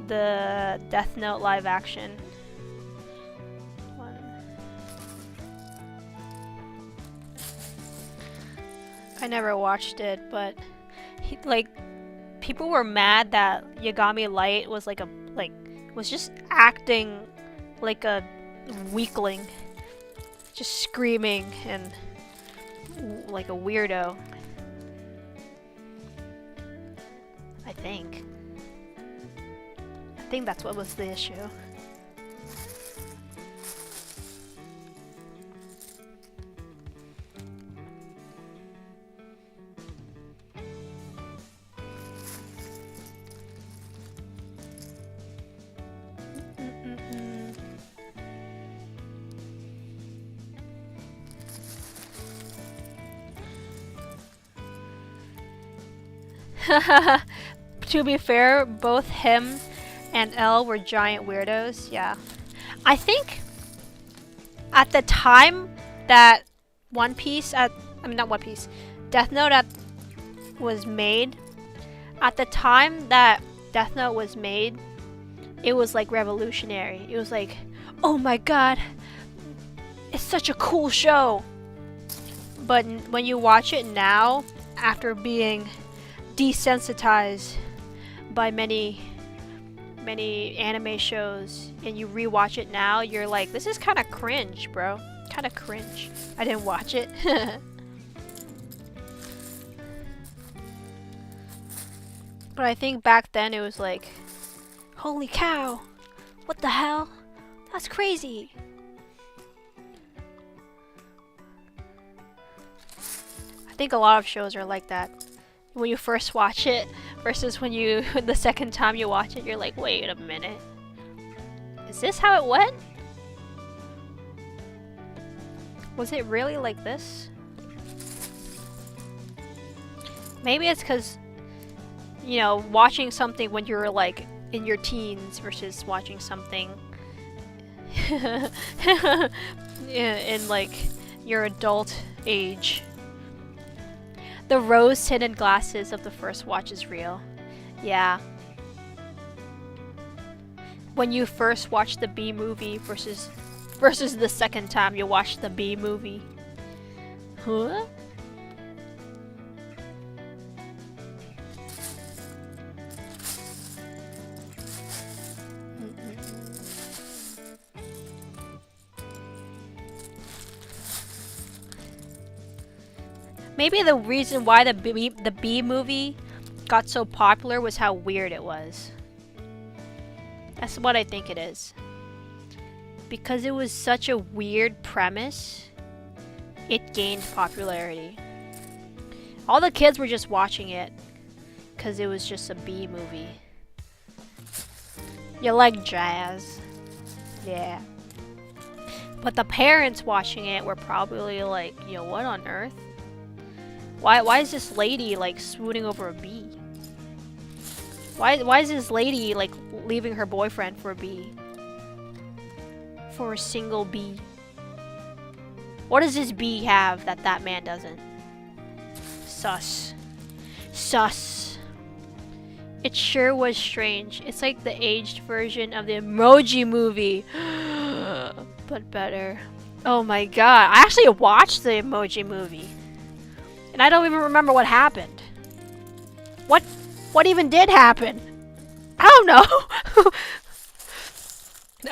the Death Note live action. I never watched it, but people were mad that Yagami Light was was just acting like a weakling. just screaming and like a weirdo. I think that's what was the issue. To be fair, both him and L were giant weirdos. Yeah. I think at the time that One Piece not One Piece, Death Note was made, at the time that Death Note was made, it was like revolutionary. It was like, oh my god, it's such a cool show. But when you watch it now, after being desensitized by many anime shows, and you rewatch it now, you're like, this is kind of cringe, bro. Kind of cringe. I didn't watch it. But I think back then it was like, holy cow, what the hell? That's crazy. I think a lot of shows are like that. When you first watch it versus when you the second time you watch it, you're like, wait a minute, is this how it went? Was it really like this? Maybe it's because, you know, watching something when you're like in your teens versus watching something in like your adult age. The rose-tinted glasses of the first watch is real. Yeah. When you first watch the B movie versus the second time you watch the B movie. Huh? Maybe the reason why the B movie got so popular was how weird it was. That's what I think it is. Because it was such a weird premise, it gained popularity. All the kids were just watching it because it was just a B movie. You like jazz. Yeah. But the parents watching it were probably like, yo, what on earth? Why is this lady like swooning over a bee? Why is this lady like leaving her boyfriend for a bee? For a single bee? What does this bee have that that man doesn't? Sus. Sus. It sure was strange. It's like the aged version of the Emoji Movie. But better. Oh my god. I actually watched the Emoji Movie. And I don't even remember what happened. What even did happen? I don't know.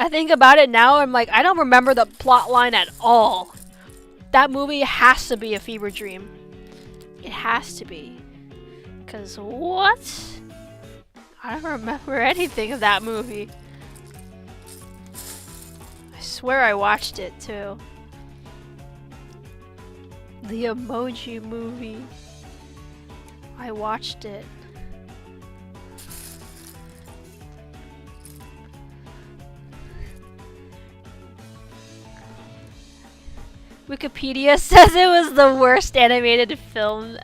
I think about it now, I'm like, I don't remember the plot line at all. That movie has to be a fever dream. It has to be. Cause what? I don't remember anything of that movie. I swear I watched it too. The Emoji Movie. I watched it. Wikipedia says it was the worst animated film,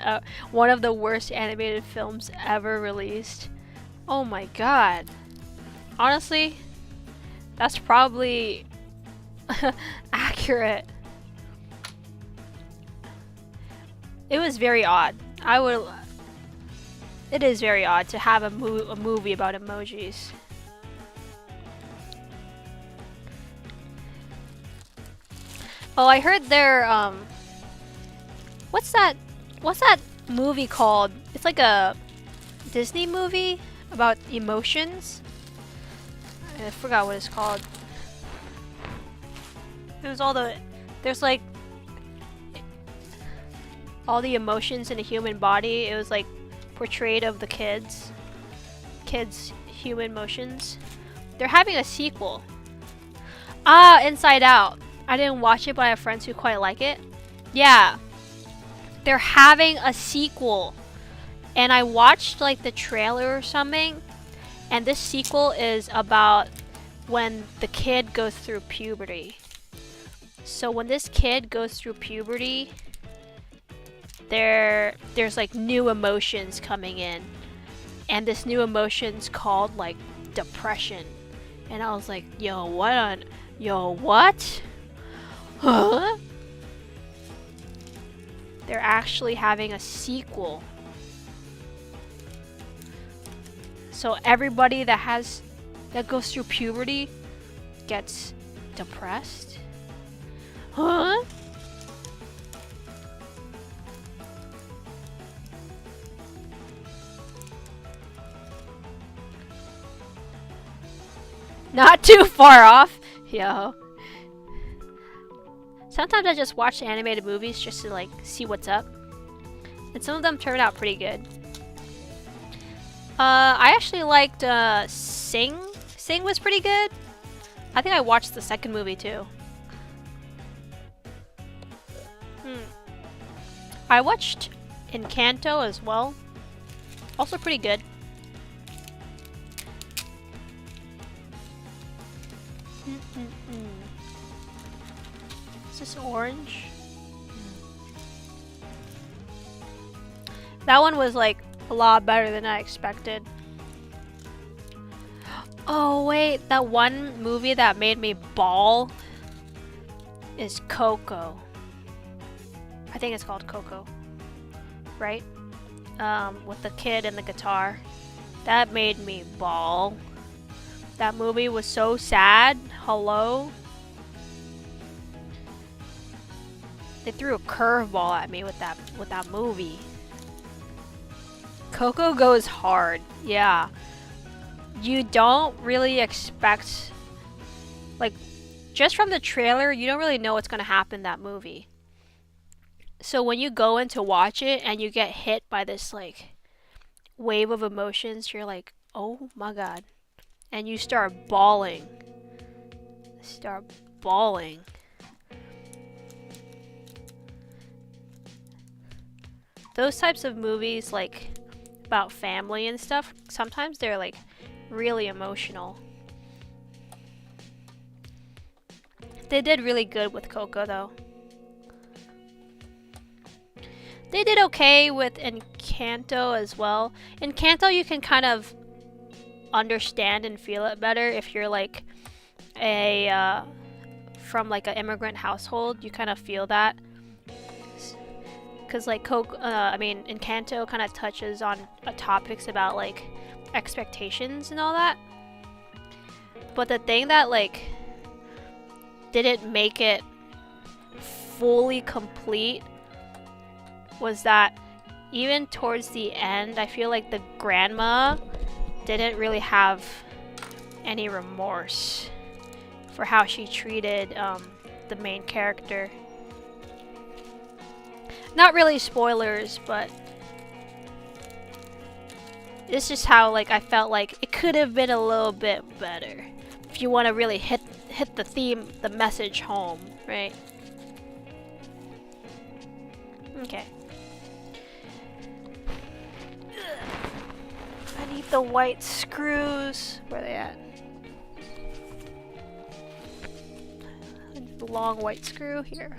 one of the worst animated films ever released. Oh my god. Honestly, that's probably accurate. It was very odd. It is very odd to have a movie about emojis. Oh, I heard they're what's that movie called? It's like a Disney movie about emotions. I forgot what it's called. It was all the there's like all the emotions in a human body. It was like portrayed of the kids human emotions. They're having a sequel. Inside Out. I didn't watch it, but I have friends who quite like it. Yeah, they're having a sequel, and I watched like the trailer or something, and this sequel is about when the kid goes through puberty. So when this kid goes through puberty, there's like new emotions coming in, and this new emotion's called like depression. And I was like, yo, what? Huh? They're actually having a sequel. So everybody that goes through puberty gets depressed? Huh? Not too far off, yo. Sometimes I just watch animated movies just to like see what's up, and some of them turned out pretty good. I actually liked Sing. Sing was pretty good. I think I watched the second movie too. I watched Encanto as well. Also pretty good. Is this orange? That one was like a lot better than I expected. Oh wait, that one movie that made me bawl is Coco. I think it's called Coco, right? With the kid and the guitar. That made me bawl. That movie was so sad. Hello? They threw a curveball at me with that movie. Coco goes hard. Yeah. You don't really expect, like, just from the trailer, you don't really know what's gonna happen in that movie. So when you go in to watch it and you get hit by this like wave of emotions, you're like, oh my god. And you start bawling. Those types of movies, like about family and stuff, sometimes they're like really emotional. They did really good with Coco though. They did okay with Encanto as well. Encanto, you can kind of understand and feel it better if you're like from like an immigrant household. You kind of feel that, because like Encanto kind of touches on topics about like expectations and all that. But the thing that like didn't make it fully complete was that even towards the end, I feel like the grandma didn't really have any remorse for how she treated the main character. Not really spoilers, but it's just how like I felt like it could have been a little bit better if you want to really hit the theme, the message home, right? Okay. I need the white screws. Where are they at? I need the long white screw here.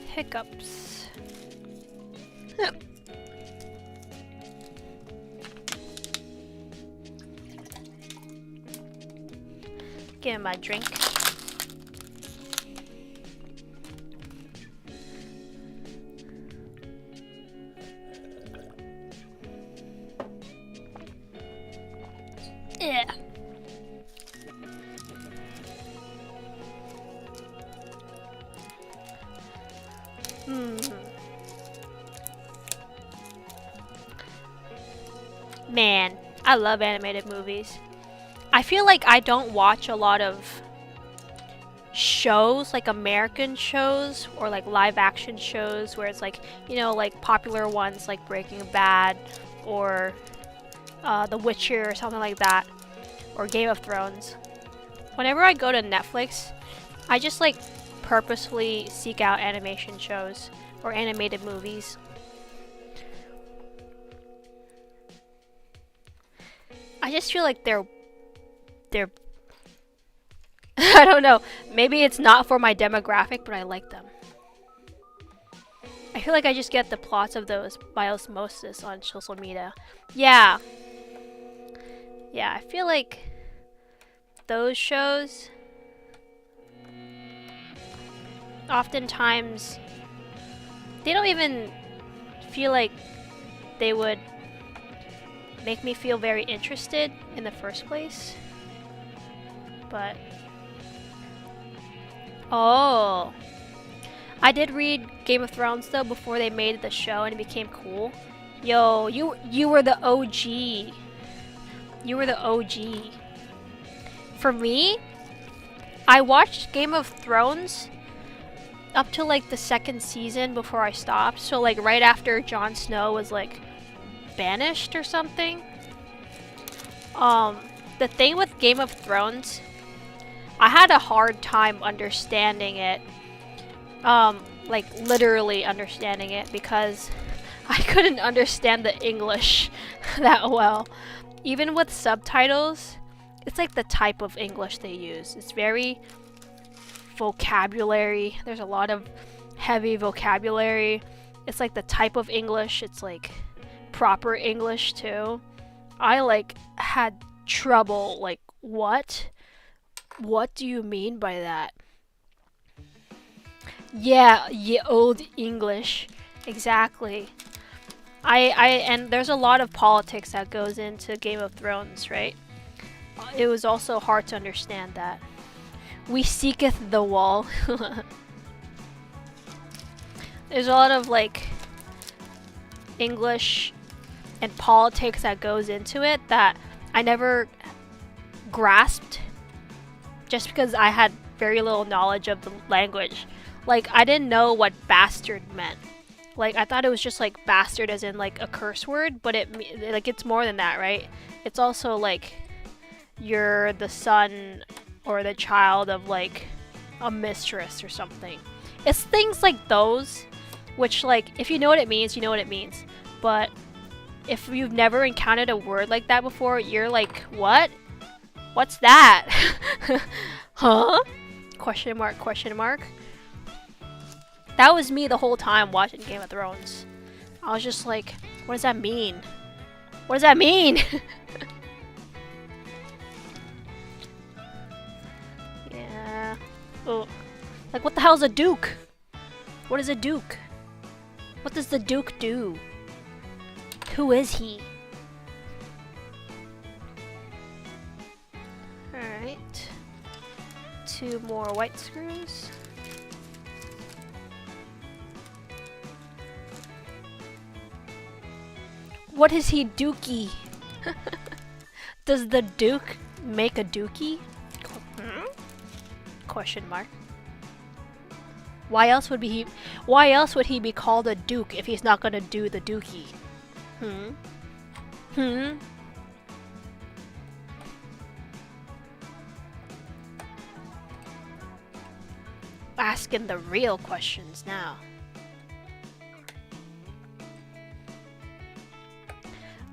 Hiccups. Give him my drink. Yeah. Man, I love animated movies. I feel like I don't watch a lot of shows, like American shows or like live action shows where it's like, you know, like popular ones like Breaking Bad or The Witcher or something like that, or Game of Thrones. Whenever I go to Netflix, I just like purposefully seek out animation shows or animated movies. I just feel like they're I don't know, maybe it's not for my demographic, but I like them. I feel like I just get the plots of those by osmosis on social media. Yeah. Yeah, I feel like those shows oftentimes they don't even feel like they would make me feel very interested in the first place. But oh, I did read Game of Thrones though before they made the show and it became cool. Yo, you were the OG. You were the OG. For me, I watched Game of Thrones up to like the second season before I stopped. So like right after Jon Snow was like banished or something. The thing with Game of Thrones, I had a hard time understanding it. Like literally understanding it because I couldn't understand the English that well. Even with subtitles, it's like the type of English they use. It's very vocabulary. There's a lot of heavy vocabulary. It's like the type of English. It's like proper English too. I like had trouble like what do you mean by that? Yeah, old English. Exactly. And there's a lot of politics that goes into Game of Thrones, right? It was also hard to understand that. We seeketh the wall. There's a lot of like English and politics that goes into it that I never grasped just because I had very little knowledge of the language. Like, I didn't know what bastard meant. Like, I thought it was just like bastard as in like a curse word, but it's more than that, right? It's also like you're the son or the child of like a mistress or something. It's things like those, which like if you know what it means, you know what it means. But if you've never encountered a word like that before, you're like, what? What's that? Huh? Question mark, question mark. That was me the whole time watching Game of Thrones. I was just like, what does that mean? What does that mean? Yeah. Oh. Like, what the hell is a duke? What is a duke? What does the duke do? Who is he? Alright. 2 more white screws. What is he dookie? Does the duke make a dookie? Question mark. Why else would he be called a duke if he's not gonna do the dookie? Asking the real questions now.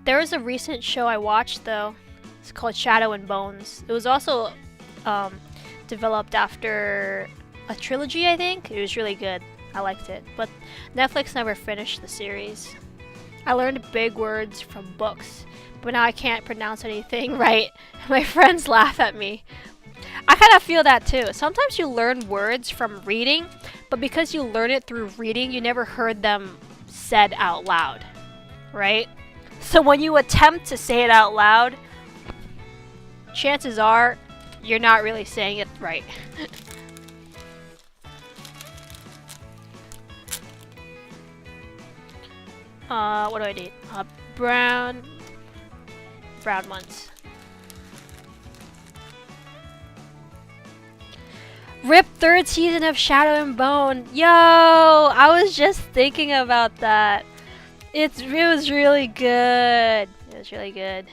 There was a recent show I watched though. It's called Shadow and Bones. It was also developed after a trilogy, I think. It was really good. I liked it. But Netflix never finished the series. I learned big words from books, but now I can't pronounce anything right. My friends laugh at me. I kind of feel that too. Sometimes you learn words from reading, but because you learn it through reading, you never heard them said out loud, right? So when you attempt to say it out loud, chances are you're not really saying it right. What do I need? Brown brown ones. RIP 3rd season of Shadow and Bone. Yo, I was just thinking about that. It was really good. It was really good.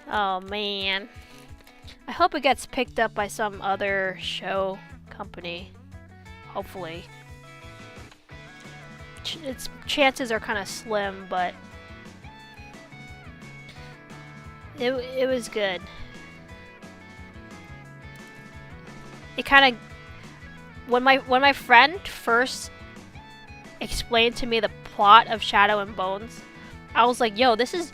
Oh man. I hope it gets picked up by some other show company. Hopefully. Its chances are kind of slim, but it was good. It kind of when my friend first explained to me the plot of Shadow and Bones, I was like, "Yo, this is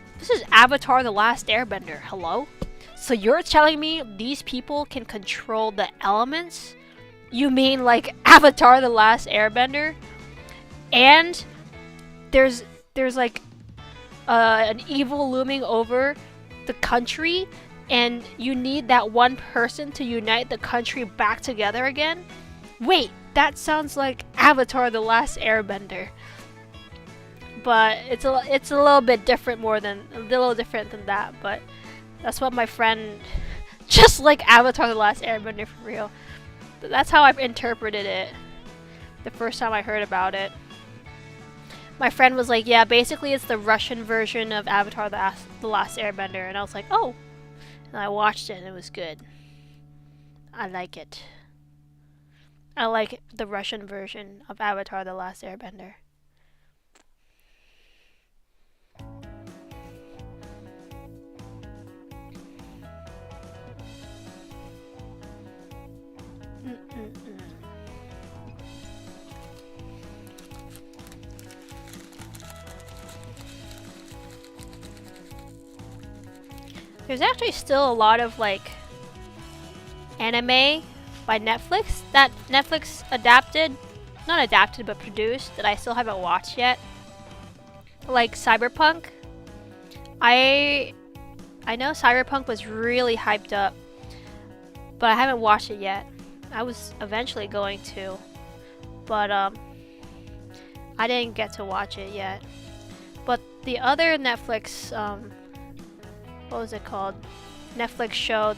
Avatar: The Last Airbender. Hello? So you're telling me these people can control the elements? You mean like Avatar: The Last Airbender? And there's like an evil looming over the country, and you need that one person to unite the country back together again? Wait, that sounds like Avatar: The Last Airbender." But it's a little bit different, a little different than that. But that's what my friend, just like Avatar: The Last Airbender for real. That's how I've interpreted it the first time I heard about it. My friend was like, "Yeah, basically it's the Russian version of Avatar: The Last Airbender," and I was like, "Oh." And I watched it and it was good. I like it. I like the Russian version of Avatar: The Last Airbender. There's actually still a lot of like anime by Netflix that Netflix not adapted but produced, that I still haven't watched yet. Like Cyberpunk. I know Cyberpunk was really hyped up, but I haven't watched it yet. I was eventually going to, but I didn't get to watch it yet. But the other Netflix what was it called? Netflix show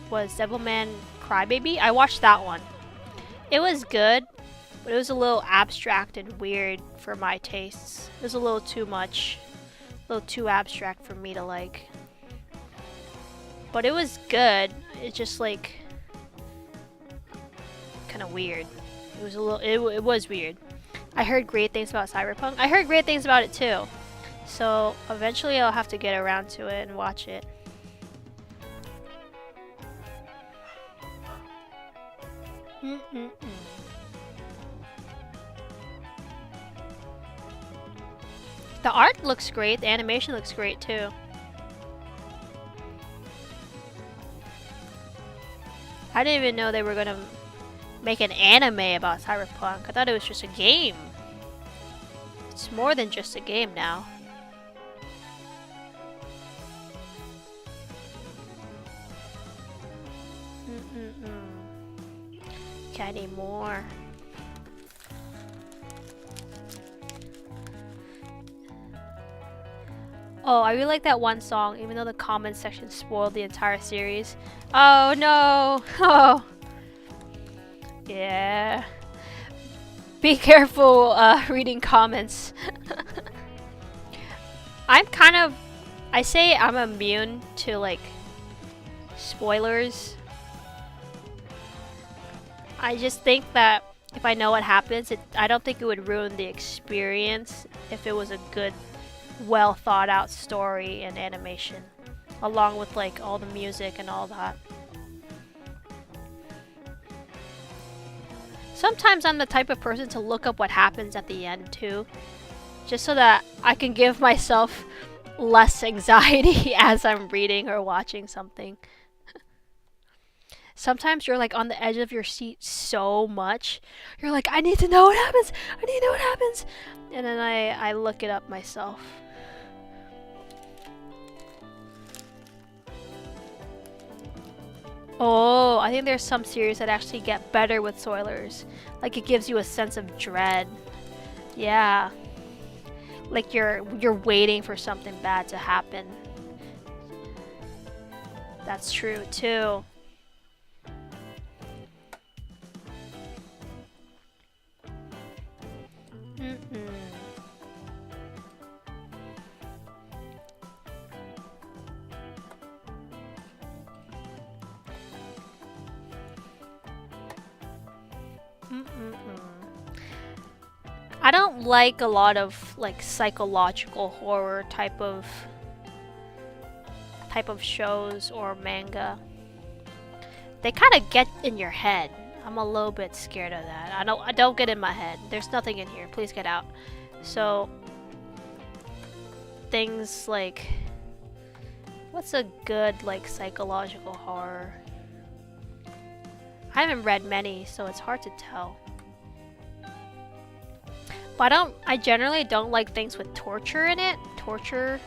was Devilman Crybaby. I watched that one. It was good, but it was a little abstract and weird for my tastes. It was a little too much, a little too abstract for me to like. But it was good. It's just like kind of weird. It was a little. It was weird. I heard great things about Cyberpunk. I heard great things about it too. So eventually I'll have to get around to it and watch it. The art looks great. The animation looks great too. I didn't even know they were gonna make an anime about Cyberpunk. I thought it was just a game. It's more than just a game now. Okay, I need more. Oh, I really like that one song, even though the comments section spoiled the entire series. Oh no! Oh. Yeah. Be careful reading comments. I say I'm immune to like spoilers. I just think that if I know what happens, I don't think it would ruin the experience if it was a good, well thought out story and animation, along with like all the music and all that. Sometimes I'm the type of person to look up what happens at the end too, just so that I can give myself less anxiety as I'm reading or watching something. Sometimes you're like on the edge of your seat so much. You're like, I need to know what happens. I need to know what happens. And then I look it up myself. Oh, I think there's some series that actually get better with spoilers. Like it gives you a sense of dread. Yeah. Like you're waiting for something bad to happen. That's true too. I don't like a lot of like psychological horror type of shows or manga. They kind of get in your head. I'm a little bit scared of that. I don't get in my head. There's nothing in here. Please get out. So things like, what's a good like psychological horror? I haven't read many, so it's hard to tell. But I generally don't like things with torture in it. Torture.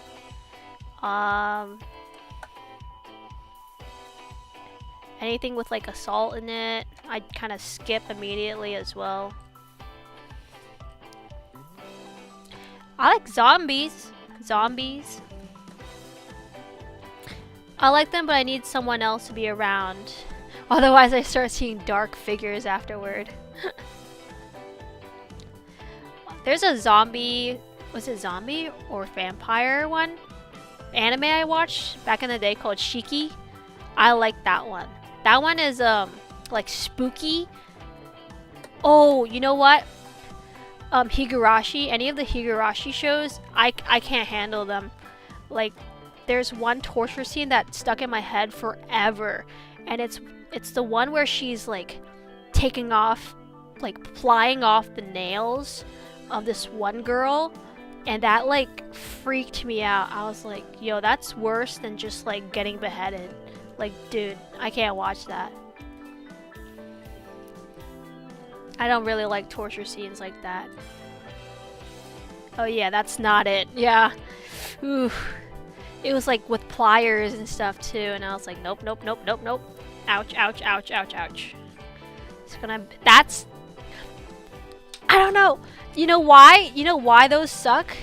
Anything with like assault in it, I'd kind of skip immediately as well. I like zombies. Zombies. I like them, but I need someone else to be around. Otherwise, I start seeing dark figures afterward. There's a zombie, was it zombie or vampire one? Anime I watched back in the day called Shiki. I like that one. That one is like spooky. Oh, you know what? Higurashi, any of the Higurashi shows, I can't handle them. Like, there's one torture scene that stuck in my head forever, and it's the one where she's like taking off, like flying off the nails of this one girl, and that like freaked me out. I was like, yo, that's worse than just like getting beheaded. Like, dude, I can't watch that. I don't really like torture scenes like that. Oh yeah, that's not it. Yeah. Ooh. It was like with pliers and stuff too, and I was like, nope, nope, nope, nope, nope. Ouch, ouch, ouch, ouch, ouch. That's... I don't know. You know why? You know why those suck?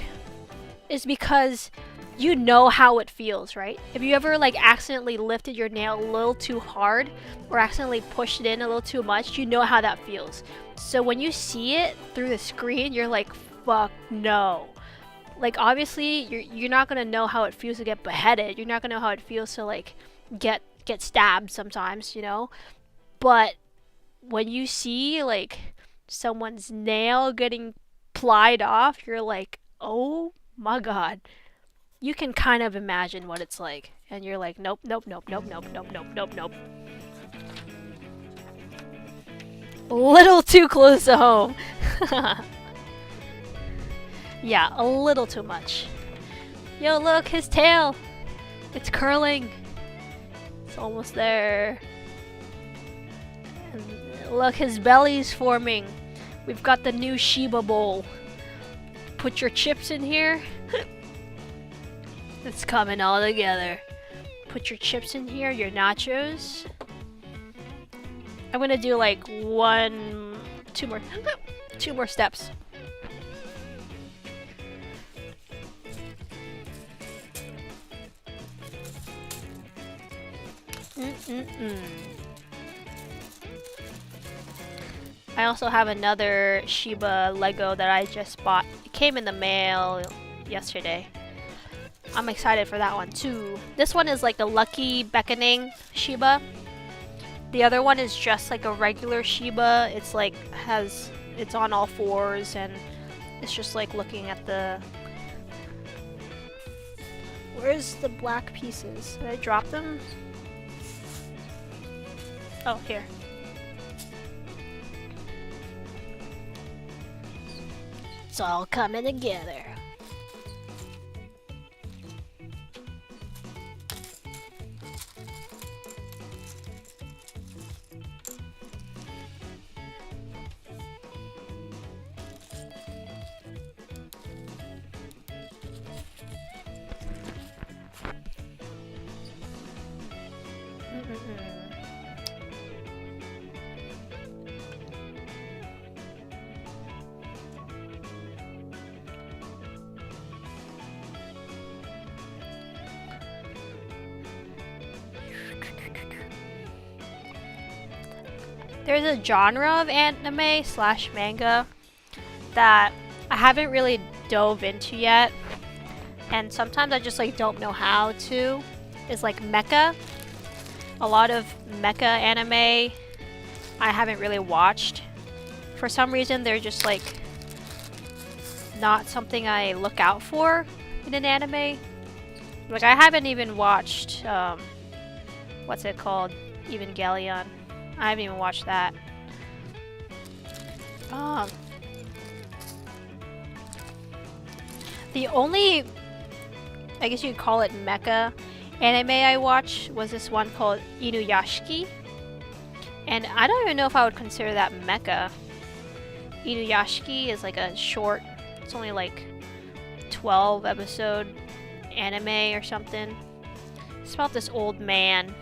Is because you know how it feels, right? If you ever like accidentally lifted your nail a little too hard or accidentally pushed it in a little too much, you know how that feels. So when you see it through the screen, you're like, fuck no. Like, obviously you're not gonna know how it feels to get beheaded. You're not gonna know how it feels to like get stabbed sometimes, you know? But when you see like someone's nail getting plied off, you're like, oh my god. You can kind of imagine what it's like, and you're like, nope, nope, nope, nope, nope, nope, nope, nope, nope. A little too close to home. Yeah, a little too much. Yo, look, his tail. It's curling. It's almost there. And look, his belly's forming. We've got the new Shiba bowl. Put your chips in here. It's coming all together. Put your chips in here, your nachos. I'm gonna do like two more steps. I also have another Shiba Lego that I just bought. It came in the mail yesterday. I'm excited for that one too. This one is like a lucky beckoning Shiba. The other one is just like a regular Shiba. It's like it's on all fours and it's just like looking at the... Where's the black pieces? Did I drop them? Oh, here. It's all coming together. There's a genre of anime slash manga that I haven't really dove into yet, and sometimes I just like don't know how to. Is like mecha. A lot of mecha anime I haven't really watched. For some reason, they're just like not something I look out for in an anime. Like I haven't even watched what's it called? Evangelion. I haven't even watched that. The only, I guess you'd call it mecha anime I watched was this one called Inuyashiki. And I don't even know if I would consider that mecha. Inuyashiki is like a short, it's only like 12 episode anime or something. It's about this old man,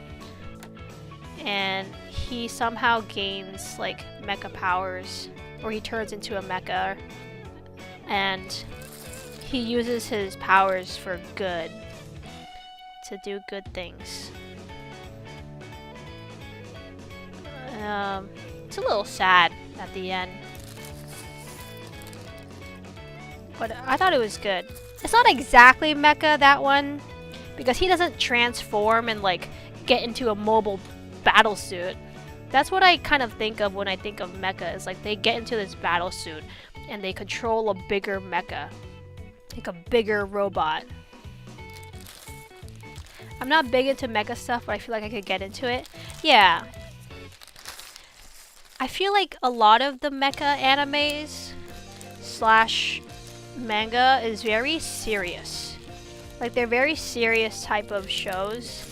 and he somehow gains like mecha powers, or he turns into a mecha, and he uses his powers for good, to do good things. It's a little sad at the end, but I thought it was good. It's not exactly mecha, that one, because he doesn't transform and like get into a mobile battle suit. That's what I kind of think of when I think of mecha, is like they get into this battle suit and they control a bigger mecha, like a bigger robot. I'm not big into mecha stuff, but I feel like I could get into it. Yeah. I feel like a lot of the mecha animes slash manga is very serious. Like they're very serious type of shows,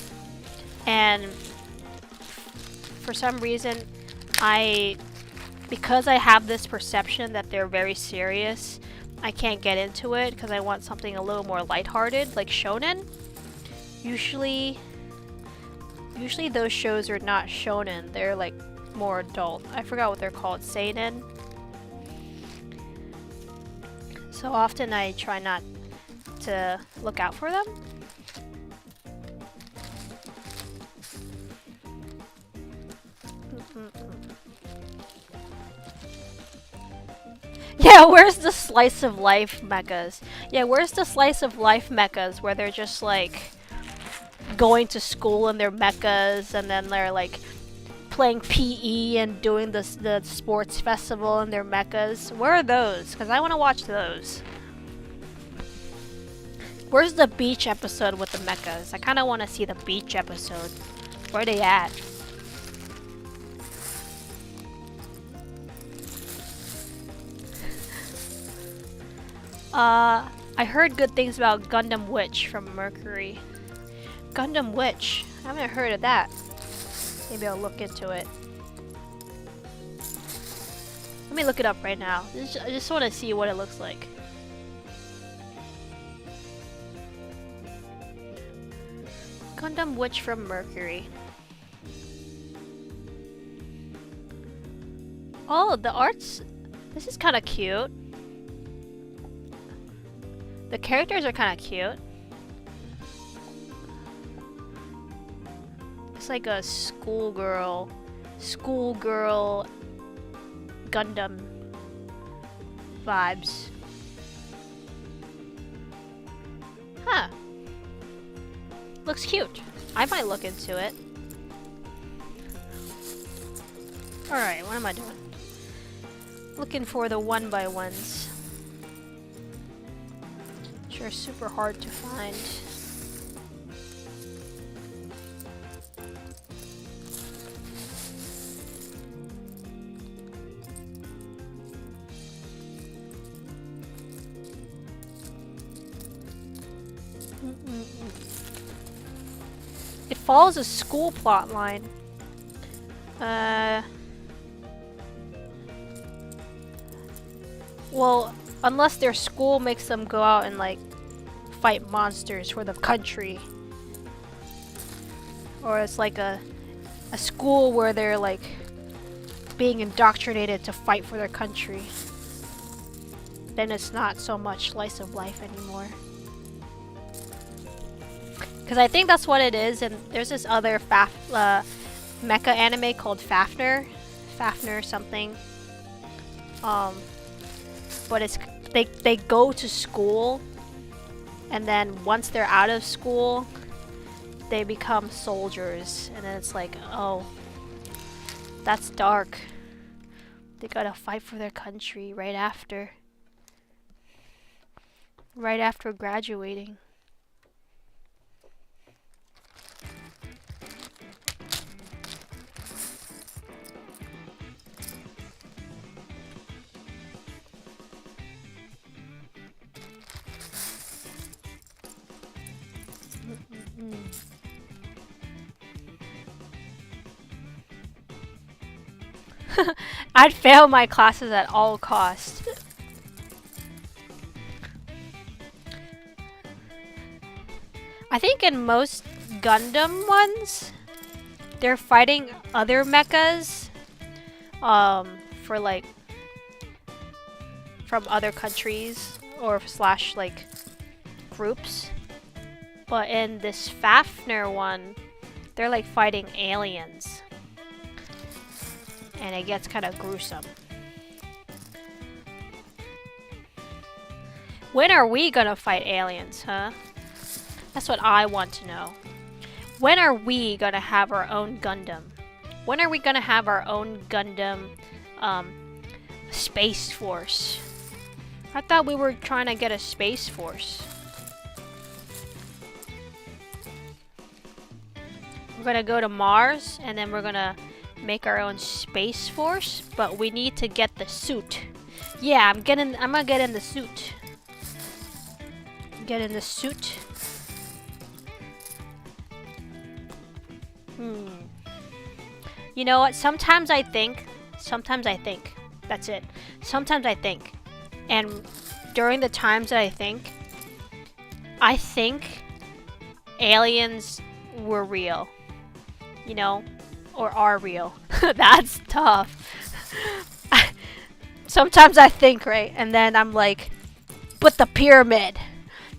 and for some reason because I have this perception that they're very serious, I can't get into it because I want something a little more lighthearted, like shonen. Usually those shows are not shonen, they're like more adult. I forgot what they're called, seinen. So often I try not to look out for them. Yeah, where's the slice of life mechas? Yeah, where's the slice of life mechas where they're just like going to school in their mechas, and then they're like playing PE and doing the sports festival in their mechas? Where are those? Because I want to watch those. Where's the beach episode with the mechas? I kind of want to see the beach episode. Where are they at? I heard good things about Gundam Witch from Mercury. Gundam Witch? I haven't heard of that. Maybe I'll look into it. Let me look it up right now. I just want to see what it looks like. Gundam Witch from Mercury. Oh, the art's... This is kind of cute. The characters are kind of cute. It's like a schoolgirl Gundam vibes. Huh. Looks cute. I might look into it. Alright, what am I doing? Looking for the 1x1s. Which are super hard to find. It follows a school plot line. Well, unless their school makes them go out and like fight monsters for the country. Or it's like a school where they're like being indoctrinated to fight for their country. Then it's not so much slice of life anymore. Because I think that's what it is, and there's this other mecha anime called Fafner. Fafnir or something. But it's they go to school, and then once they're out of school, they become soldiers, and then it's like, oh, that's dark. They gotta fight for their country right after graduating. I'd fail my classes at all costs. I think in most Gundam ones, they're fighting other mechas, for like, from other countries, or slash like, groups. But in this Fafnir one, they're like fighting aliens. And it gets kind of gruesome. When are we gonna fight aliens, huh? That's what I want to know. When are we gonna have our own Gundam? When are we gonna have our own Gundam, Space Force? I thought we were trying to get a Space Force. We're gonna go to Mars, and then we're gonna make our own Space Force, but we need to get the suit. Yeah, I'm gonna get in the suit. Get in the suit. You know what? Sometimes I think, that's it. Sometimes I think, and during the times that I think aliens were real. You know? Or are real. That's tough. Sometimes I think, right? And then I'm like, but the pyramid.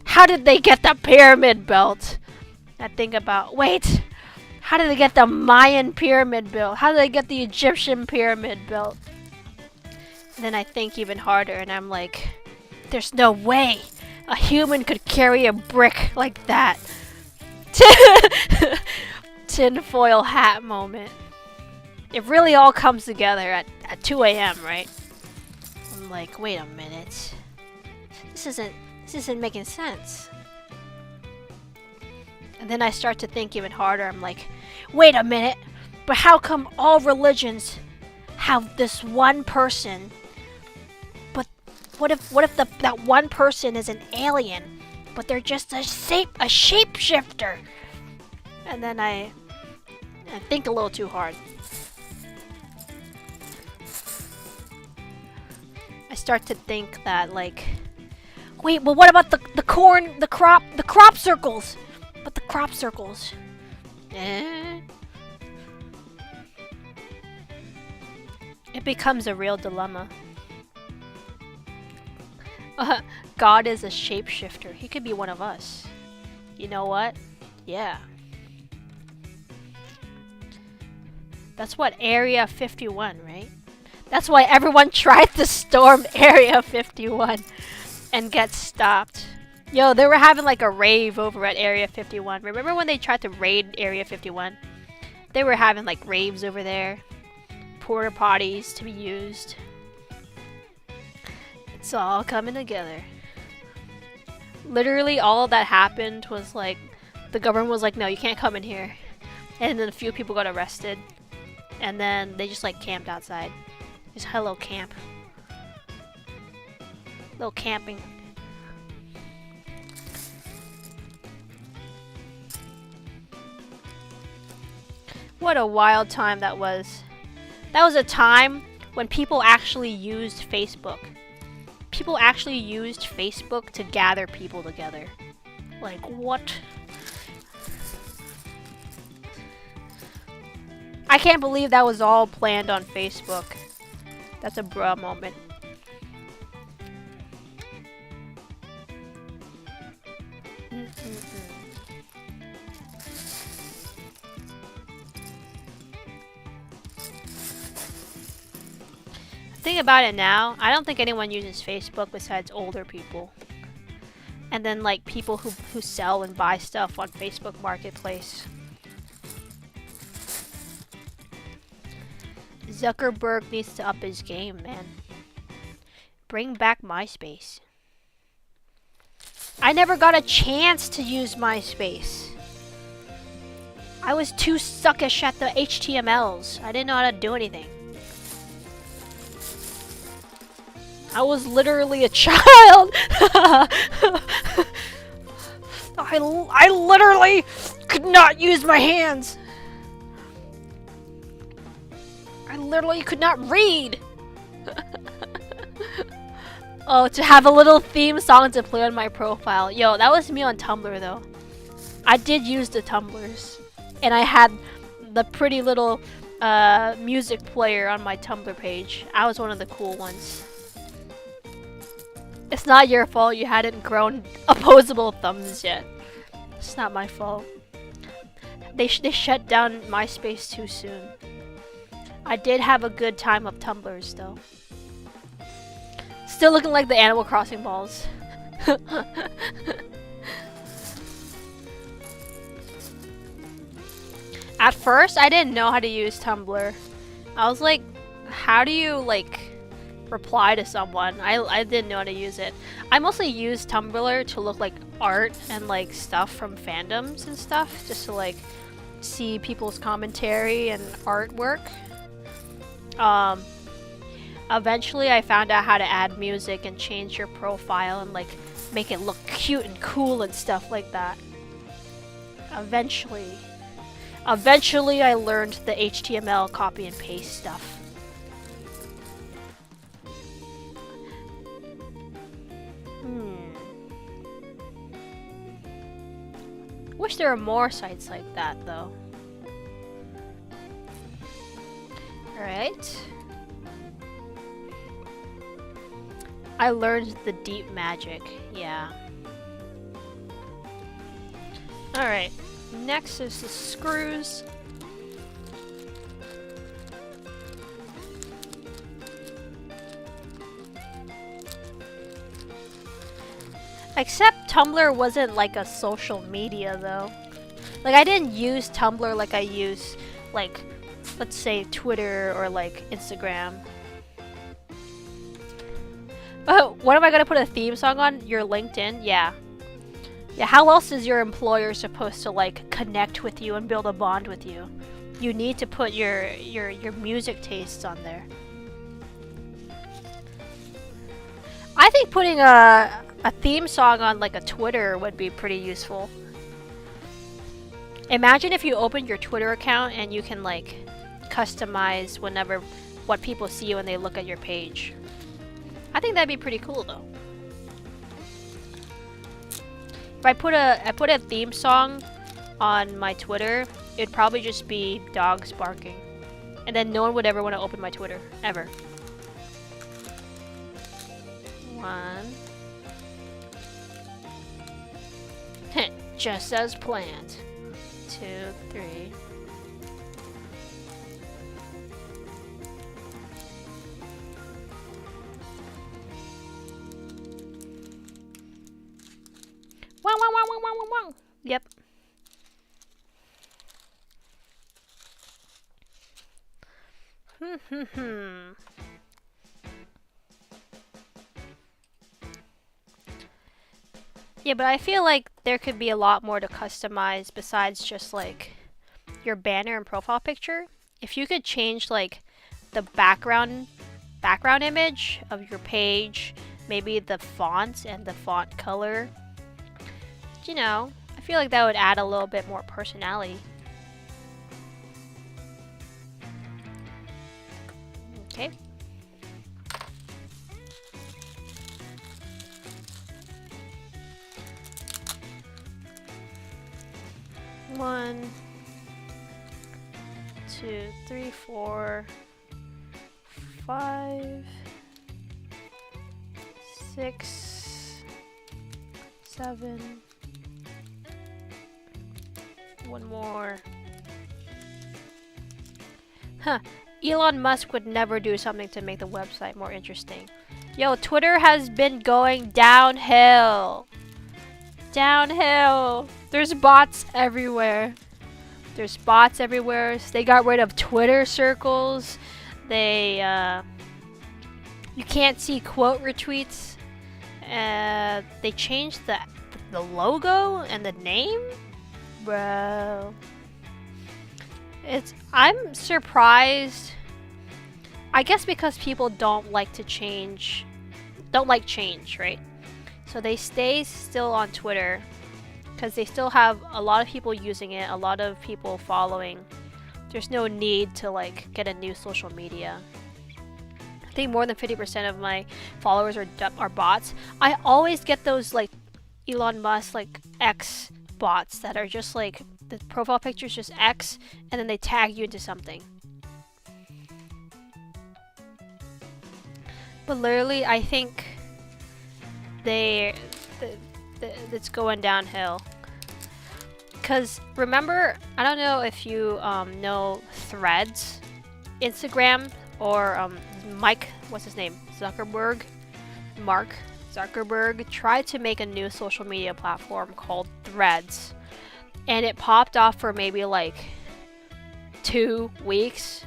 How did they get the pyramid built? I think about, wait, how did they get the Mayan pyramid built? How did they get the Egyptian pyramid built? And then I think even harder, and I'm like, there's no way a human could carry a brick like that. Tinfoil hat moment. It really all comes together at 2 a.m., right? I'm like, wait a minute. This isn't making sense. And then I start to think even harder. I'm like, wait a minute. But how come all religions have this one person? But what if that one person is an alien, but they're just a shapeshifter? And then I think a little too hard. I start to think that, like, wait, well, what about the crop circles? But the crop circles. It becomes a real dilemma. God is a shapeshifter. He could be one of us. You know what? Yeah. That's what Area 51, right? That's why everyone tried to storm Area 51 and get stopped. Yo, they were having like a rave over at Area 51. Remember when they tried to raid Area 51? They were having like raves over there. Porta potties to be used. It's all coming together. Literally all that happened was like, the government was like, no, you can't come in here. And then a few people got arrested. And then they just like camped outside. Just hello camp. Little camping. What a wild time that was. That was a time when people actually used Facebook. People actually used Facebook to gather people together. Like, what? I can't believe that was all planned on Facebook. That's a bruh moment. Think about it now. I don't think anyone uses Facebook besides older people. And then like people who sell and buy stuff on Facebook Marketplace. Zuckerberg needs to up his game, man. Bring back MySpace. I never got a chance to use MySpace. I was too suckish at the HTMLs. I didn't know how to do anything. I was literally a child. I literally could not use my hands. I literally could not read. Oh, to have a little theme song to play on my profile. Yo, that was me on Tumblr though. I did use the Tumblrs. And I had the pretty little music player on my Tumblr page. I was one of the cool ones. It's not your fault you hadn't grown opposable thumbs yet. It's not my fault. They shut down MySpace too soon. I did have a good time of Tumblrs though. Still looking like the Animal Crossing balls. At first, I didn't know how to use Tumblr. I was like, how do you like reply to someone? I didn't know how to use it. I mostly use Tumblr to look like art and like stuff from fandoms and stuff, just to like see people's commentary and artwork. Eventually I found out how to add music and change your profile and like make it look cute and cool and stuff like that. Eventually I learned the HTML copy and paste stuff. Wish there were more sites like that though. Alright. I learned the deep magic, yeah. Alright, next is the screws. Except Tumblr wasn't like a social media though. Like I didn't use Tumblr like I use like, let's say Twitter or like Instagram. Oh, what am I gonna put a theme song on? Your LinkedIn? Yeah. Yeah, how else is your employer supposed to like connect with you and build a bond with you? You need to put your music tastes on there. I think putting a theme song on like a Twitter would be pretty useful. Imagine if you opened your Twitter account and you can like customize what people see when they look at your page. I think that'd be pretty cool though. If I put a theme song on my Twitter, it'd probably just be dogs barking. And then no one would ever want to open my Twitter. Ever. 1. Just as planned. 2, 3. Wow, wow, wow, wow, wow, wow, wow. Yep. Yeah, but I feel like there could be a lot more to customize besides just like your banner and profile picture. If you could change like the background image of your page, maybe the font and the font color, you know, I feel like that would add a little bit more personality. Okay. One, 2, 3, 4, 5, 6, 7. One more. Huh. Elon Musk would never do something to make the website more interesting. Yo, Twitter has been going downhill. Downhill. There's bots everywhere. There's bots everywhere. They got rid of Twitter circles. They, you can't see quote retweets. They changed the logo and the name? Bro. I'm surprised. I guess because people don't like change, right? So they stay still on Twitter because they still have a lot of people using it, a lot of people following. There's no need to like get a new social media. I think more than 50% of my followers are bots. I always get those like Elon Musk like X bots that are just like the profile picture is just X and then they tag you into something. But literally, I think it's going downhill. Cause remember, I don't know if you know Threads, Instagram, or Mark Zuckerberg tried to make a new social media platform called Threads, and it popped off for maybe like 2 weeks,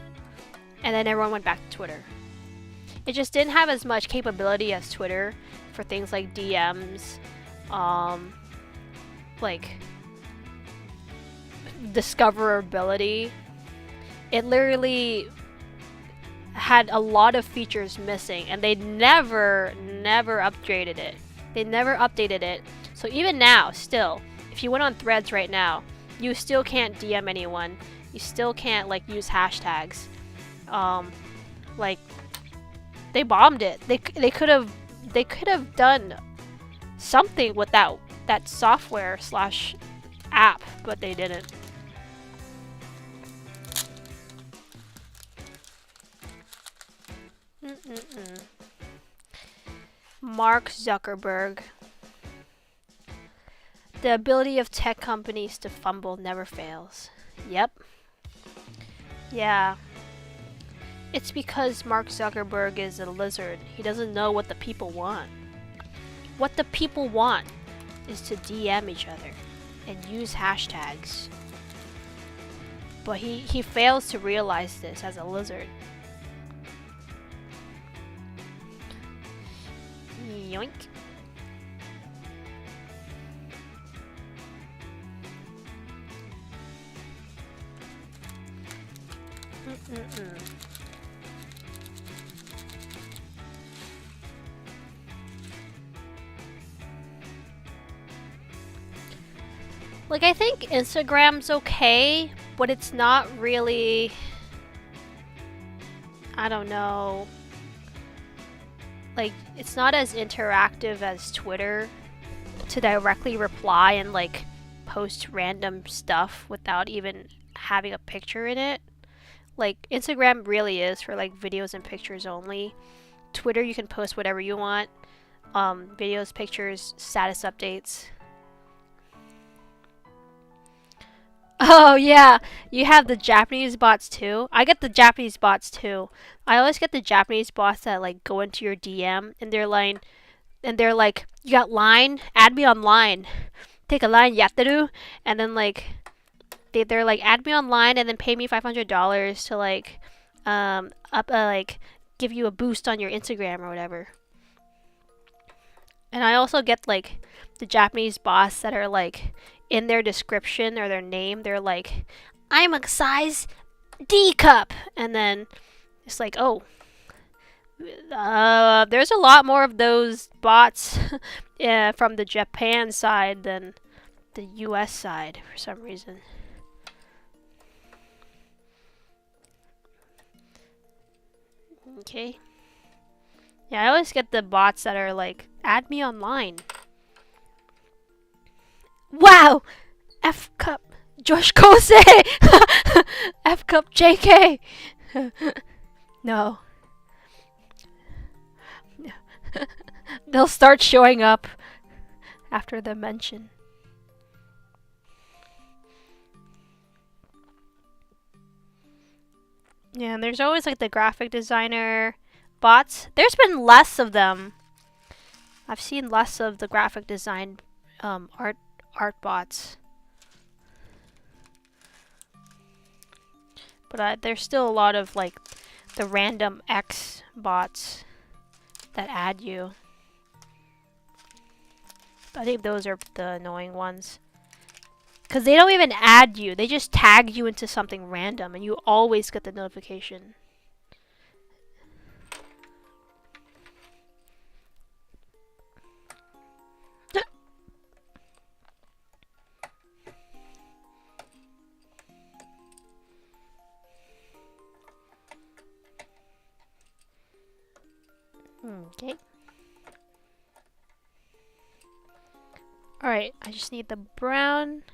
and then everyone went back to Twitter. It just didn't have as much capability as Twitter for things like DMs, like discoverability. It literally had a lot of features missing, and they never upgraded it. They never updated it. So even now, still, if you went on Threads right now, you still can't DM anyone. You still can't like use hashtags. Like they bombed it. They could have done something with that software / app, but they didn't. Mark Zuckerberg. The ability of tech companies to fumble never fails. Yep. Yeah. It's because Mark Zuckerberg is a lizard. He doesn't know what the people want. What the people want is to DM each other and use hashtags. But he fails to realize this as a lizard. Yoink. Like, I think Instagram's okay, but it's not really, I don't know, like, it's not as interactive as Twitter to directly reply and like post random stuff without even having a picture in it. Like, Instagram really is for like videos and pictures only. Twitter, you can post whatever you want. Videos, pictures, status updates. Oh yeah, you have the Japanese bots too. I get the Japanese bots too. I always get the Japanese bots that like go into your DM and they're like, you got line? Add me on line. Take a line, yattaru, and then like they're like, add me online and then pay me $500 to like like give you a boost on your Instagram or whatever. And I also get like the Japanese bots that are like in their description or their name, they're like, I'm a size D cup, and then it's like, oh, there's a lot more of those bots from the Japan side than the US side for some reason. Okay. Yeah, I always get the bots that are like, add me online. Wow! F cup Josh Kosei! F cup JK! No. They'll start showing up after the mention. Yeah, and there's always like the graphic designer bots. There's been less of them. I've seen less of the graphic design art bots. But there's still a lot of like the random X bots that add you. I think those are the annoying ones. Because they don't even add you. They just tag you into something random and you always get the notification. Okay. Alright, I just need the brown.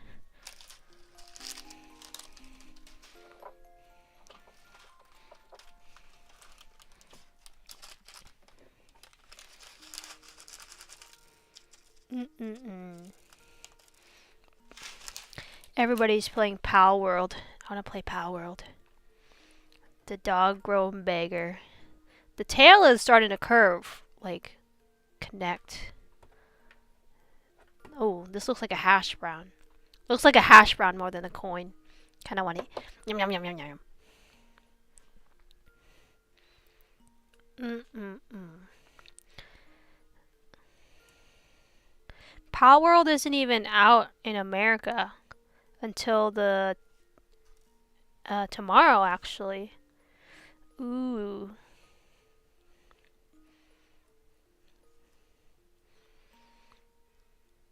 Everybody's playing Pal World. I want to play Pal World. The dog grown beggar. The tail is starting to curve, like connect. Oh, this looks like a hash brown. Looks like a hash brown more than a coin. Kind of want it. Yum yum yum yum yum. Pal World isn't even out in America until the tomorrow, actually. Ooh.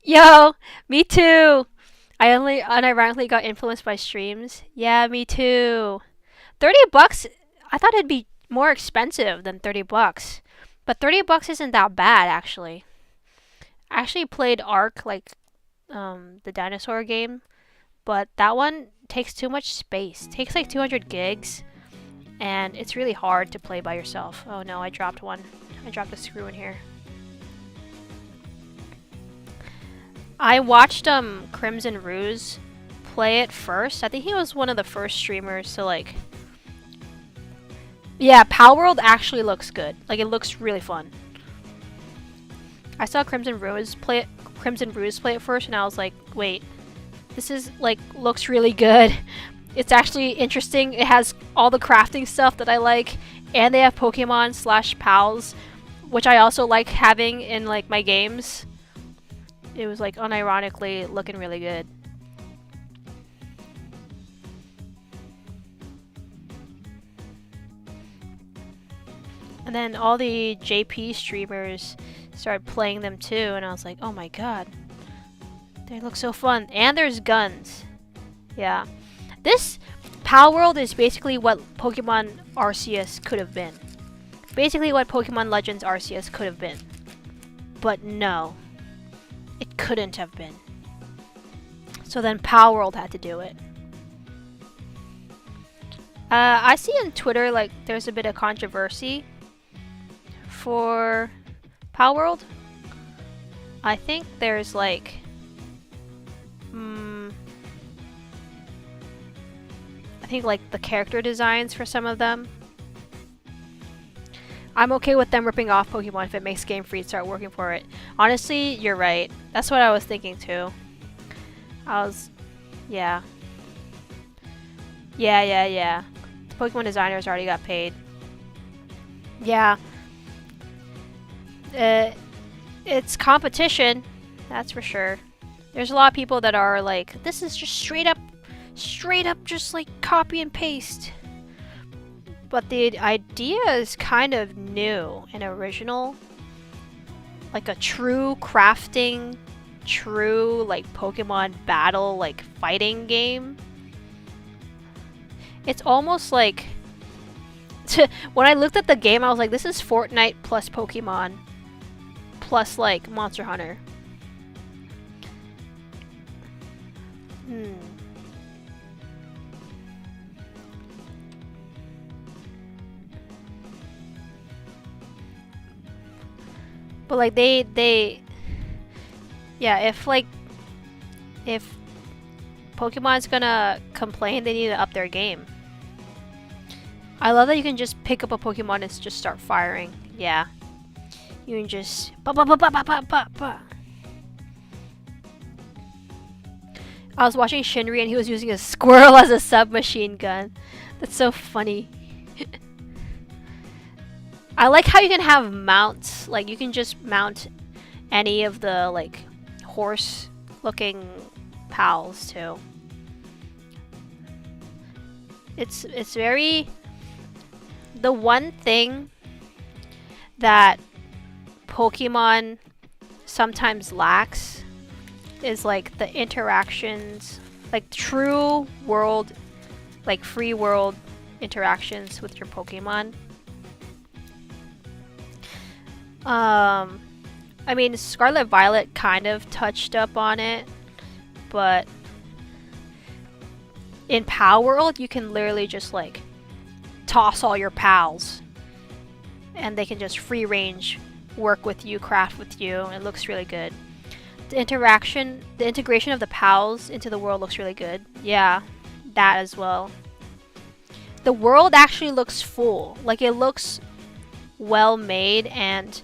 Yo, me too. I only unironically got influenced by streams. Yeah, me too. $30? I thought it'd be more expensive than $30. But $30 isn't that bad, actually. I actually played Ark, like the dinosaur game, but that one takes too much space. It takes like 200 gigs, and it's really hard to play by yourself. Oh no, I dropped one. I dropped a screw in here. I watched Crimson Ruse play it first. I think he was one of the first streamers to like... Yeah, Pal World actually looks good. Like, it looks really fun. I saw Crimson Ruse play it first, and I was like, wait, this is like looks really good. It's actually interesting. It has all the crafting stuff that I like, and they have Pokemon / pals, which I also like having in like my games. It was like unironically looking really good. And then all the JP streamers started playing them too, and I was like, oh my god, they look so fun. And there's guns. Yeah, this Pal World is basically what Pokemon Arceus could have been. Basically what Pokemon Legends Arceus could have been. But no, it couldn't have been. So then Pal World had to do it. I see on Twitter like there's a bit of controversy for Pal World. I think there's like I think like the character designs for some of them. I'm okay with them ripping off Pokemon if it makes Game Freak start working for it. Honestly, you're right. That's what I was thinking too. Yeah. Yeah. The Pokemon designers already got paid. Yeah. It's competition, that's for sure. There's a lot of people that are like, this is just straight up just like copy and paste. But the idea is kind of new and original. Like a true crafting, true like Pokemon battle, like fighting game. It's almost like, when I looked at the game, I was like, this is Fortnite plus Pokemon plus like Monster Hunter. But like yeah, if Pokemon's gonna complain, they need to up their game. I love that you can just pick up a Pokemon and just start firing. Yeah. You can just ba ba ba ba ba ba ba ba. I was watching Shinri and he was using a squirrel as a submachine gun. That's so funny. I like how you can have mounts. Like you can just mount any of the like horse looking pals too. It's very... The one thing that Pokemon sometimes lacks is like the interactions, like true world, like free world interactions with your Pokemon. I mean, Scarlet Violet kind of touched up on it, but in Power World, you can literally just like toss all your pals and they can just free range work with you, craft with you, and it looks really good. The integration of the pals into the world looks really good. Yeah, that as well. The world actually looks full. Like it looks well made and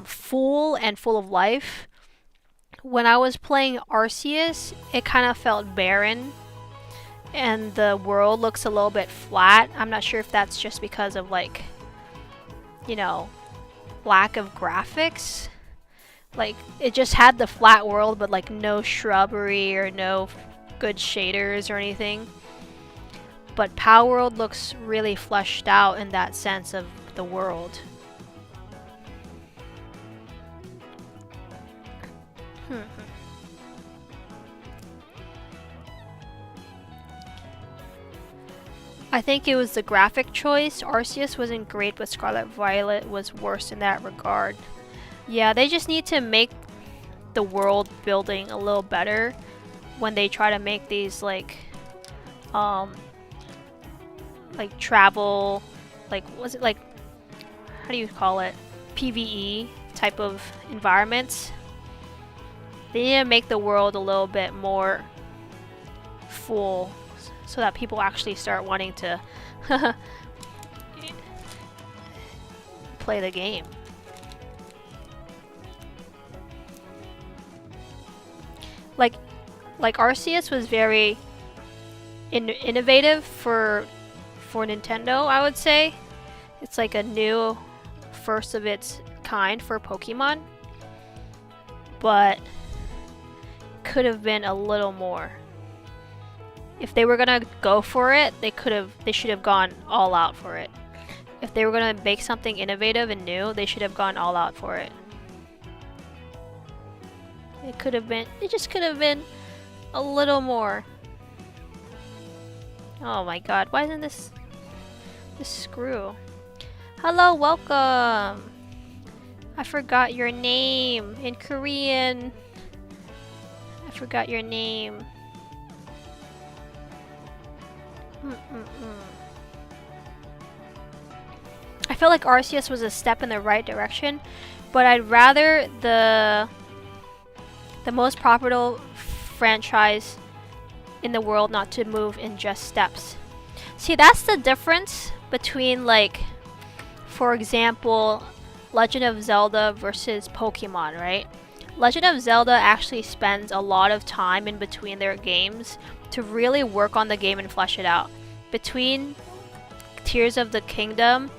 full of life. When I was playing Arceus, it kind of felt barren and the world looks a little bit flat. I'm not sure if that's just because of like, you know, lack of graphics. Like it just had the flat world but like no shrubbery or no good shaders or anything. But Power World looks really fleshed out in that sense of the world. I think it was the graphic choice. Arceus wasn't great, but Scarlet Violet was worse in that regard. Yeah, they just need to make the world building a little better when they try to make these like travel, like, was it like, how do you call it? PvE type of environments. They need to make the world a little bit more full so that people actually start wanting to play the game. Like Arceus was very innovative for Nintendo, I would say. It's like a new first of its kind for Pokemon, but could have been a little more. If they were gonna go for it, they should have gone all out for it. If they were gonna make something innovative and new, they should have gone all out for it. It just could have been a little more. Oh my god, why isn't this screw? Hello, welcome! I forgot your name in Korean. I forgot your name. I feel like Arceus was a step in the right direction, but I'd rather the most profitable franchise in the world not to move in just steps. See, that's the difference between, like, for example, Legend of Zelda versus Pokemon, right? Legend of Zelda actually spends a lot of time in between their games to really work on the game and flesh it out. Between Tears of the Kingdom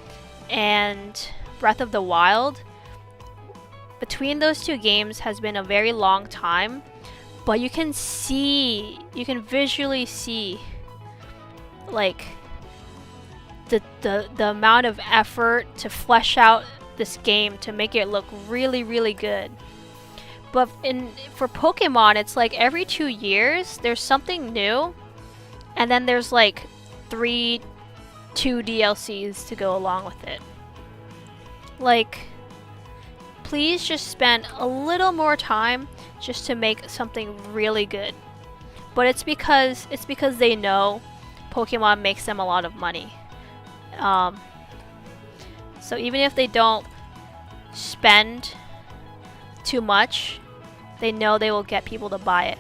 and Breath of the Wild, between those two games has been a very long time, but you can visually see like the amount of effort to flesh out this game to make it look really, really good. But for Pokemon, it's like every 2 years there's something new, and then there's like 2 DLCs to go along with it. Like, please just spend a little more time just to make something really good. But it's because they know Pokemon makes them a lot of money. So even if they don't spend too much, they know they will get people to buy it.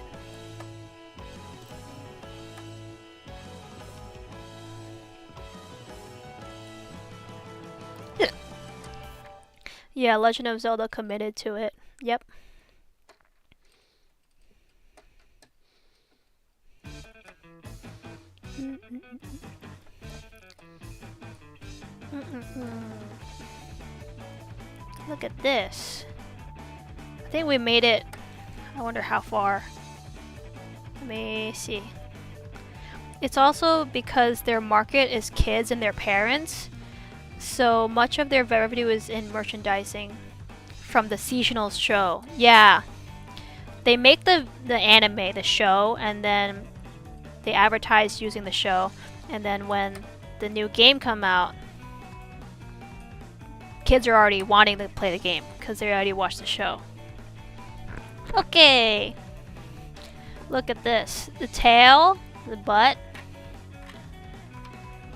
Yeah, Legend of Zelda committed to it. Yep. Look at this. I think we made it. I wonder how far. Let me see. It's also because their market is kids and their parents. So much of their revenue is in merchandising from the seasonal show. Yeah. They make the anime, the show, and then they advertise using the show. And then when the new game come out, kids are already wanting to play the game because they already watched the show. Okay. Look at this. The tail, the butt,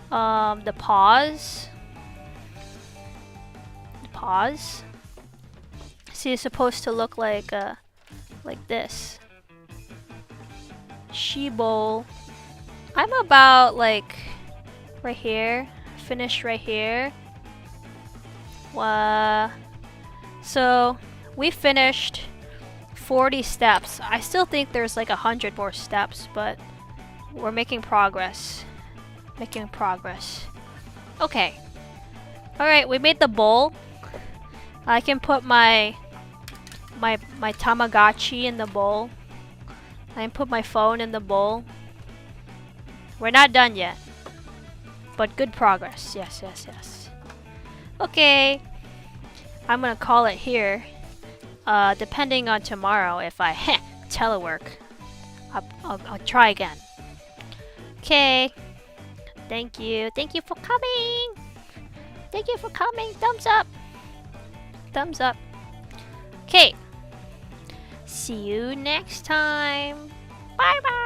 the paws. The paws. See, it's supposed to look like this. She-bowl. I'm about like right here. Finished right here. So we finished 40 steps. I still think there's like 100 more steps, but we're making progress. Making progress. Okay. Alright, we made the bowl. I can put my Tamagotchi in the bowl. I can put my phone in the bowl. We're not done yet. But good progress. Yes, yes, yes. Okay. I'm gonna call it here. Depending on tomorrow, if I telework, I'll try again. Okay. Thank you. Thank you for coming. Thank you for coming. Thumbs up. Thumbs up. Okay. See you next time. Bye bye.